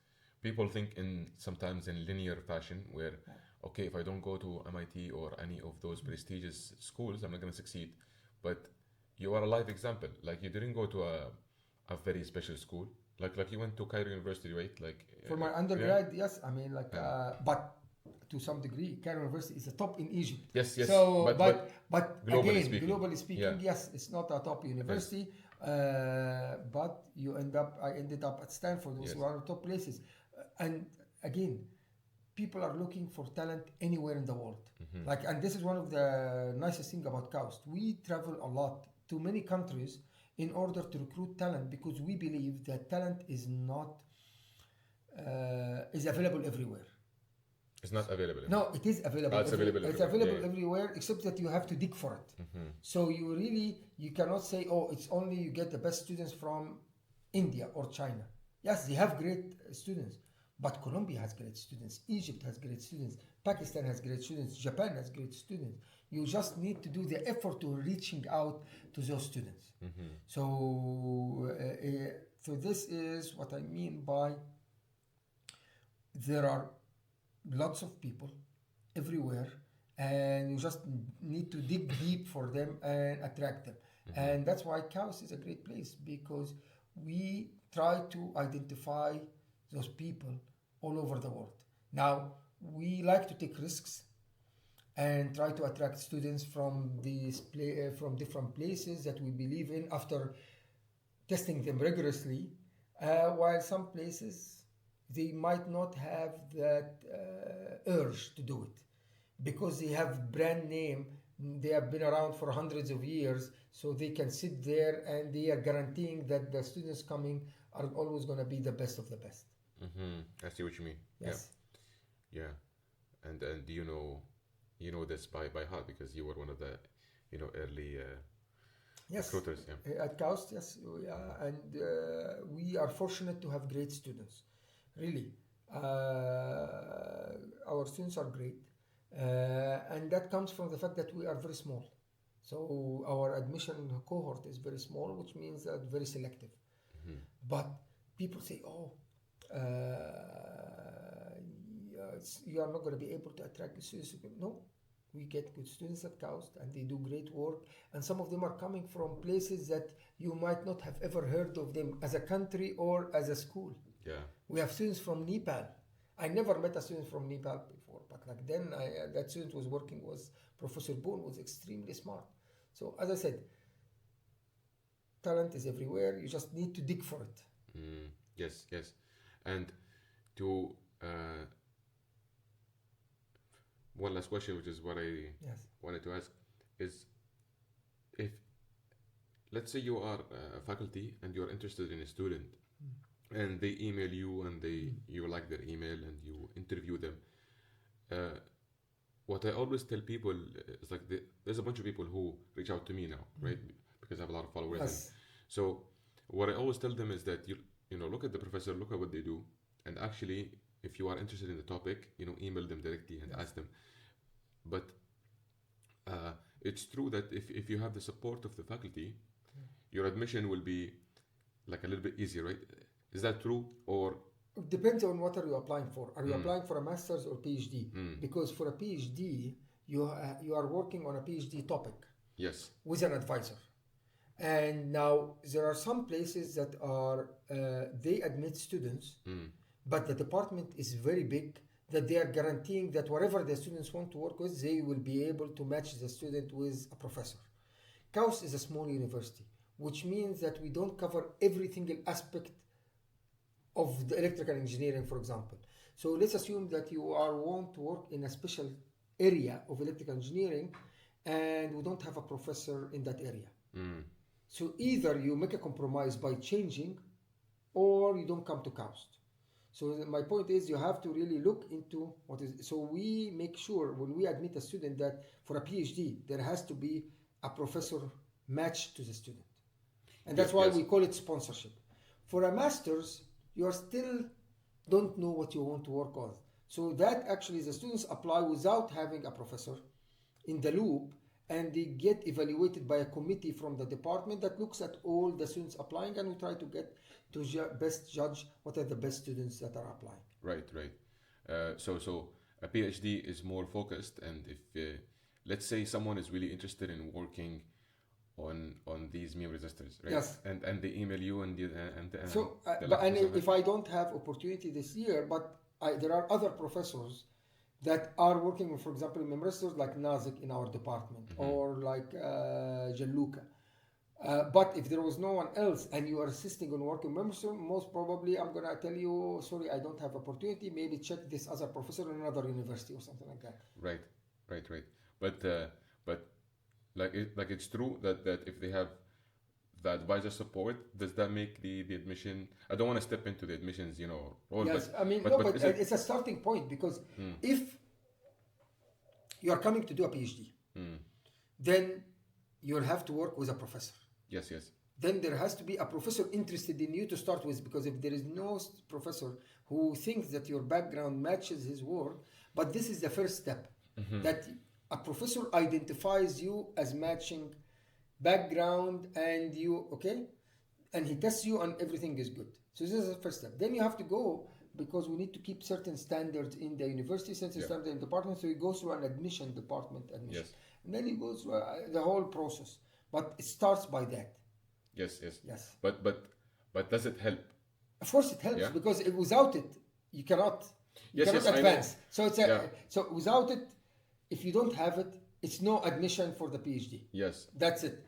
Speaker 1: People think sometimes in linear fashion where, okay, if I don't go to MIT or any of those prestigious schools, I'm not going to succeed. But you are a live example. Like, you didn't go to a very special school. Like you went to Cairo University, right? Like
Speaker 2: for my undergrad, yes. I mean, but to some degree, Cairo University is a top in Egypt.
Speaker 1: Yes.
Speaker 2: So, but
Speaker 1: globally
Speaker 2: again, globally speaking,
Speaker 1: yeah.
Speaker 2: yes, it's not a top university. But I ended up at Stanford, which is one of the top places. And again, people are looking for talent anywhere in the world. And this is one of the nicest things about KAUST. We travel a lot to many countries in order to recruit talent, because we believe that talent is not is available everywhere.
Speaker 1: It's not available.
Speaker 2: No, it is available.
Speaker 1: It's available.
Speaker 2: It's available everywhere, except that you have to dig for it. So you cannot say, it's only you get the best students from India or China. Yes, they have great students, but Colombia has great students, Egypt has great students, Pakistan has great students, Japan has great students. You just need to do the effort to reaching out to those students. So this is what I mean by there are lots of people everywhere, and you just need to dig deep for them and attract them. And that's why KAUST is a great place, because we try to identify those people all over the world. Now, we like to take risks and try to attract students from from different places that we believe in after testing them rigorously, while some places they might not have that urge to do it because they have brand name They have been around for hundreds of years, so they can sit there and they are guaranteeing that the students coming are always going to be the best of the best.
Speaker 1: I see what you mean.
Speaker 2: Yes.
Speaker 1: Yeah. And you know this by heart because you were one of the early
Speaker 2: Yes.
Speaker 1: recruiters. Yeah.
Speaker 2: At KAUST, yes, and we are fortunate to have great students. Really, our students are great, and that comes from the fact that we are very small. So our admission cohort is very small, which means that very selective. But people say, "Oh, you are not going to be able to attract good students." No, we get good students at KAUST, and they do great work. And some of them are coming from places that you might not have ever heard of them as a country or as a school.
Speaker 1: Yeah.
Speaker 2: We have students from Nepal. I never met a student from Nepal before, but like then that student was working was Professor Boone, was extremely smart. So as I said, talent is everywhere. You just need to dig for it.
Speaker 1: Yes, yes. And to one last question, which is what I wanted to ask, is if, let's say you are a faculty and you're interested in a student, and they email you and you like their email and you interview them. What I always tell people is like there's a bunch of people who reach out to me now, right? Because I have a lot of followers.
Speaker 2: Yes.
Speaker 1: So what I always tell them is that you know look at the professor, look at what they do, and actually if you are interested in the topic, email them directly and ask them. But it's true that if you have the support of the faculty, your admission will be like a little bit easier, right? Is that true? Or
Speaker 2: it depends on what are you applying for. Are you applying for a master's or PhD? Because for a PhD, you are working on a PhD topic.
Speaker 1: Yes.
Speaker 2: With an advisor. And now there are some places that are they admit students, but the department is very big, that they are guaranteeing that whatever the students want to work with, they will be able to match the student with a professor. KAUST is a small university, which means that we don't cover every single aspect of the electrical engineering, for example. So let's assume that you want to work in a special area of electrical engineering, and we don't have a professor in that area. So either you make a compromise by changing, or you don't come to KAUST. So my point is, you have to really look into what is. So we make sure when we admit a student that for a PhD there has to be a professor matched to the student, and that's why we call it sponsorship. For a master's, you are still don't know what you want to work on. So that actually the students apply without having a professor in the loop, and they get evaluated by a committee from the department that looks at all the students applying, and we try to get to best judge what are the best students that are applying.
Speaker 1: Right. So a PhD is more focused, and if let's say someone is really interested in working on these Memristors, right?
Speaker 2: Yes.
Speaker 1: And they email you and
Speaker 2: if I don't have opportunity this year, but there are other professors that are working, for example, in Memristors like Nazik in our department, or like Jalluka. But if there was no one else and you are assisting on working Memristors, most probably I'm going to tell you, sorry, I don't have opportunity. Maybe check this other professor in another university or something like that.
Speaker 1: Right. But like it's true that if they have the advisor support, does that make the admission? I don't want to step into the admissions, role.
Speaker 2: Yes,
Speaker 1: but
Speaker 2: it's a starting point, because if you are coming to do a PhD, then you'll have to work with a professor.
Speaker 1: Yes.
Speaker 2: Then there has to be a professor interested in you to start with, because if there is no professor who thinks that your background matches his work, but this is the first step, that a professor identifies you as matching background and you, and he tests you and everything is good. So this is the first step. Then you have to go, because we need to keep certain standards in the university, certain standards in the department, so you go through an admission department admission.
Speaker 1: Yes.
Speaker 2: And then you go through the whole process. But it starts by that.
Speaker 1: Yes. But does it help?
Speaker 2: Of course it helps, because without it, you cannot advance. So it's so without it, if you don't have it, it's no admission for the PhD.
Speaker 1: Yes.
Speaker 2: That's it.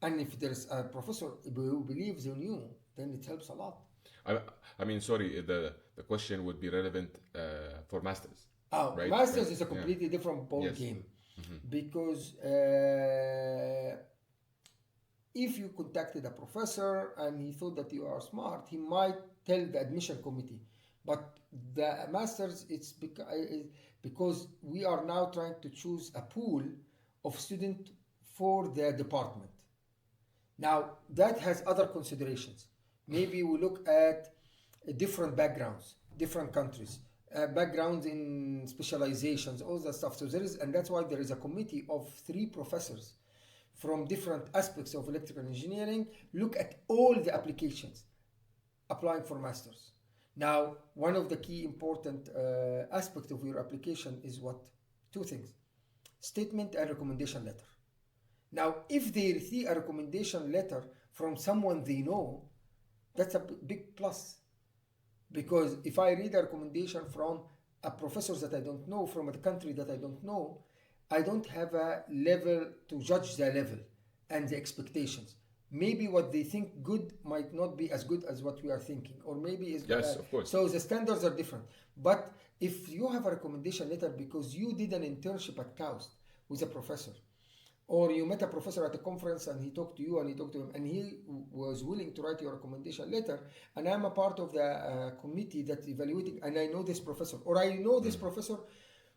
Speaker 2: And if there's a professor who believes in you, then it helps a lot.
Speaker 1: I mean, sorry, the question would be relevant for masters.
Speaker 2: Masters is a completely different ball game. because if you contacted a professor and he thought that you are smart, he might tell the admission committee. But the masters, it's because we are now trying to choose a pool of students for the department. Now, that has other considerations. Maybe we look at different backgrounds, different countries, backgrounds in specializations, all that stuff. So there is, and that's why there is a committee of 3 professors from different aspects of electrical engineering, look at all the applications applying for masters. Now, one of the key important aspects of your application is what? 2 things: statement and recommendation letter. Now, if they receive a recommendation letter from someone they know, that's a big plus. Because if I read a recommendation from a professor that I don't know, from a country that I don't know, I don't have a level to judge the level and the expectations. Maybe what they think good might not be as good as what we are thinking, or maybe is
Speaker 1: yes, of course.
Speaker 2: So the standards are different. But if you have a recommendation letter because you did an internship at KAUST with a professor, or you met a professor at a conference and he talked to you and he talked to him and he was willing to write your recommendation letter, and I'm a part of the committee that's evaluating, and I know this professor, or I know this professor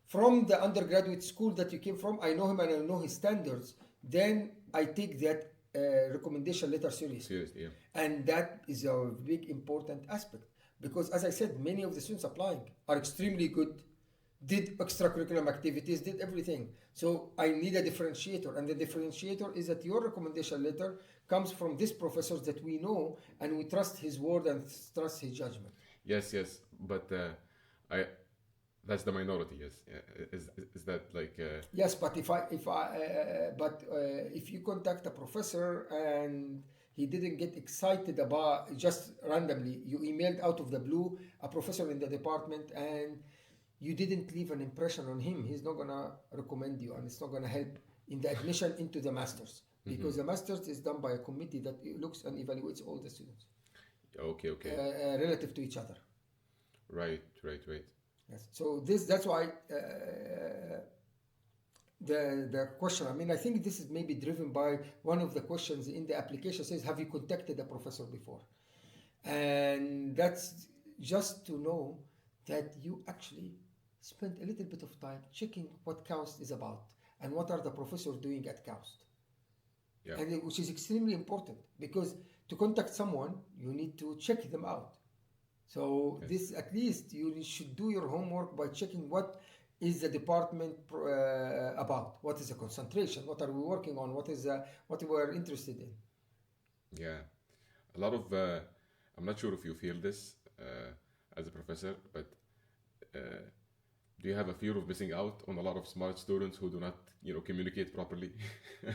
Speaker 2: from the undergraduate school that you came from, I know him and I know his standards, then I take that recommendation letter seriously.
Speaker 1: Yeah.
Speaker 2: And that is a big important aspect, because as I said, many of the students applying are extremely good, did extracurricular activities, did everything. So I need a differentiator, and the differentiator is that your recommendation letter comes from this professor that we know and we trust his word and trust his judgment.
Speaker 1: Yes, but that's the minority. Yes, is that like?
Speaker 2: Yes, but if you contact a professor and he didn't get excited about, just randomly you emailed out of the blue a professor in the department and you didn't leave an impression on him, he's not gonna recommend you, and it's not gonna help in the admission into the masters, because the masters is done by a committee that looks and evaluates all the students.
Speaker 1: Okay.
Speaker 2: Relative to each other.
Speaker 1: Right.
Speaker 2: Yes. So that's why the question. I mean, I think this is maybe driven by one of the questions in the application says, "Have you contacted a professor before?" And that's just to know that you actually spend a little bit of time checking what KAUST is about and what are the professors doing at KAUST.
Speaker 1: Yeah.
Speaker 2: And which is extremely important, because to contact someone, you need to check them out. So
Speaker 1: Yes.
Speaker 2: this, at least you should do your homework by checking what is the department about, what is the concentration, what are we working on, what we are interested in.
Speaker 1: Yeah, a lot of I'm not sure if you feel this as a professor, but do you have a fear of missing out on a lot of smart students who do not, communicate properly?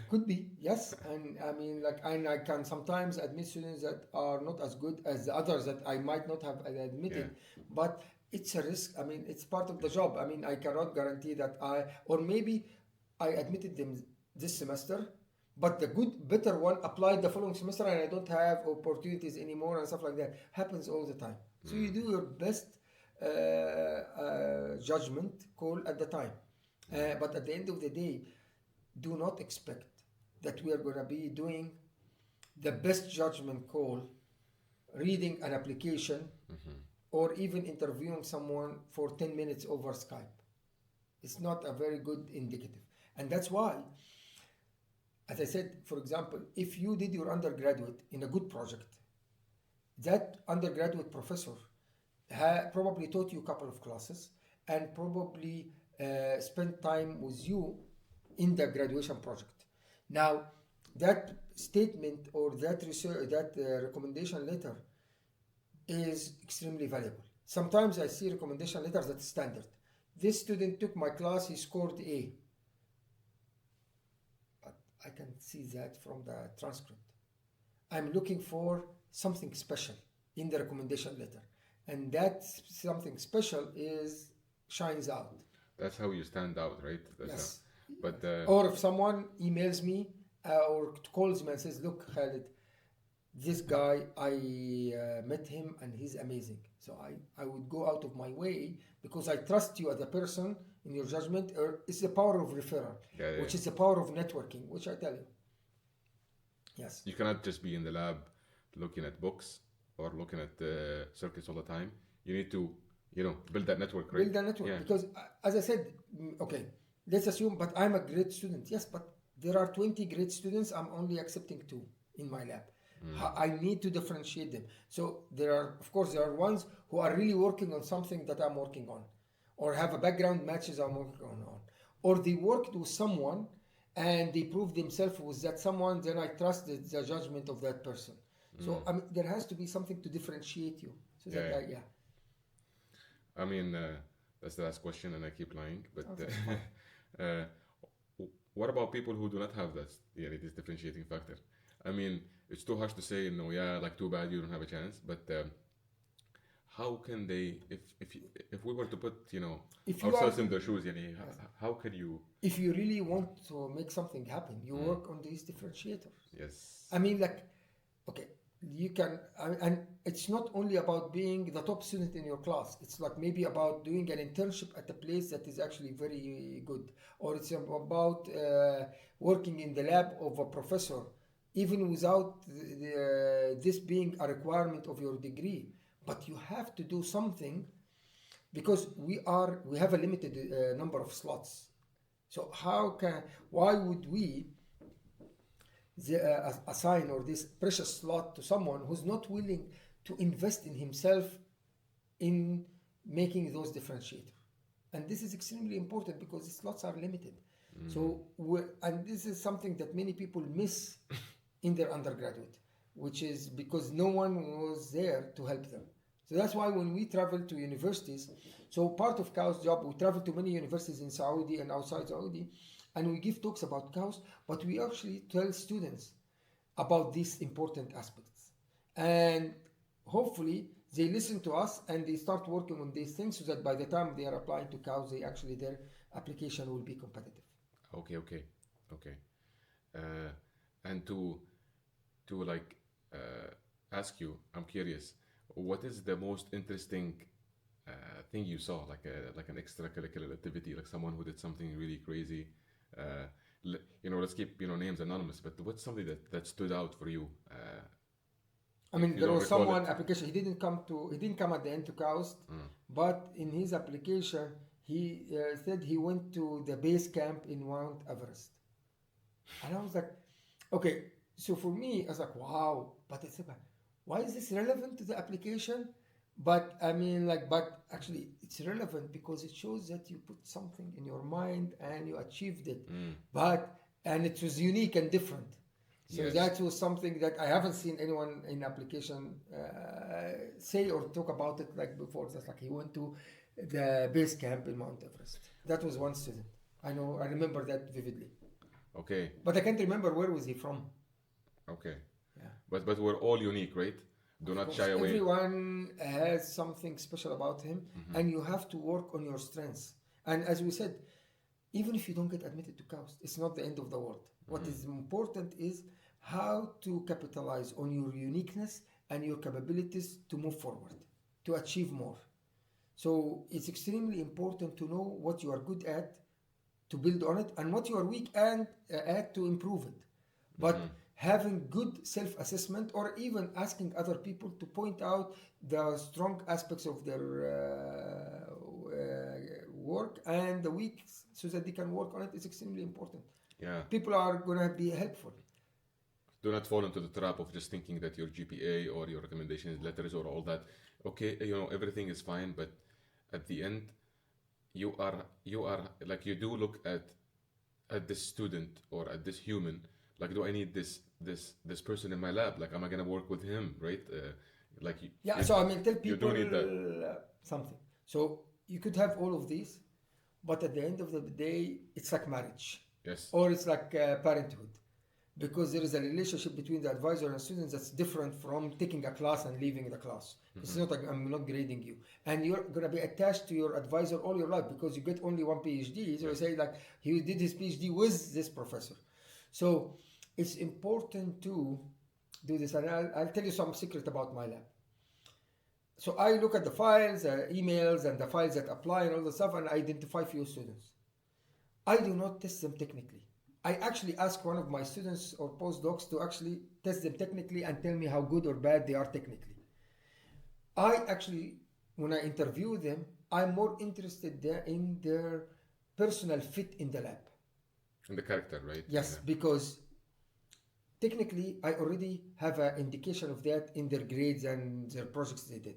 Speaker 2: Could be, yes. And I mean, and I can sometimes admit students that are not as good as the others that I might not have admitted, but it's a risk. I mean, it's part of the job. I mean, I cannot guarantee that or maybe I admitted them this semester, but the better one applied the following semester and I don't have opportunities anymore and stuff like that. Happens all the time. So you do your best judgment call at the time. But at the end of the day, do not expect that we are going to be doing the best judgment call, reading an application, or even interviewing someone for 10 minutes over Skype. It's not a very good indicative. And that's why, as I said, for example, if you did your undergraduate in a good project, that undergraduate professor probably taught you a couple of classes and probably spent time with you in the graduation project. Now, that statement or that recommendation letter is extremely valuable. Sometimes I see recommendation letters that's standard. This student took my class, he scored A. But I can see that from the transcript. I'm looking for something special in the recommendation letter. And that something special shines out.
Speaker 1: That's how you stand out, right?
Speaker 2: Yes.
Speaker 1: Or
Speaker 2: if someone emails me or calls me and says, "Look, Khaled, this guy, I met him and he's amazing." So I would go out of my way because I trust you as a person in your judgment, or it's the power of referral, which is the power of networking, which I tell you. Yes.
Speaker 1: You cannot just be in the lab looking at books or looking at circuits all the time. You need to, build that network, right?
Speaker 2: Build that network, because as I said, okay, let's assume, but I'm a great student. Yes, but there are 20 great students. I'm only accepting 2 in my lab. I need to differentiate them. So there are ones who are really working on something that I'm working on, or have a background matches I'm working on, or they worked with someone and they proved themselves with that someone. Then I trust the judgment of that person. So there has to be something to differentiate you. So
Speaker 1: I mean, that's the last question, and I keep lying. But what about people who do not have that? This differentiating factor. I mean, it's too harsh to say, like too bad you don't have a chance. But how can they, if we were to put, ourselves in their shoes, how can you?
Speaker 2: If you really want to make something happen, you work on these differentiators.
Speaker 1: Yes.
Speaker 2: I mean, okay, you can, and it's not only about being the top student in your class. It's like maybe about doing an internship at a place that is actually very good, or it's about working in the lab of a professor, even without this being a requirement of your degree. But you have to do something, because we have a limited number of slots. So why would we assign or this precious slot to someone who's not willing to invest in himself in making those differentiators? And this is extremely important, because the slots are limited. So and this is something that many people miss in their undergraduate, which is because no one was there to help them. So that's why when we travel to universities, so part of KAUST job, we travel to many universities in Saudi and outside Saudi, and we give talks about KAUST, but we actually tell students about these important aspects. And hopefully they listen to us and they start working on these things, so that by the time they are applying to KAUST, their application will be competitive.
Speaker 1: Okay. And to ask you, I'm curious, what is the most interesting thing you saw, like an extracurricular activity, like someone who did something really crazy? Let's keep names anonymous, but what's something that stood out for you?
Speaker 2: I mean, there was someone application. He didn't come at the end to KAUST, but in his application he said he went to the base camp in Mount Everest, and I was like, okay. So for me, I was like, wow, but why is this relevant to the application? But I mean, but actually it's relevant because it shows that you put something in your mind and you achieved it. And it was unique and different. So that was something that I haven't seen anyone in application say or talk about it like before. That's like he went to the base camp in Mount Everest. That was one student. I remember that vividly.
Speaker 1: Okay.
Speaker 2: But I can't remember where was he from.
Speaker 1: Okay. Yeah. But we're all unique, right? Do not shy away.
Speaker 2: Everyone has something special about him, and you have to work on your strengths. And as we said, even if you don't get admitted to KAUST, it's not the end of the world. What is important is how to capitalize on your uniqueness and your capabilities to move forward, to achieve more. So it's extremely important to know what you are good at, to build on it, and what you are weak at to improve it. But having good self-assessment, or even asking other people to point out the strong aspects of their work and the weak, so that they can work on it, is extremely important.
Speaker 1: Yeah.
Speaker 2: People are going to be helpful.
Speaker 1: Do not fall into the trap of just thinking that your GPA or your recommendations letters or all that, okay, everything is fine, but at the end, you are like, you do look at this student or at this human. Like, do I need this person in my lab? Like, am I gonna work with him, right?
Speaker 2: So I mean, tell people something. So you could have all of these, but at the end of the day, it's like marriage.
Speaker 1: Yes.
Speaker 2: Or it's like parenthood, because there is a relationship between the advisor and students that's different from taking a class and leaving the class. It's not like I'm not grading you, and you're gonna be attached to your advisor all your life, because you get only one PhD. So I say, like, he did his PhD with this professor. So it's important to do this, and I'll tell you some secret about my lab. So I look at the files, emails, and the files that apply and all the stuff, and I identify few students. I do not test them technically. I actually ask one of my students or postdocs to actually test them technically and tell me how good or bad they are technically. I actually, when I interview them, I'm more interested in their personal fit in the lab.
Speaker 1: In the character, right?
Speaker 2: Yes, because technically I already have an indication of that in their grades and their projects they did.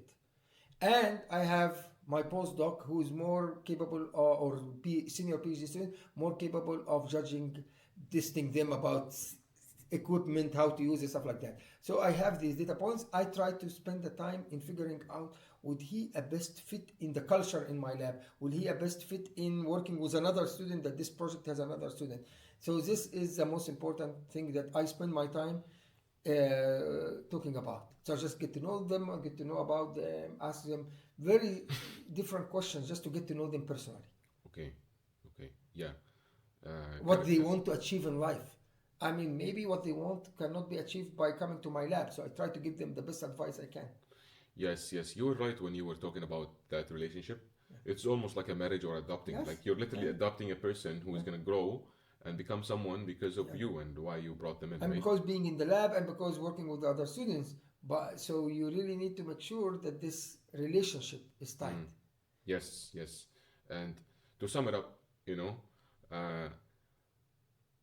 Speaker 2: And I have my postdoc who is more capable, or senior PhD student, more capable of judging, testing them about equipment, how to use it, stuff like that. So I have these data points. I try to spend the time in figuring out, would he a best fit in the culture in my lab? Will he a best fit in working with another student that this project has another student? So this is the most important thing that I spend my time talking about. So just get to know them, get to know about them, ask them very different questions just to get to know them personally.
Speaker 1: Okay, yeah.
Speaker 2: What they want to achieve in life. I mean, maybe what they want cannot be achieved by coming to my lab, so I try to give them the best advice I can.
Speaker 1: Yes, you were right when you were talking about that relationship. Yeah. It's almost like a marriage or adopting. Yes. Like you're literally adopting a person who is going to grow and become someone because of you and why you brought them in.
Speaker 2: And
Speaker 1: right?
Speaker 2: because being in the lab and because working with other students. But so you really need to make sure that this relationship is tight.
Speaker 1: Yes. And to sum it up,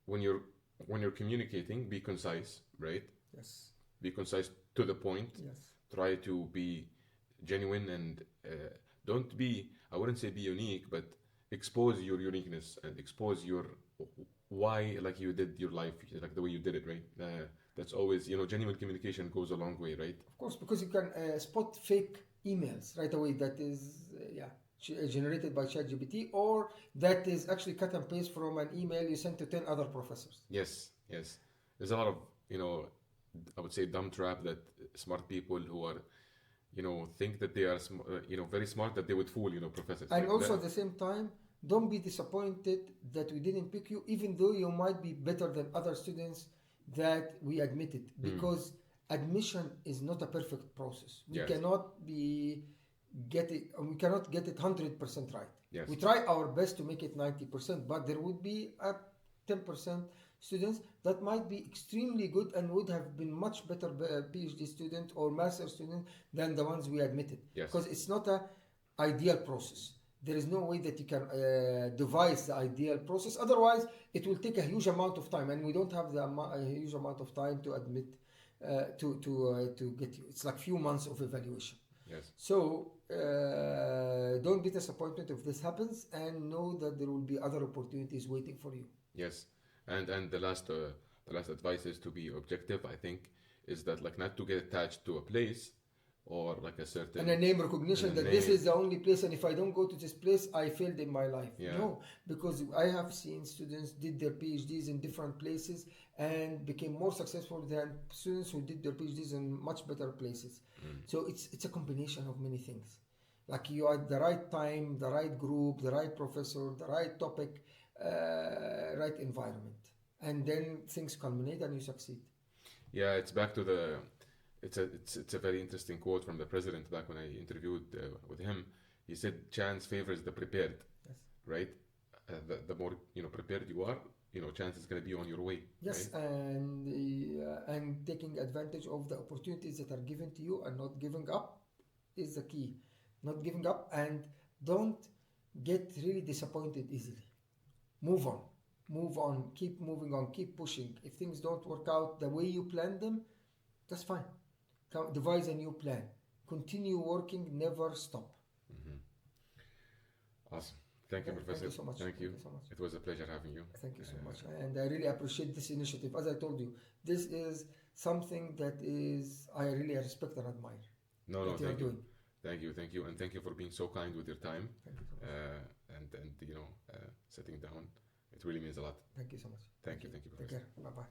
Speaker 1: when you're communicating, be concise, right?
Speaker 2: Yes.
Speaker 1: Be concise to the point.
Speaker 2: Yes.
Speaker 1: Try to be genuine and don't be, I wouldn't say be unique, but expose your uniqueness and expose your why, like you did your life, like the way you did it, right? That's always, genuine communication goes a long way, right?
Speaker 2: Of course, because you can spot fake emails right away that is, generated by ChatGPT, or that is actually cut and paste from an email you sent to 10 other professors.
Speaker 1: Yes. There's a lot of, I would say dumb trap that smart people who are, think that they are, very smart, that they would fool, professors.
Speaker 2: And
Speaker 1: like
Speaker 2: also
Speaker 1: that.
Speaker 2: at the same time, don't be disappointed that we didn't pick you, even though you might be better than other students that we admitted, because admission is not a perfect process. We cannot get it 100% right.
Speaker 1: Yes.
Speaker 2: We try our best to make it 90%, but there would be a 10% students that might be extremely good and would have been much better PhD student or master student than the ones we admitted.
Speaker 1: Yes.
Speaker 2: Because it's not an ideal process. There is no way that you can devise the ideal process. Otherwise, it will take a huge amount of time, and we don't have a huge amount of time to admit to get you. It's like few months of evaluation.
Speaker 1: Yes.
Speaker 2: So don't be disappointed if this happens, and know that there will be other opportunities waiting for you.
Speaker 1: Yes, and the last advice is to be objective. I think is that like not to get attached to a place or like a certain
Speaker 2: and a name recognition that this is the only place, and if I don't go to this place, I failed in my life.
Speaker 1: Yeah.
Speaker 2: No, because I have seen students did their PhDs in different places and became more successful than students who did their PhDs in much better places. So it's a combination of many things. Like you are at the right time, the right group, the right professor, the right topic, right environment, and then things culminate and you succeed.
Speaker 1: Yeah, it's back to the. It's a very interesting quote from the president back when I interviewed with him. He said, "Chance favors the prepared."
Speaker 2: Yes.
Speaker 1: Right. The more prepared you are, chance is going to be on your way.
Speaker 2: Yes,
Speaker 1: right?
Speaker 2: and taking advantage of the opportunities that are given to you and not giving up is the key. Not giving up, and don't get really disappointed easily. Move on, keep moving on, keep pushing. If things don't work out the way you planned them, that's fine. Devise a new plan. Continue working, never stop.
Speaker 1: Awesome. Thank you, Professor.
Speaker 2: Thank you so much.
Speaker 1: Thank you.
Speaker 2: So much.
Speaker 1: It was a pleasure having you.
Speaker 2: Thank you so much. And I really appreciate this initiative. As I told you, this is something that I really respect and admire.
Speaker 1: No, thank you. Thank you. And thank you for being so kind with your time.
Speaker 2: Thank you so much.
Speaker 1: And sitting down. It really means a lot.
Speaker 2: Thank you so much.
Speaker 1: Thank you, Professor.
Speaker 2: Take care. Bye-bye.